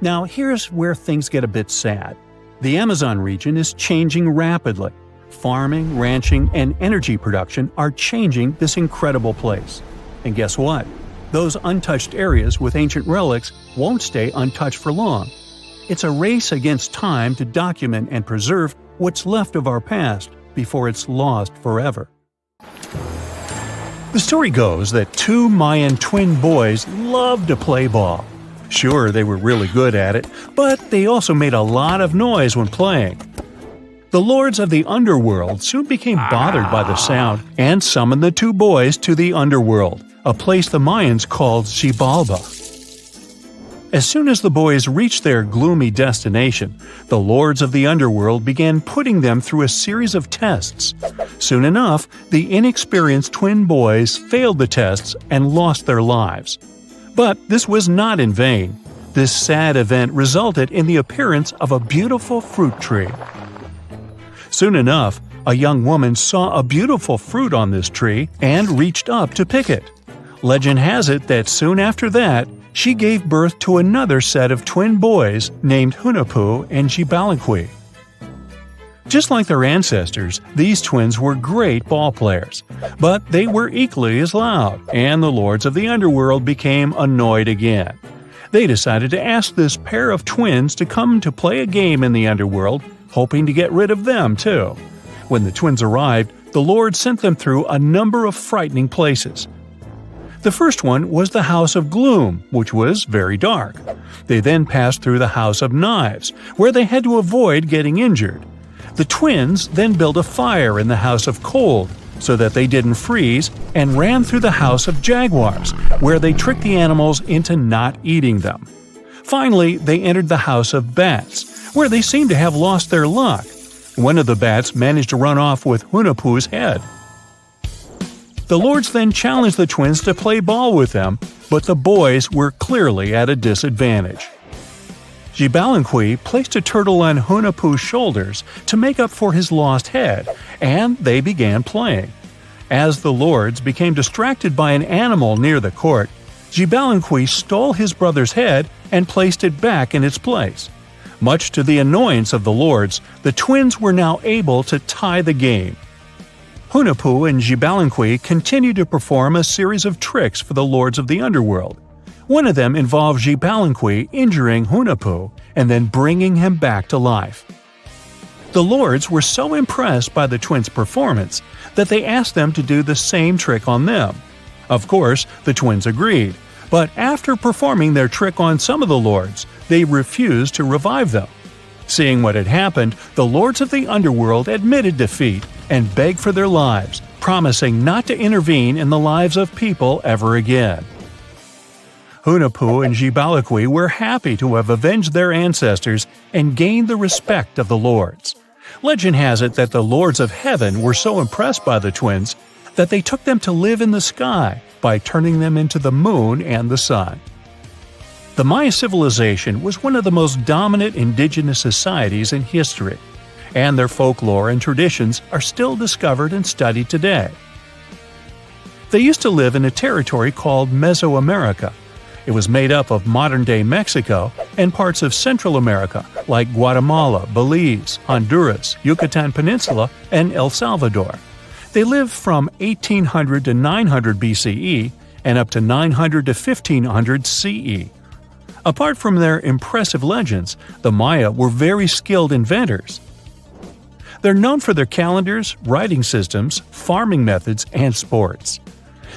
Now, here's where things get a bit sad. The Amazon region is changing rapidly. Farming, ranching, and energy production are changing this incredible place. And guess what? Those untouched areas with ancient relics won't stay untouched for long. It's a race against time to document and preserve what's left of our past before it's lost forever. The story goes that two Mayan twin boys loved to play ball. Sure, they were really good at it, but they also made a lot of noise when playing. The lords of the underworld soon became bothered by the sound and summoned the two boys to the underworld, a place the Mayans called Xibalba. As soon as the boys reached their gloomy destination, the lords of the underworld began putting them through a series of tests. Soon enough, the inexperienced twin boys failed the tests and lost their lives. But this was not in vain. This sad event resulted in the appearance of a beautiful fruit tree. Soon enough, a young woman saw a beautiful fruit on this tree and reached up to pick it. Legend has it that soon after that, she gave birth to another set of twin boys named Hunahpu and Xibalunqui. Just like their ancestors, these twins were great ball players, but they were equally as loud, and the lords of the underworld became annoyed again. They decided to ask this pair of twins to come to play a game in the underworld, hoping to get rid of them too. When the twins arrived, the Lord sent them through a number of frightening places. The first one was the House of Gloom, which was very dark. They then passed through the House of Knives, where they had to avoid getting injured. The twins then built a fire in the House of Cold, so that they didn't freeze, and ran through the House of Jaguars, where they tricked the animals into not eating them. Finally, they entered the House of Bats, where they seemed to have lost their luck. One of the bats managed to run off with Hunahpu's head. The lords then challenged the twins to play ball with them, but the boys were clearly at a disadvantage. Xibalunqui placed a turtle on Hunahpu's shoulders to make up for his lost head, and they began playing. As the lords became distracted by an animal near the court, Xibalunqui stole his brother's head and placed it back in its place. Much to the annoyance of the lords, the twins were now able to tie the game. Hunahpu and Xibalunqui continued to perform a series of tricks for the lords of the underworld. One of them involved Xibalunqui injuring Hunahpu and then bringing him back to life. The lords were so impressed by the twins' performance that they asked them to do the same trick on them. Of course, the twins agreed, but after performing their trick on some of the lords, they refused to revive them. Seeing what had happened, the lords of the underworld admitted defeat and begged for their lives, promising not to intervene in the lives of people ever again. Hunahpu and Xibalunqui were happy to have avenged their ancestors and gained the respect of the lords. Legend has it that the lords of heaven were so impressed by the twins that they took them to live in the sky by turning them into the moon and the sun. The Maya civilization was one of the most dominant indigenous societies in history, and their folklore and traditions are still discovered and studied today. They used to live in a territory called Mesoamerica. It was made up of modern-day Mexico and parts of Central America like Guatemala, Belize, Honduras, Yucatan Peninsula, and El Salvador. They lived from 1800 to 900 BCE and up to 900 to 1500 CE. Apart from their impressive legends, the Maya were very skilled inventors. They're known for their calendars, writing systems, farming methods, and sports.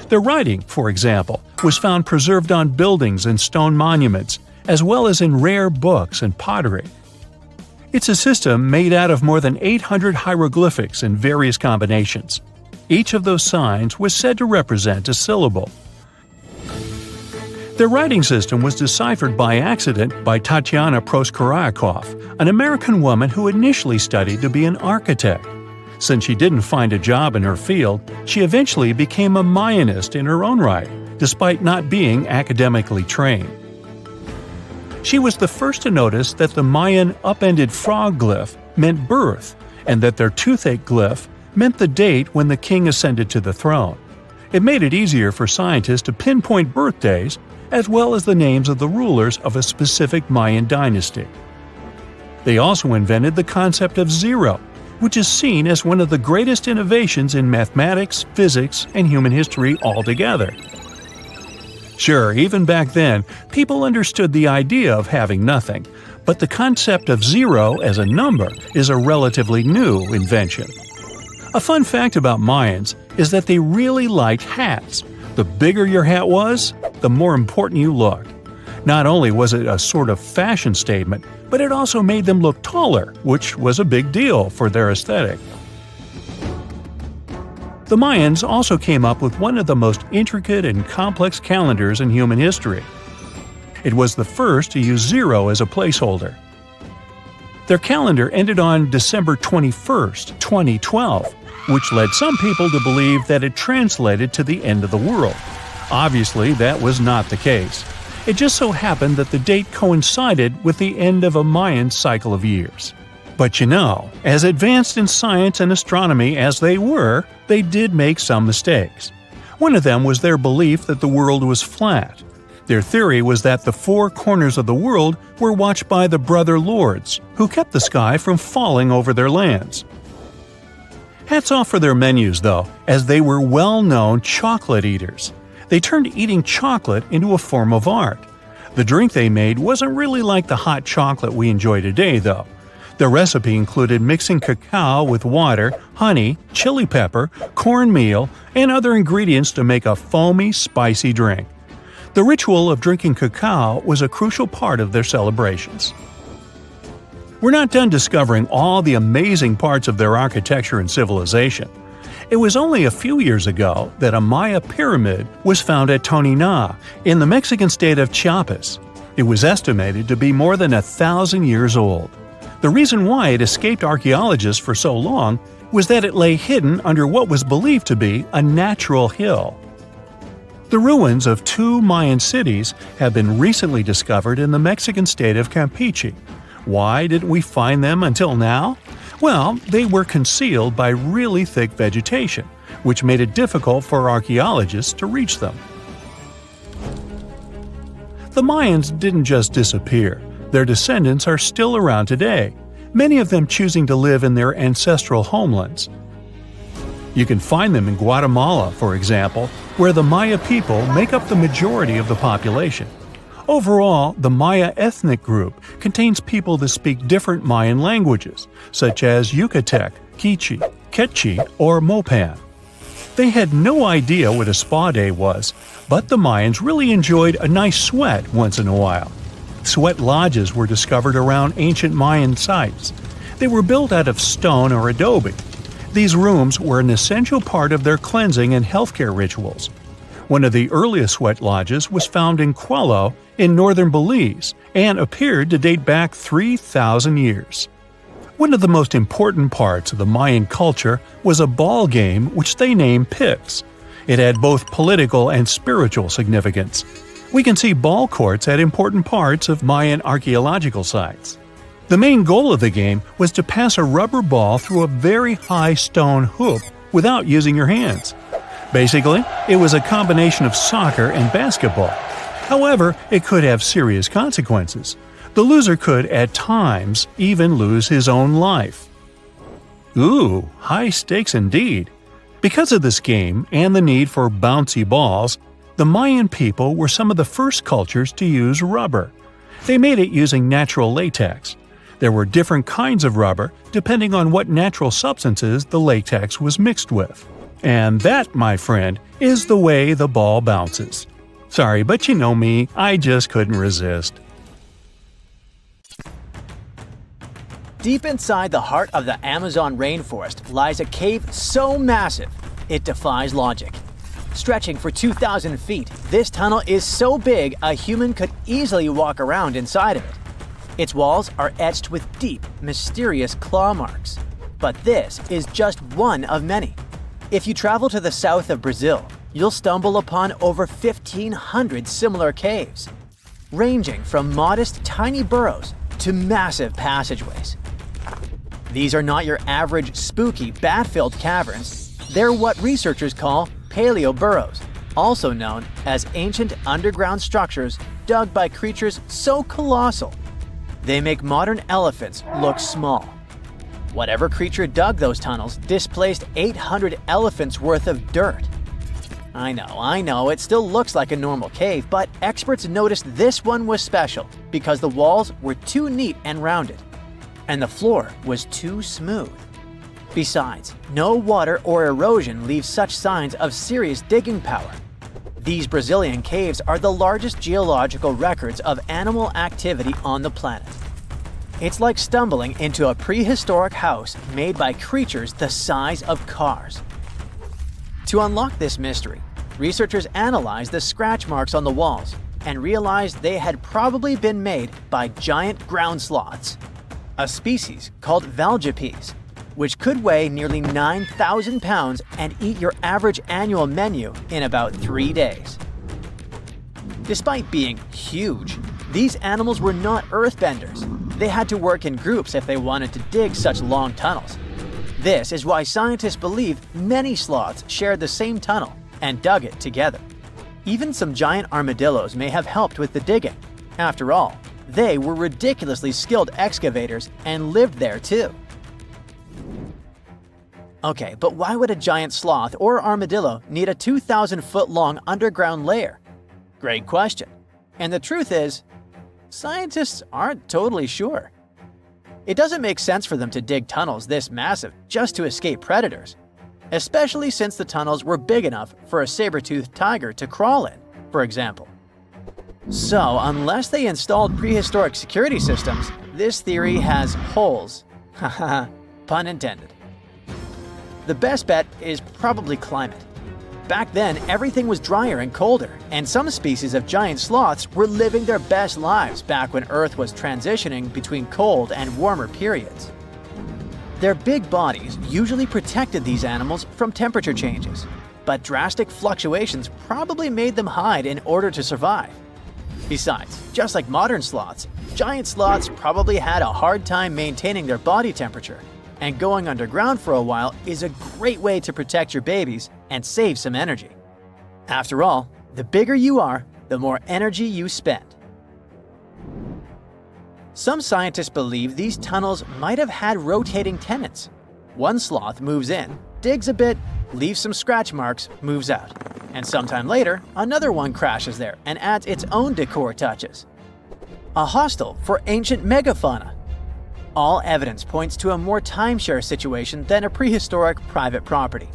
Their writing, for example, was found preserved on buildings and stone monuments, as well as in rare books and pottery. It's a system made out of more than 800 hieroglyphics in various combinations. Each of those signs was said to represent a syllable. Their writing system was deciphered by accident by Tatiana Proskorakov, an American woman who initially studied to be an architect. Since she didn't find a job in her field, she eventually became a Mayanist in her own right, despite not being academically trained. She was the first to notice that the Mayan upended frog glyph meant birth, and that their toothache glyph meant the date when the king ascended to the throne. It made it easier for scientists to pinpoint birthdays, as well as the names of the rulers of a specific Mayan dynasty. They also invented the concept of zero, which is seen as one of the greatest innovations in mathematics, physics, and human history altogether. Sure, even back then, people understood the idea of having nothing, but the concept of zero as a number is a relatively new invention. A fun fact about Mayans is that they really liked hats. The bigger your hat was, the more important you looked. Not only was it a sort of fashion statement, but it also made them look taller, which was a big deal for their aesthetic. The Mayans also came up with one of the most intricate and complex calendars in human history. It was the first to use zero as a placeholder. Their calendar ended on December 21st, 2012, which led some people to believe that it translated to the end of the world. Obviously, that was not the case. It just so happened that the date coincided with the end of a Mayan cycle of years. But you know, as advanced in science and astronomy as they were, they did make some mistakes. One of them was their belief that the world was flat. Their theory was that the four corners of the world were watched by the brother lords, who kept the sky from falling over their lands. Hats off for their menus, though, as they were well-known chocolate eaters. They turned eating chocolate into a form of art. The drink they made wasn't really like the hot chocolate we enjoy today, though. The recipe included mixing cacao with water, honey, chili pepper, cornmeal, and other ingredients to make a foamy, spicy drink. The ritual of drinking cacao was a crucial part of their celebrations. We're not done discovering all the amazing parts of their architecture and civilization. It was only a few years ago that a Maya pyramid was found at Tonina, in the Mexican state of Chiapas. It was estimated to be more than 1,000 years old. The reason why it escaped archaeologists for so long was that it lay hidden under what was believed to be a natural hill. The ruins of two Mayan cities have been recently discovered in the Mexican state of Campeche. Why didn't we find them until now? Well, they were concealed by really thick vegetation, which made it difficult for archaeologists to reach them. The Mayans didn't just disappear. Their descendants are still around today, many of them choosing to live in their ancestral homelands. You can find them in Guatemala, for example, where the Maya people make up the majority of the population. Overall, the Maya ethnic group contains people that speak different Mayan languages, such as Yucatec, Quiche, Quechua, or Mopan. They had no idea what a spa day was, but the Mayans really enjoyed a nice sweat once in a while. Sweat lodges were discovered around ancient Mayan sites. They were built out of stone or adobe. These rooms were an essential part of their cleansing and healthcare rituals. One of the earliest sweat lodges was found in Quello in northern Belize and appeared to date back 3,000 years. One of the most important parts of the Mayan culture was a ball game which they named Pix. It had both political and spiritual significance. We can see ball courts at important parts of Mayan archaeological sites. The main goal of the game was to pass a rubber ball through a very high stone hoop without using your hands. Basically, it was a combination of soccer and basketball. However, it could have serious consequences. The loser could, at times, even lose his own life. Ooh, high stakes indeed. Because of this game and the need for bouncy balls, the Mayan people were some of the first cultures to use rubber. They made it using natural latex. There were different kinds of rubber depending on what natural substances the latex was mixed with. And that, my friend, is the way the ball bounces. Sorry, but you know me, I just couldn't resist. Deep inside the heart of the Amazon rainforest lies a cave so massive, it defies logic. Stretching for 2,000 feet, this tunnel is so big a human could easily walk around inside of it. Its walls are etched with deep, mysterious claw marks. But this is just one of many. If you travel to the south of Brazil, you'll stumble upon over 1,500 similar caves, ranging from modest tiny burrows to massive passageways. These are not your average spooky, bat-filled caverns. They're what researchers call paleo burrows, also known as ancient underground structures dug by creatures so colossal they make modern elephants look small. Whatever creature dug those tunnels displaced 800 elephants worth of dirt. I know, it still looks like a normal cave, but experts noticed this one was special because the walls were too neat and rounded, and the floor was too smooth. Besides, no water or erosion leaves such signs of serious digging power. These Brazilian caves are the largest geological records of animal activity on the planet. It's like stumbling into a prehistoric house made by creatures the size of cars. To unlock this mystery, researchers analyzed the scratch marks on the walls and realized they had probably been made by giant ground sloths, a species called valgipes, which could weigh nearly 9,000 pounds and eat your average annual menu in about 3 days. Despite being huge, these animals were not earthbenders. They had to work in groups if they wanted to dig such long tunnels. This is why scientists believe many sloths shared the same tunnel and dug it together. Even some giant armadillos may have helped with the digging. After all, they were ridiculously skilled excavators and lived there too. Okay, but why would a giant sloth or armadillo need a 2,000-foot-long underground lair? Great question. And the truth is, scientists aren't totally sure. It doesn't make sense for them to dig tunnels this massive just to escape predators, especially since the tunnels were big enough for a saber-toothed tiger to crawl in, for example. So, unless they installed prehistoric security systems, this theory has holes. Haha, pun intended. The best bet is probably climate. Back then, everything was drier and colder, and some species of giant sloths were living their best lives back when Earth was transitioning between cold and warmer periods. Their big bodies usually protected these animals from temperature changes, but drastic fluctuations probably made them hide in order to survive. Besides, just like modern sloths, giant sloths probably had a hard time maintaining their body temperature, and going underground for a while is a great way to protect your babies and save some energy. After all, the bigger you are, the more energy you spend. Some scientists believe these tunnels might have had rotating tenants. One sloth moves in, digs a bit, leaves some scratch marks, moves out. And sometime later, another one crashes there and adds its own decor touches. A hostel for ancient megafauna. All evidence points to a more timeshare situation than a prehistoric private property.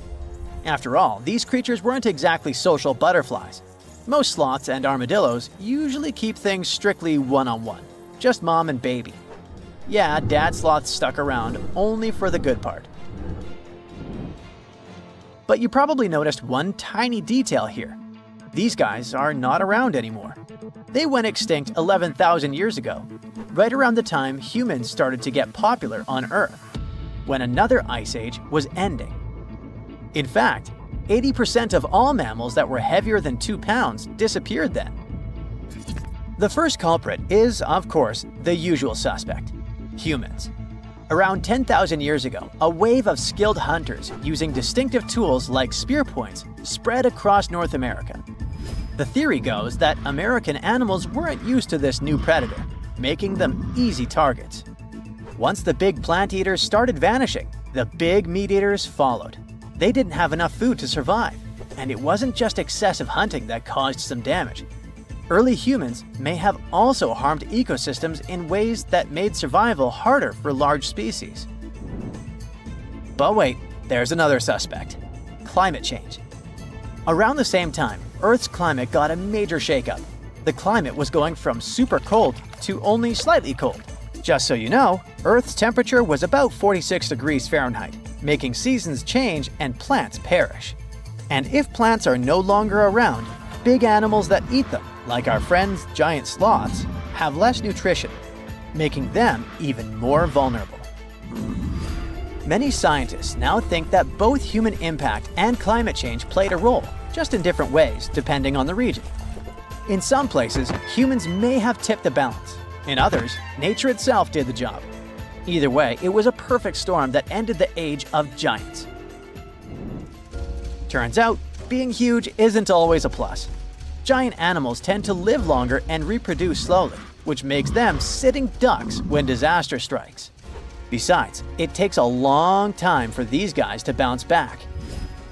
After all, these creatures weren't exactly social butterflies. Most sloths and armadillos usually keep things strictly one-on-one, just mom and baby. Yeah, dad sloth stuck around only for the good part. But you probably noticed one tiny detail here. These guys are not around anymore. They went extinct 11,000 years ago, right around the time humans started to get popular on Earth, when another ice age was ending. In fact, 80% of all mammals that were heavier than 2 pounds disappeared then. The first culprit is, of course, the usual suspect: humans. Around 10,000 years ago, a wave of skilled hunters using distinctive tools like spear points spread across North America. The theory goes that American animals weren't used to this new predator, making them easy targets. Once the big plant eaters started vanishing, the big meat eaters followed. They didn't have enough food to survive, and it wasn't just excessive hunting that caused some damage. Early humans may have also harmed ecosystems in ways that made survival harder for large species. But wait, there's another suspect: climate change. Around the same time, Earth's climate got a major shakeup. The climate was going from super cold to only slightly cold. Just so you know, Earth's temperature was about 46 degrees Fahrenheit, making seasons change and plants perish. And if plants are no longer around, big animals that eat them, like our friends giant sloths, have less nutrition, making them even more vulnerable. Many scientists now think that both human impact and climate change played a role, just in different ways depending on the region. In some places, humans may have tipped the balance. In others, nature itself did the job. Either way, it was a perfect storm that ended the age of giants. Turns out, being huge isn't always a plus. Giant animals tend to live longer and reproduce slowly, which makes them sitting ducks when disaster strikes. Besides, it takes a long time for these guys to bounce back.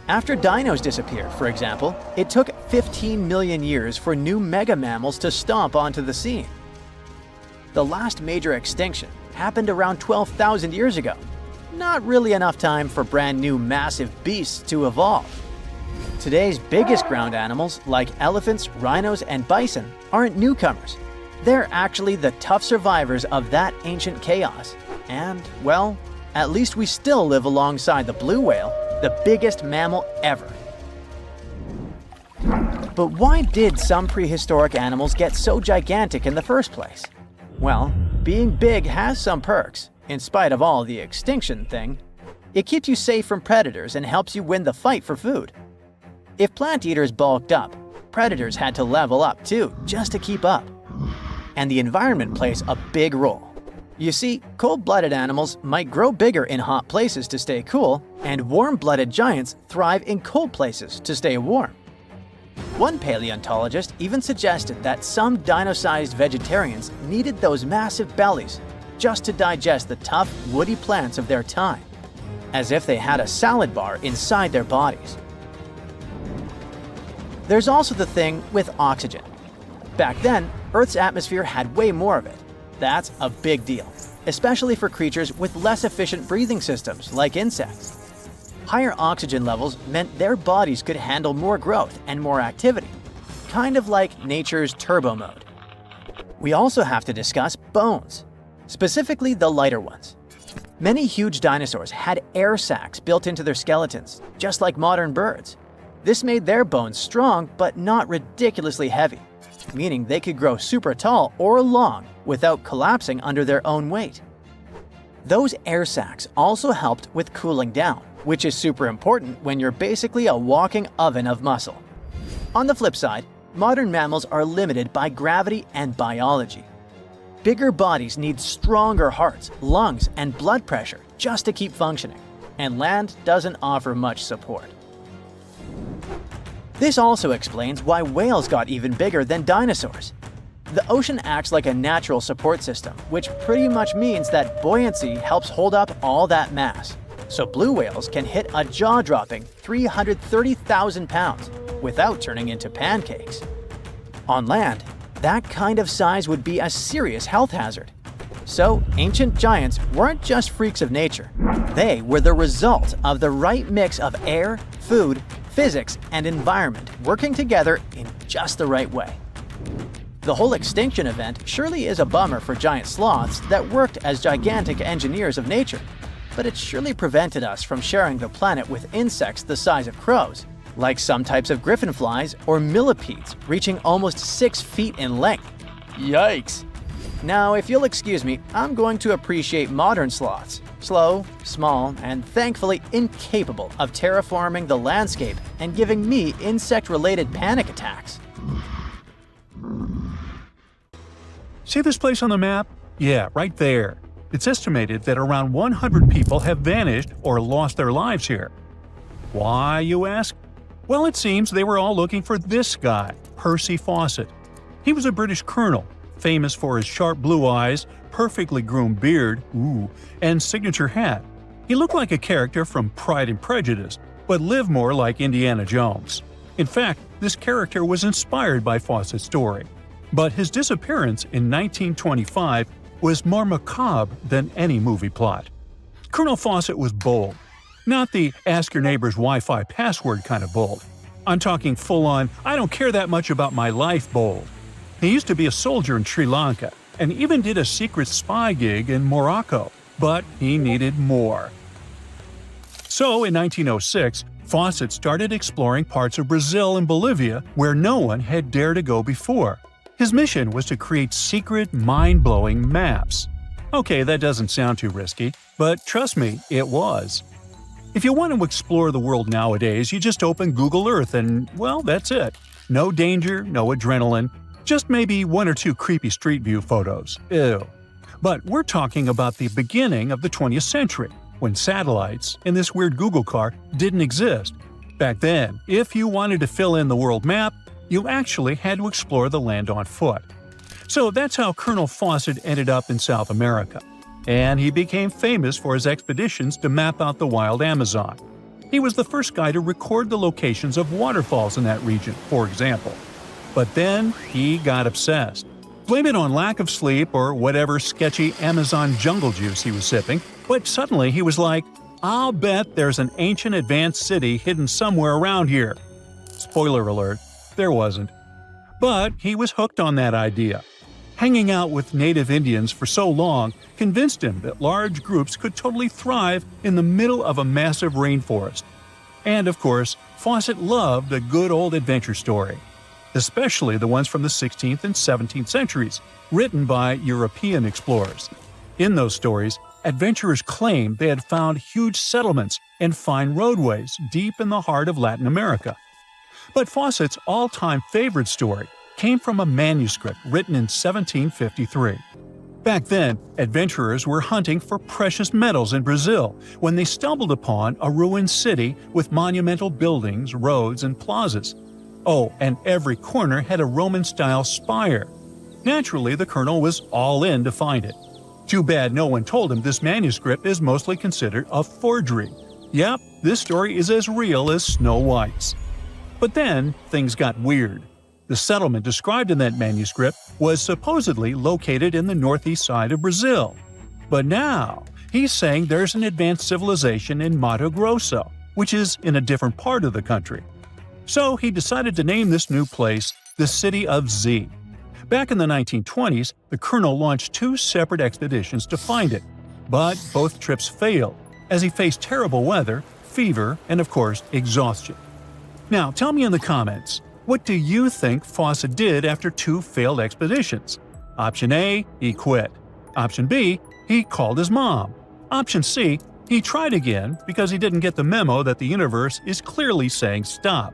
After dinos disappeared, for example, it took 15 million years for new mega mammals to stomp onto the scene. The last major extinction happened around 12,000 years ago. Not really enough time for brand new massive beasts to evolve. Today's biggest ground animals, like elephants, rhinos, and bison, aren't newcomers. They're actually the tough survivors of that ancient chaos. And, well, at least we still live alongside the blue whale, the biggest mammal ever. But why did some prehistoric animals get so gigantic in the first place? Well, being big has some perks, in spite of all the extinction thing. It keeps you safe from predators and helps you win the fight for food. If plant eaters bulked up, predators had to level up too, just to keep up. And the environment plays a big role. You see, cold-blooded animals might grow bigger in hot places to stay cool, and warm-blooded giants thrive in cold places to stay warm. One paleontologist even suggested that some dino-sized vegetarians needed those massive bellies just to digest the tough, woody plants of their time, as if they had a salad bar inside their bodies. There's also the thing with oxygen. Back then, Earth's atmosphere had way more of it. That's a big deal, especially for creatures with less efficient breathing systems like insects. Higher oxygen levels meant their bodies could handle more growth and more activity, kind of like nature's turbo mode. We also have to discuss bones, specifically the lighter ones. Many huge dinosaurs had air sacs built into their skeletons, just like modern birds. This made their bones strong but not ridiculously heavy, meaning they could grow super tall or long without collapsing under their own weight. Those air sacs also helped with cooling down, which is super important when you're basically a walking oven of muscle. On the flip side, modern mammals are limited by gravity and biology. Bigger bodies need stronger hearts, lungs, and blood pressure just to keep functioning, and land doesn't offer much support. This also explains why whales got even bigger than dinosaurs. The ocean acts like a natural support system, which pretty much means that buoyancy helps hold up all that mass. So blue whales can hit a jaw-dropping 330,000 pounds without turning into pancakes. On land, that kind of size would be a serious health hazard. So ancient giants weren't just freaks of nature. They were the result of the right mix of air, food, physics, and environment working together in just the right way. The whole extinction event surely is a bummer for giant sloths that worked as gigantic engineers of nature, but it surely prevented us from sharing the planet with insects the size of crows, like some types of griffin flies or millipedes reaching almost 6 feet in length. Yikes! Now, if you'll excuse me, I'm going to appreciate modern sloths. Slow, small, and thankfully incapable of terraforming the landscape and giving me insect-related panic attacks. See this place on the map? Yeah, right there. It's estimated that around 100 people have vanished or lost their lives here. Why, you ask? Well, it seems they were all looking for this guy, Percy Fawcett. He was a British colonel, famous for his sharp blue eyes, perfectly groomed beard, and signature hat. He looked like a character from Pride and Prejudice, but lived more like Indiana Jones. In fact, this character was inspired by Fawcett's story. But his disappearance in 1925 was more macabre than any movie plot. Colonel Fawcett was bold. Not the ask your neighbor's Wi-Fi password kind of bold. I'm talking full-on, I don't care that much about my life bold. He used to be a soldier in Sri Lanka and even did a secret spy gig in Morocco, but he needed more. So in 1906, Fawcett started exploring parts of Brazil and Bolivia where no one had dared to go before. His mission was to create secret, mind-blowing maps. Okay, that doesn't sound too risky, but trust me, it was. If you want to explore the world nowadays, you just open Google Earth and, well, that's it. No danger, no adrenaline, just maybe one or two creepy street view photos. Ew. But we're talking about the beginning of the 20th century, when satellites and this weird Google car didn't exist. Back then, if you wanted to fill in the world map, you actually had to explore the land on foot. So that's how Colonel Fawcett ended up in South America. And he became famous for his expeditions to map out the wild Amazon. He was the first guy to record the locations of waterfalls in that region, for example. But then he got obsessed. Blame it on lack of sleep or whatever sketchy Amazon jungle juice he was sipping, but suddenly he was like, I'll bet there's an ancient advanced city hidden somewhere around here. Spoiler alert, there wasn't. But he was hooked on that idea. Hanging out with native Indians for so long convinced him that large groups could totally thrive in the middle of a massive rainforest. And of course, Fawcett loved a good old adventure story, especially the ones from the 16th and 17th centuries, written by European explorers. In those stories, adventurers claimed they had found huge settlements and fine roadways deep in the heart of Latin America. But Fawcett's all-time favorite story came from a manuscript written in 1753. Back then, adventurers were hunting for precious metals in Brazil when they stumbled upon a ruined city with monumental buildings, roads, and plazas. Oh, and every corner had a Roman-style spire. Naturally, the colonel was all in to find it. Too bad no one told him this manuscript is mostly considered a forgery. Yep, this story is as real as Snow White's. But then, things got weird. The settlement described in that manuscript was supposedly located in the northeast side of Brazil. But now, he's saying there's an advanced civilization in Mato Grosso, which is in a different part of the country. So he decided to name this new place the City of Z. Back in the 1920s, the colonel launched 2 separate expeditions to find it, but both trips failed, as he faced terrible weather, fever, and of course, exhaustion. Now, tell me in the comments, what do you think Fawcett did after 2 failed expeditions? Option A, he quit. Option B, he called his mom. Option C, he tried again because he didn't get the memo that the universe is clearly saying stop.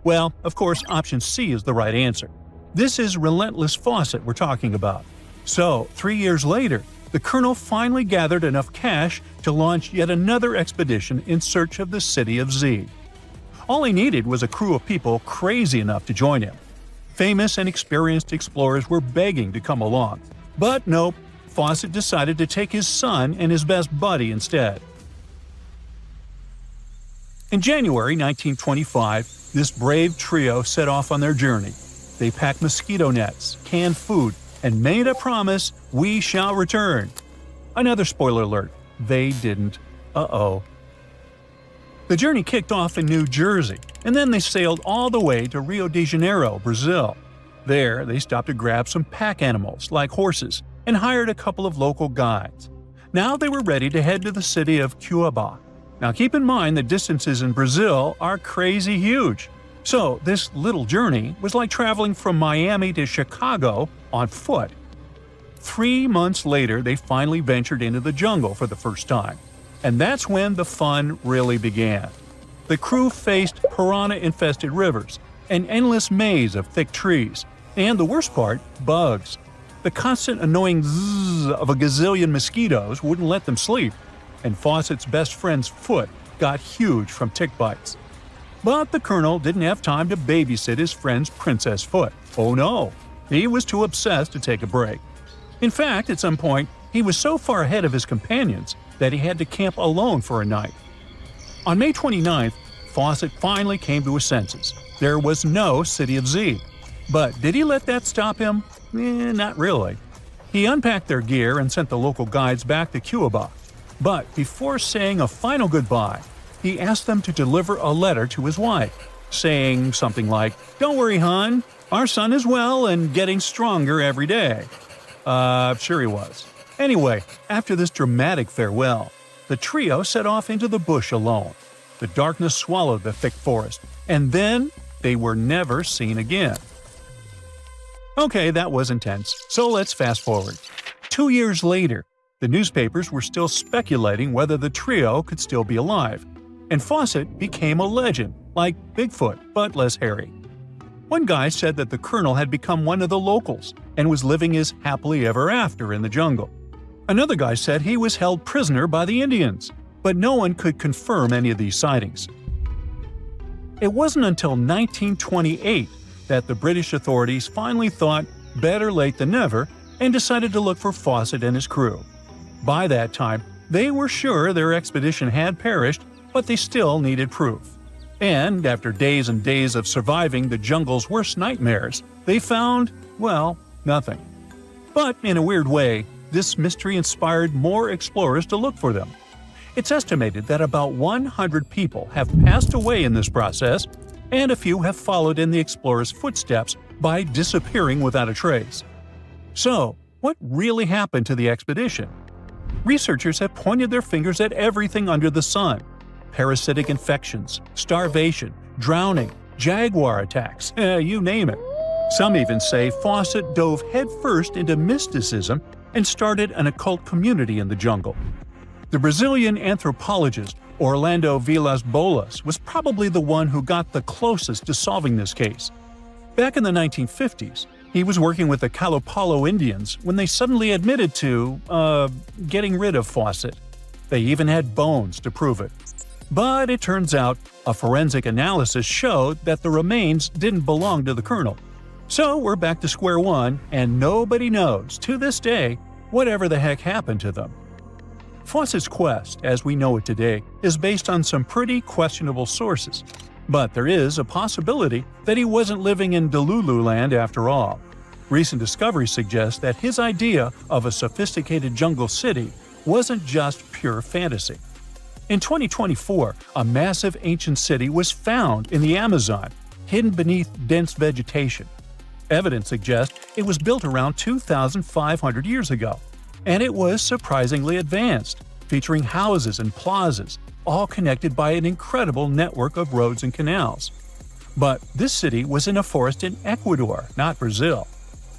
Well, of course, option C is the right answer. This is relentless Fawcett we're talking about. So, 3 years later, the colonel finally gathered enough cash to launch yet another expedition in search of the City of Z. All he needed was a crew of people crazy enough to join him. Famous and experienced explorers were begging to come along. But nope, Fawcett decided to take his son and his best buddy instead. In January 1925, this brave trio set off on their journey. They packed mosquito nets, canned food, and made a promise, we shall return. Another spoiler alert, they didn't. Uh-oh. The journey kicked off in New Jersey, and then they sailed all the way to Rio de Janeiro, Brazil. There, they stopped to grab some pack animals, like horses, and hired a couple of local guides. Now they were ready to head to the city of Cuiabá. Now keep in mind the distances in Brazil are crazy huge. So this little journey was like traveling from Miami to Chicago on foot. 3 months later, they finally ventured into the jungle for the first time. And that's when the fun really began. The crew faced piranha-infested rivers, an endless maze of thick trees, and the worst part, bugs. The constant annoying zzz of a gazillion mosquitoes wouldn't let them sleep, and Fawcett's best friend's foot got huge from tick bites. But the colonel didn't have time to babysit his friend's princess foot. Oh no, he was too obsessed to take a break. In fact, at some point, he was so far ahead of his companions that he had to camp alone for a night. On May 29th, Fawcett finally came to his senses. There was no City of Z. But did he let that stop him? Not really. He unpacked their gear and sent the local guides back to Cuba. But before saying a final goodbye, he asked them to deliver a letter to his wife, saying something like, "Don't worry, hon, our son is well and getting stronger every day." Sure he was. Anyway, after this dramatic farewell, the trio set off into the bush alone. The darkness swallowed the thick forest, and then they were never seen again. Okay, that was intense, so let's fast forward. 2 years later, the newspapers were still speculating whether the trio could still be alive, and Fawcett became a legend, like Bigfoot, but less hairy. One guy said that the colonel had become one of the locals and was living his happily ever after in the jungle. Another guy said he was held prisoner by the Indians, but no one could confirm any of these sightings. It wasn't until 1928 that the British authorities finally thought better late than never and decided to look for Fawcett and his crew. By that time, they were sure their expedition had perished, but they still needed proof. And after days and days of surviving the jungle's worst nightmares, they found, well, nothing. But in a weird way, this mystery inspired more explorers to look for them. It's estimated that about 100 people have passed away in this process, and a few have followed in the explorers' footsteps by disappearing without a trace. So, what really happened to the expedition? Researchers have pointed their fingers at everything under the sun: parasitic infections, starvation, drowning, jaguar attacks, you name it. Some even say Fawcett dove headfirst into mysticism and started an occult community in the jungle. The Brazilian anthropologist Orlando Villas-Boas was probably the one who got the closest to solving this case. Back in the 1950s, he was working with the Kalapalo Indians when they suddenly admitted to, getting rid of Fawcett. They even had bones to prove it. But it turns out a forensic analysis showed that the remains didn't belong to the colonel. So we're back to square one, and nobody knows, to this day, whatever the heck happened to them. Fawcett's quest, as we know it today, is based on some pretty questionable sources. But there is a possibility that he wasn't living in Delulu land after all. Recent discoveries suggest that his idea of a sophisticated jungle city wasn't just pure fantasy. In 2024, a massive ancient city was found in the Amazon, hidden beneath dense vegetation. Evidence suggests it was built around 2,500 years ago, and it was surprisingly advanced, featuring houses and plazas, all connected by an incredible network of roads and canals. But this city was in a forest in Ecuador, not Brazil.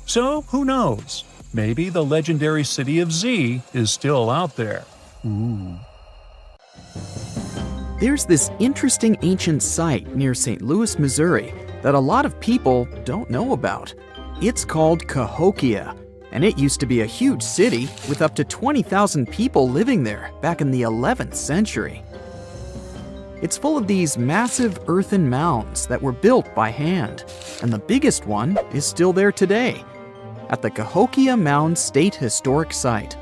So who knows? Maybe the legendary City of Z is still out there. Ooh. There's this interesting ancient site near St. Louis, Missouri, that a lot of people don't know about. It's called Cahokia, and it used to be a huge city with up to 20,000 people living there back in the 11th century. It's full of these massive earthen mounds that were built by hand, and the biggest one is still there today, at the Cahokia Mound State Historic Site.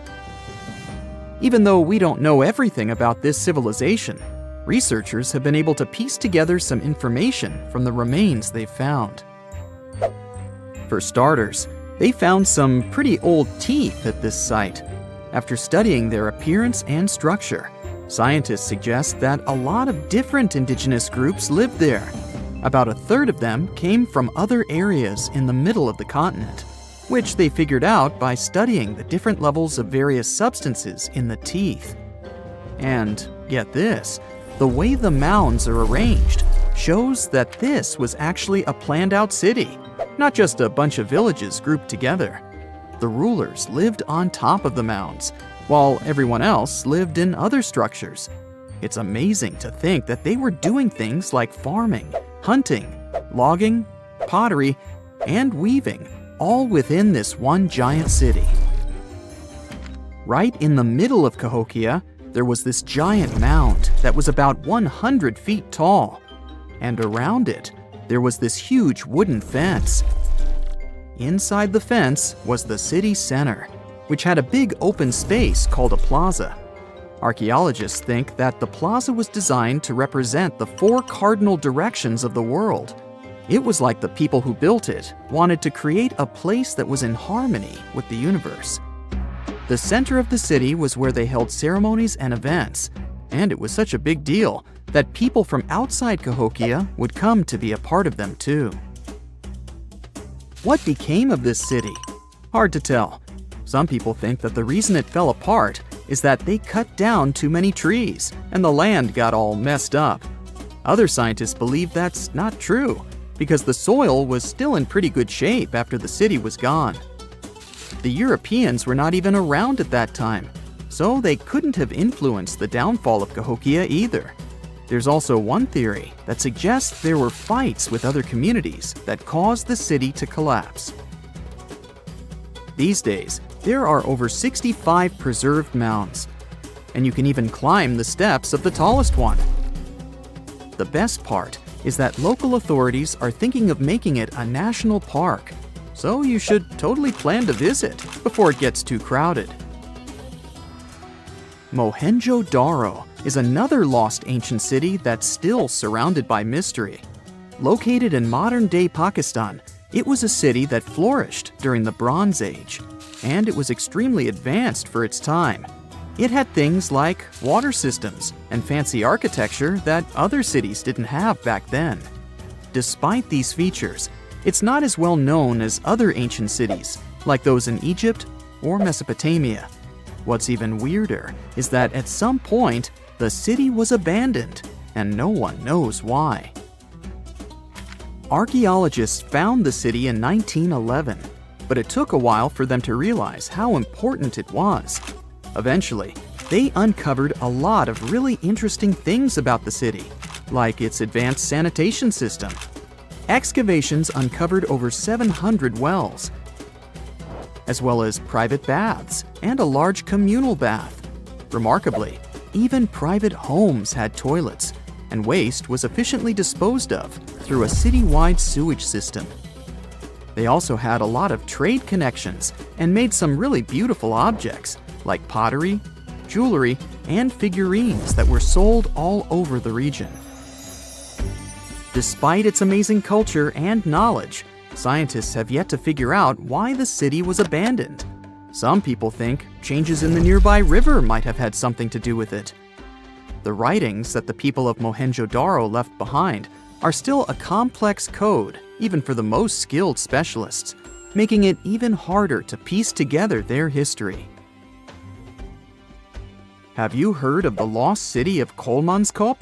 Even though we don't know everything about this civilization, researchers have been able to piece together some information from the remains they've found. For starters, they found some pretty old teeth at this site. After studying their appearance and structure, scientists suggest that a lot of different indigenous groups lived there. About a third of them came from other areas in the middle of the continent, which they figured out by studying the different levels of various substances in the teeth. And get this, the way the mounds are arranged shows that this was actually a planned-out city, not just a bunch of villages grouped together. The rulers lived on top of the mounds, while everyone else lived in other structures. It's amazing to think that they were doing things like farming, hunting, logging, pottery, and weaving, all within this one giant city. Right in the middle of Cahokia, there was this giant mound that was about 100 feet tall. and around it, there was this huge wooden fence. Inside the fence was the city center, which had a big open space called a plaza. Archaeologists think that the plaza was designed to represent the 4 cardinal directions of the world. It was like the people who built it wanted to create a place that was in harmony with the universe. The center of the city was where they held ceremonies and events, and it was such a big deal that people from outside Cahokia would come to be a part of them too. What became of this city? Hard to tell. Some people think that the reason it fell apart is that they cut down too many trees and the land got all messed up. Other scientists believe that's not true because the soil was still in pretty good shape after the city was gone. The Europeans were not even around at that time, so they couldn't have influenced the downfall of Cahokia either. There's also one theory that suggests there were fights with other communities that caused the city to collapse. These days, there are over 65 preserved mounds, and you can even climb the steps of the tallest one. The best part is that local authorities are thinking of making it a national park, so you should totally plan to visit before it gets too crowded. Mohenjo-Daro is another lost ancient city that's still surrounded by mystery. Located in modern-day Pakistan, it was a city that flourished during the Bronze Age, and it was extremely advanced for its time. It had things like water systems and fancy architecture that other cities didn't have back then. Despite these features, it's not as well known as other ancient cities, like those in Egypt or Mesopotamia. What's even weirder is that at some point, the city was abandoned, and no one knows why. Archaeologists found the city in 1911, but it took a while for them to realize how important it was. Eventually, they uncovered a lot of really interesting things about the city, like its advanced sanitation system. Excavations uncovered over 700 wells, as well as private baths and a large communal bath. Remarkably, even private homes had toilets, and waste was efficiently disposed of through a citywide sewage system. They also had a lot of trade connections and made some really beautiful objects, like pottery, jewelry, and figurines that were sold all over the region. Despite its amazing culture and knowledge, scientists have yet to figure out why the city was abandoned. Some people think changes in the nearby river might have had something to do with it. The writings that the people of Mohenjo-Daro left behind are still a complex code, even for the most skilled specialists, making it even harder to piece together their history. Have you heard of the lost city of Kolmanskop?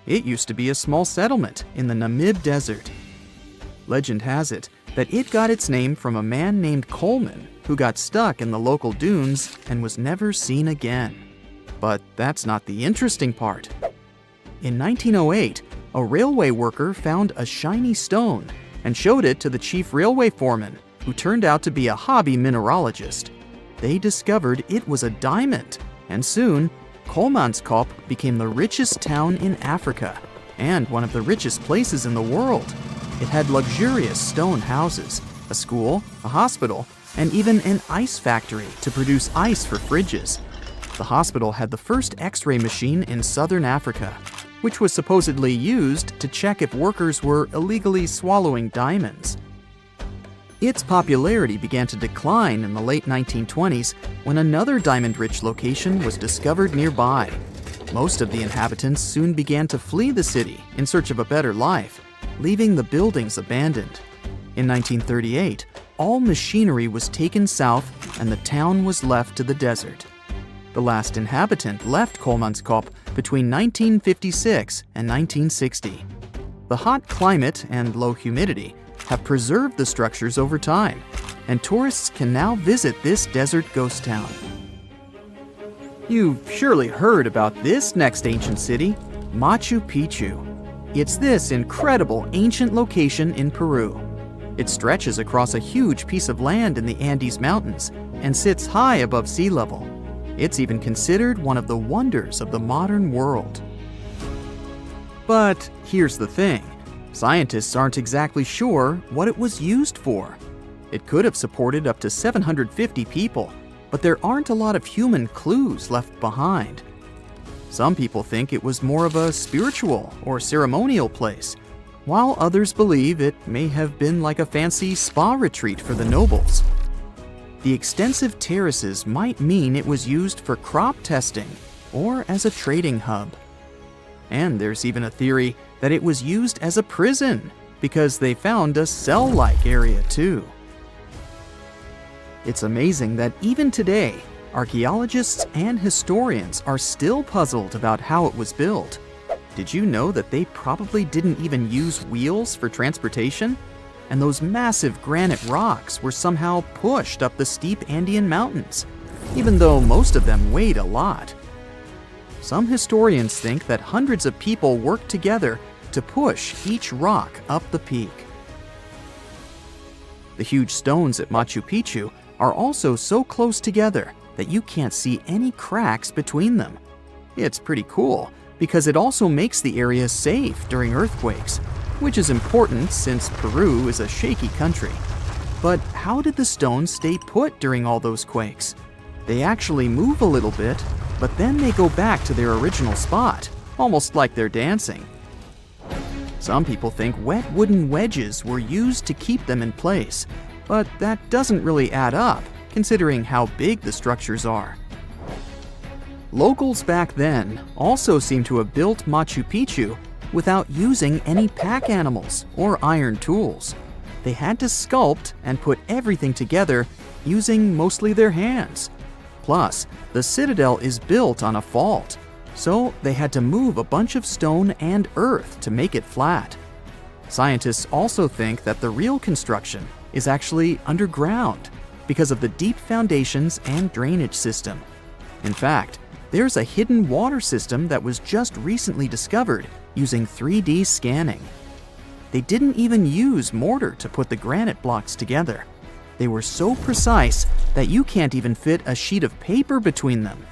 It used to be a small settlement in the Namib Desert. Legend has it that it got its name from a man named Coleman who got stuck in the local dunes and was never seen again. But that's not the interesting part. In 1908, a railway worker found a shiny stone and showed it to the chief railway foreman, who turned out to be a hobby mineralogist. They discovered it was a diamond, and soon, Kolmanskop became the richest town in Africa and one of the richest places in the world. It had luxurious stone houses, a school, a hospital, and even an ice factory to produce ice for fridges. The hospital had the first X-ray machine in southern Africa, which was supposedly used to check if workers were illegally swallowing diamonds. Its popularity began to decline in the late 1920s when another diamond-rich location was discovered nearby. Most of the inhabitants soon began to flee the city in search of a better life, leaving the buildings abandoned. In 1938, all machinery was taken south and the town was left to the desert. The last inhabitant left Kolmanskop between 1956 and 1960. The hot climate and low humidity have preserved the structures over time, and tourists can now visit this desert ghost town. You've surely heard about this next ancient city, Machu Picchu. It's this incredible ancient location in Peru. It stretches across a huge piece of land in the Andes Mountains and sits high above sea level. It's even considered one of the wonders of the modern world. But here's the thing. Scientists aren't exactly sure what it was used for. It could have supported up to 750 people, but there aren't a lot of human clues left behind. Some people think it was more of a spiritual or ceremonial place, while others believe it may have been like a fancy spa retreat for the nobles. The extensive terraces might mean it was used for crop testing or as a trading hub. And there's even a theory that it was used as a prison because they found a cell-like area too. It's amazing that even today, archaeologists and historians are still puzzled about how it was built. Did you know that they probably didn't even use wheels for transportation? And those massive granite rocks were somehow pushed up the steep Andean mountains, even though most of them weighed a lot. Some historians think that hundreds of people worked together to push each rock up the peak. The huge stones at Machu Picchu are also so close together that you can't see any cracks between them. It's pretty cool because it also makes the area safe during earthquakes, which is important since Peru is a shaky country. But how did the stones stay put during all those quakes? They actually move a little bit, but then they go back to their original spot, almost like they're dancing. Some people think wet wooden wedges were used to keep them in place, but that doesn't really add up, considering how big the structures are. Locals back then also seem to have built Machu Picchu without using any pack animals or iron tools. They had to sculpt and put everything together using mostly their hands. Plus, the citadel is built on a fault, so they had to move a bunch of stone and earth to make it flat. Scientists also think that the real construction is actually underground because of the deep foundations and drainage system. In fact, there's a hidden water system that was just recently discovered using 3D scanning. They didn't even use mortar to put the granite blocks together. They were so precise that you can't even fit a sheet of paper between them.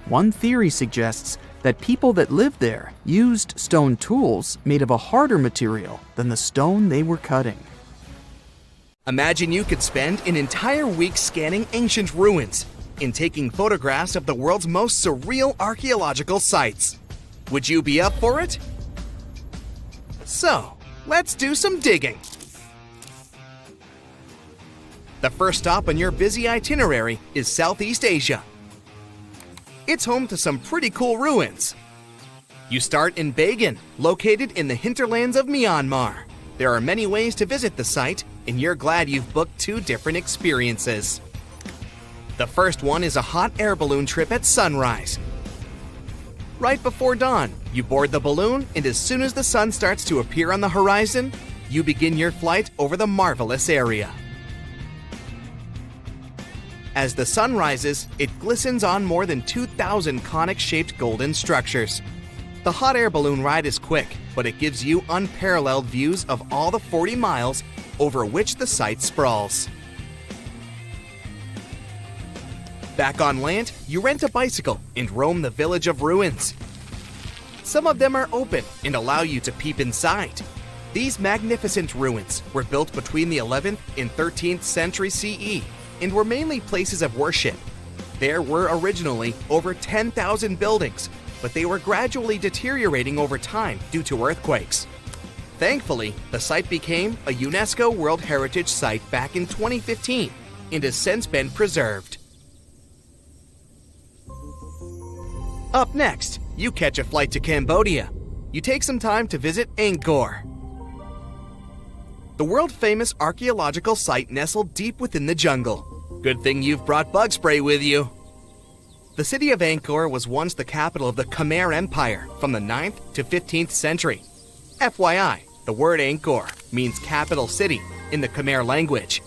One theory suggests that people that lived there used stone tools made of a harder material than the stone they were cutting. Imagine you could spend an entire week scanning ancient ruins and taking photographs of the world's most surreal archaeological sites. Would you be up for it? So, let's do some digging. The first stop on your busy itinerary is Southeast Asia. It's home to some pretty cool ruins. You start in Bagan, located in the hinterlands of Myanmar. There are many ways to visit the site, and you're glad you've booked 2 different experiences. The first one is a hot air balloon trip at sunrise. Right before dawn, you board the balloon, and as soon as the sun starts to appear on the horizon, you begin your flight over the marvelous area. As the sun rises, it glistens on more than 2,000 conic-shaped golden structures. The hot air balloon ride is quick, but it gives you unparalleled views of all the 40 miles over which the site sprawls. Back on land, you rent a bicycle and roam the village of ruins. Some of them are open and allow you to peep inside. These magnificent ruins were built between the 11th and 13th century CE and were mainly places of worship. There were originally over 10,000 buildings, but they were gradually deteriorating over time due to earthquakes. Thankfully, the site became a UNESCO World Heritage Site back in 2015 and has since been preserved. Up next, you catch a flight to Cambodia. You take some time to visit Angkor, the world-famous archaeological site nestled deep within the jungle. Good thing you've brought bug spray with you. The city of Angkor was once the capital of the Khmer Empire from the 9th to 15th century. FYI, the word Angkor means capital city in the Khmer language.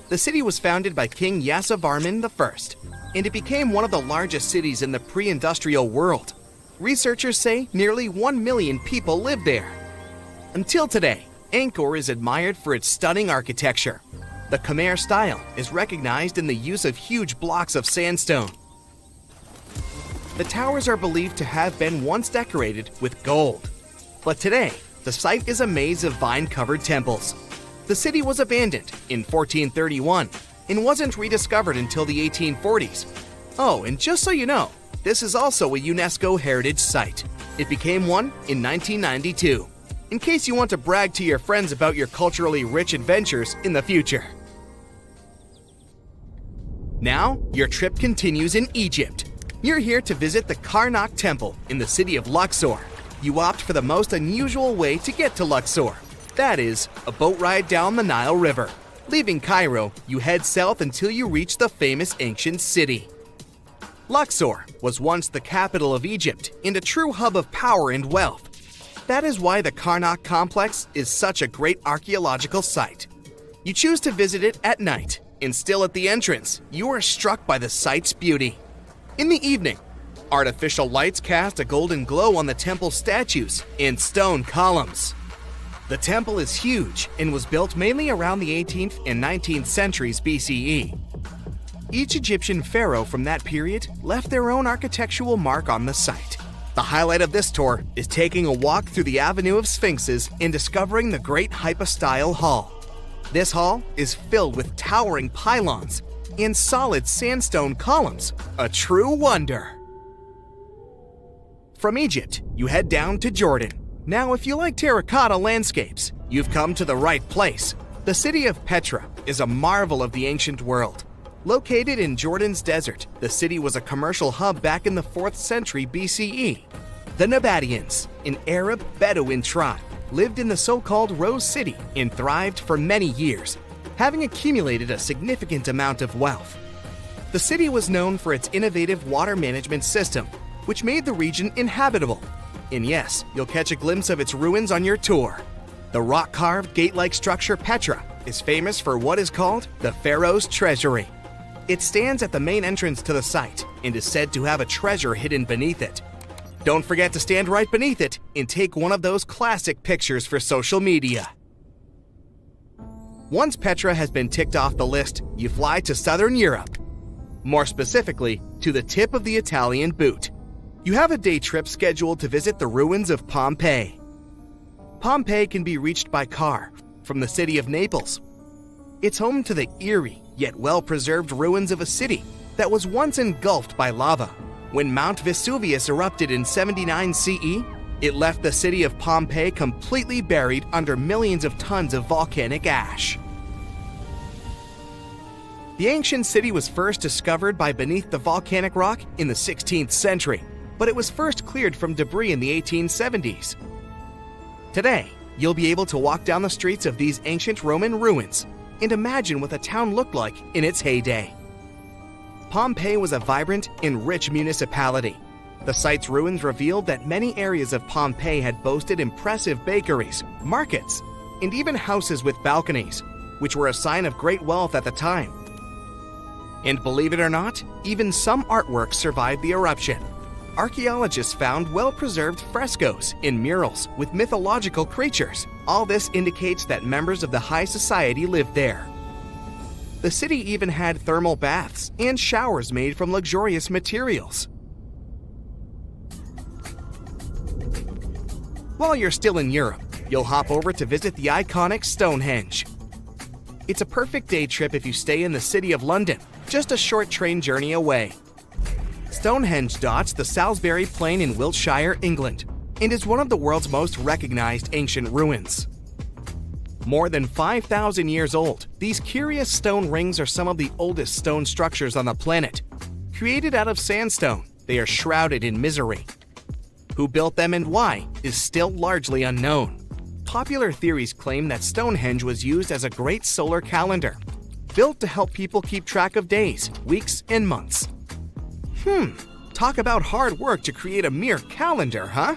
The city was founded by King Yasovarman I, and it became one of the largest cities in the pre-industrial world. Researchers say nearly 1 million people live there. Until today, Angkor is admired for its stunning architecture. The Khmer style is recognized in the use of huge blocks of sandstone. The towers are believed to have been once decorated with gold. But today, the site is a maze of vine-covered temples. The city was abandoned in 1431 and wasn't rediscovered until the 1840s. Oh, and just so you know, this is also a UNESCO heritage site. It became one in 1992, in case you want to brag to your friends about your culturally rich adventures in the future. Now, your trip continues in Egypt. You're here to visit the Karnak Temple in the city of Luxor. You opt for the most unusual way to get to Luxor. That is, a boat ride down the Nile River. Leaving Cairo, you head south until you reach the famous ancient city. Luxor was once the capital of Egypt and a true hub of power and wealth. That is why the Karnak complex is such a great archaeological site. You choose to visit it at night, and still at the entrance, you are struck by the site's beauty. In the evening, artificial lights cast a golden glow on the temple statues and stone columns. The temple is huge and was built mainly around the 18th and 19th centuries BCE. Each Egyptian pharaoh from that period left their own architectural mark on the site. The highlight of this tour is taking a walk through the Avenue of Sphinxes and discovering the Great Hypostyle Hall. This hall is filled with towering pylons and solid sandstone columns, a true wonder. From Egypt, you head down to Jordan. Now, if you like terracotta landscapes, you've come to the right place. The city of Petra is a marvel of the ancient world. Located in Jordan's desert, the city was a commercial hub back in the 4th century BCE. The Nabateans, an Arab Bedouin tribe, lived in the so-called Rose City and thrived for many years, having accumulated a significant amount of wealth. The city was known for its innovative water management system, which made the region inhabitable. And yes, you'll catch a glimpse of its ruins on your tour. The rock-carved gate-like structure Petra is famous for what is called the Pharaoh's Treasury. It stands at the main entrance to the site and is said to have a treasure hidden beneath it. Don't forget to stand right beneath it and take one of those classic pictures for social media. Once Petra has been ticked off the list, you fly to southern Europe. More specifically, to the tip of the Italian boot. You have a day trip scheduled to visit the ruins of Pompeii. Pompeii can be reached by car from the city of Naples. It's home to the eerie yet well-preserved ruins of a city that was once engulfed by lava. When Mount Vesuvius erupted in 79 CE, it left the city of Pompeii completely buried under millions of tons of volcanic ash. The ancient city was first discovered by beneath the volcanic rock in the 16th century, but it was first cleared from debris in the 1870s. Today, you'll be able to walk down the streets of these ancient Roman ruins and imagine what the town looked like in its heyday. Pompeii was a vibrant and rich municipality. The site's ruins revealed that many areas of Pompeii had boasted impressive bakeries, markets, and even houses with balconies, which were a sign of great wealth at the time. And believe it or not, even some artworks survived the eruption. Archaeologists found well-preserved frescoes and murals with mythological creatures. All this indicates that members of the high society lived there. The city even had thermal baths and showers made from luxurious materials. While you're still in Europe, you'll hop over to visit the iconic Stonehenge. It's a perfect day trip if you stay in the city of London, just a short train journey away. Stonehenge dots the Salisbury Plain in Wiltshire, England, and is one of the world's most recognized ancient ruins. More than 5,000 years old, these curious stone rings are some of the oldest stone structures on the planet. Created out of sandstone, they are shrouded in misery. Who built them and why is still largely unknown. Popular theories claim that Stonehenge was used as a great solar calendar, built to help people keep track of days, weeks, and months. Talk about hard work to create a mere calendar, huh?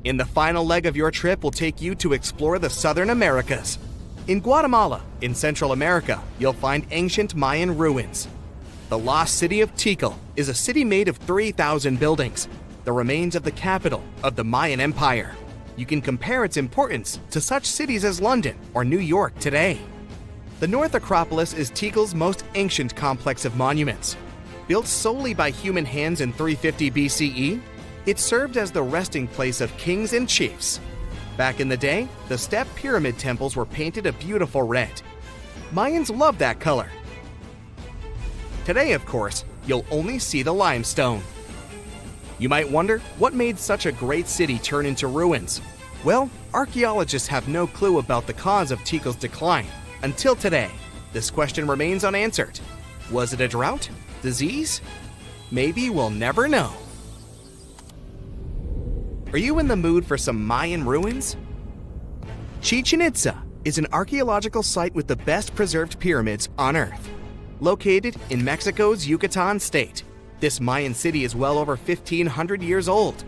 In the final leg of your trip will take you to explore the Southern Americas. In Guatemala, in Central America, you'll find ancient Mayan ruins. The lost city of Tikal is a city made of 3,000 buildings, the remains of the capital of the Mayan Empire. You can compare its importance to such cities as London or New York today. The North Acropolis is Tikal's most ancient complex of monuments. Built solely by human hands in 350 BCE, It served as the resting place of kings and chiefs. Back in the day, the step pyramid temples were painted a beautiful red. Mayans loved that color. Today, of course, you'll only see the limestone. You might wonder what made such a great city turn into ruins. Well, archaeologists have no clue about the cause of Tikal's decline. Until today, this question remains unanswered. Was it a drought? Disease? Maybe we'll never know. Are you in the mood for some Mayan ruins? Chichen Itza is an archaeological site with the best preserved pyramids on Earth. Located in Mexico's Yucatan state, this Mayan city is well over 1,500 years old.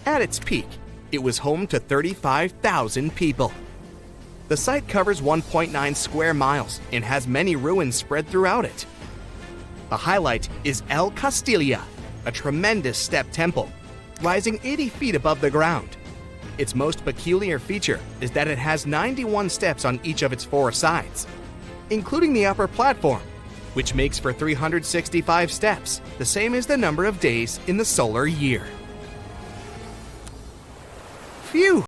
At its peak, it was home to 35,000 people. The site covers 1.9 square miles and has many ruins spread throughout it. The highlight is El Castilla, a tremendous step temple, rising 80 feet above the ground. Its most peculiar feature is that it has 91 steps on each of its 4 sides, including the upper platform, which makes for 365 steps, the same as the number of days in the solar year. Phew!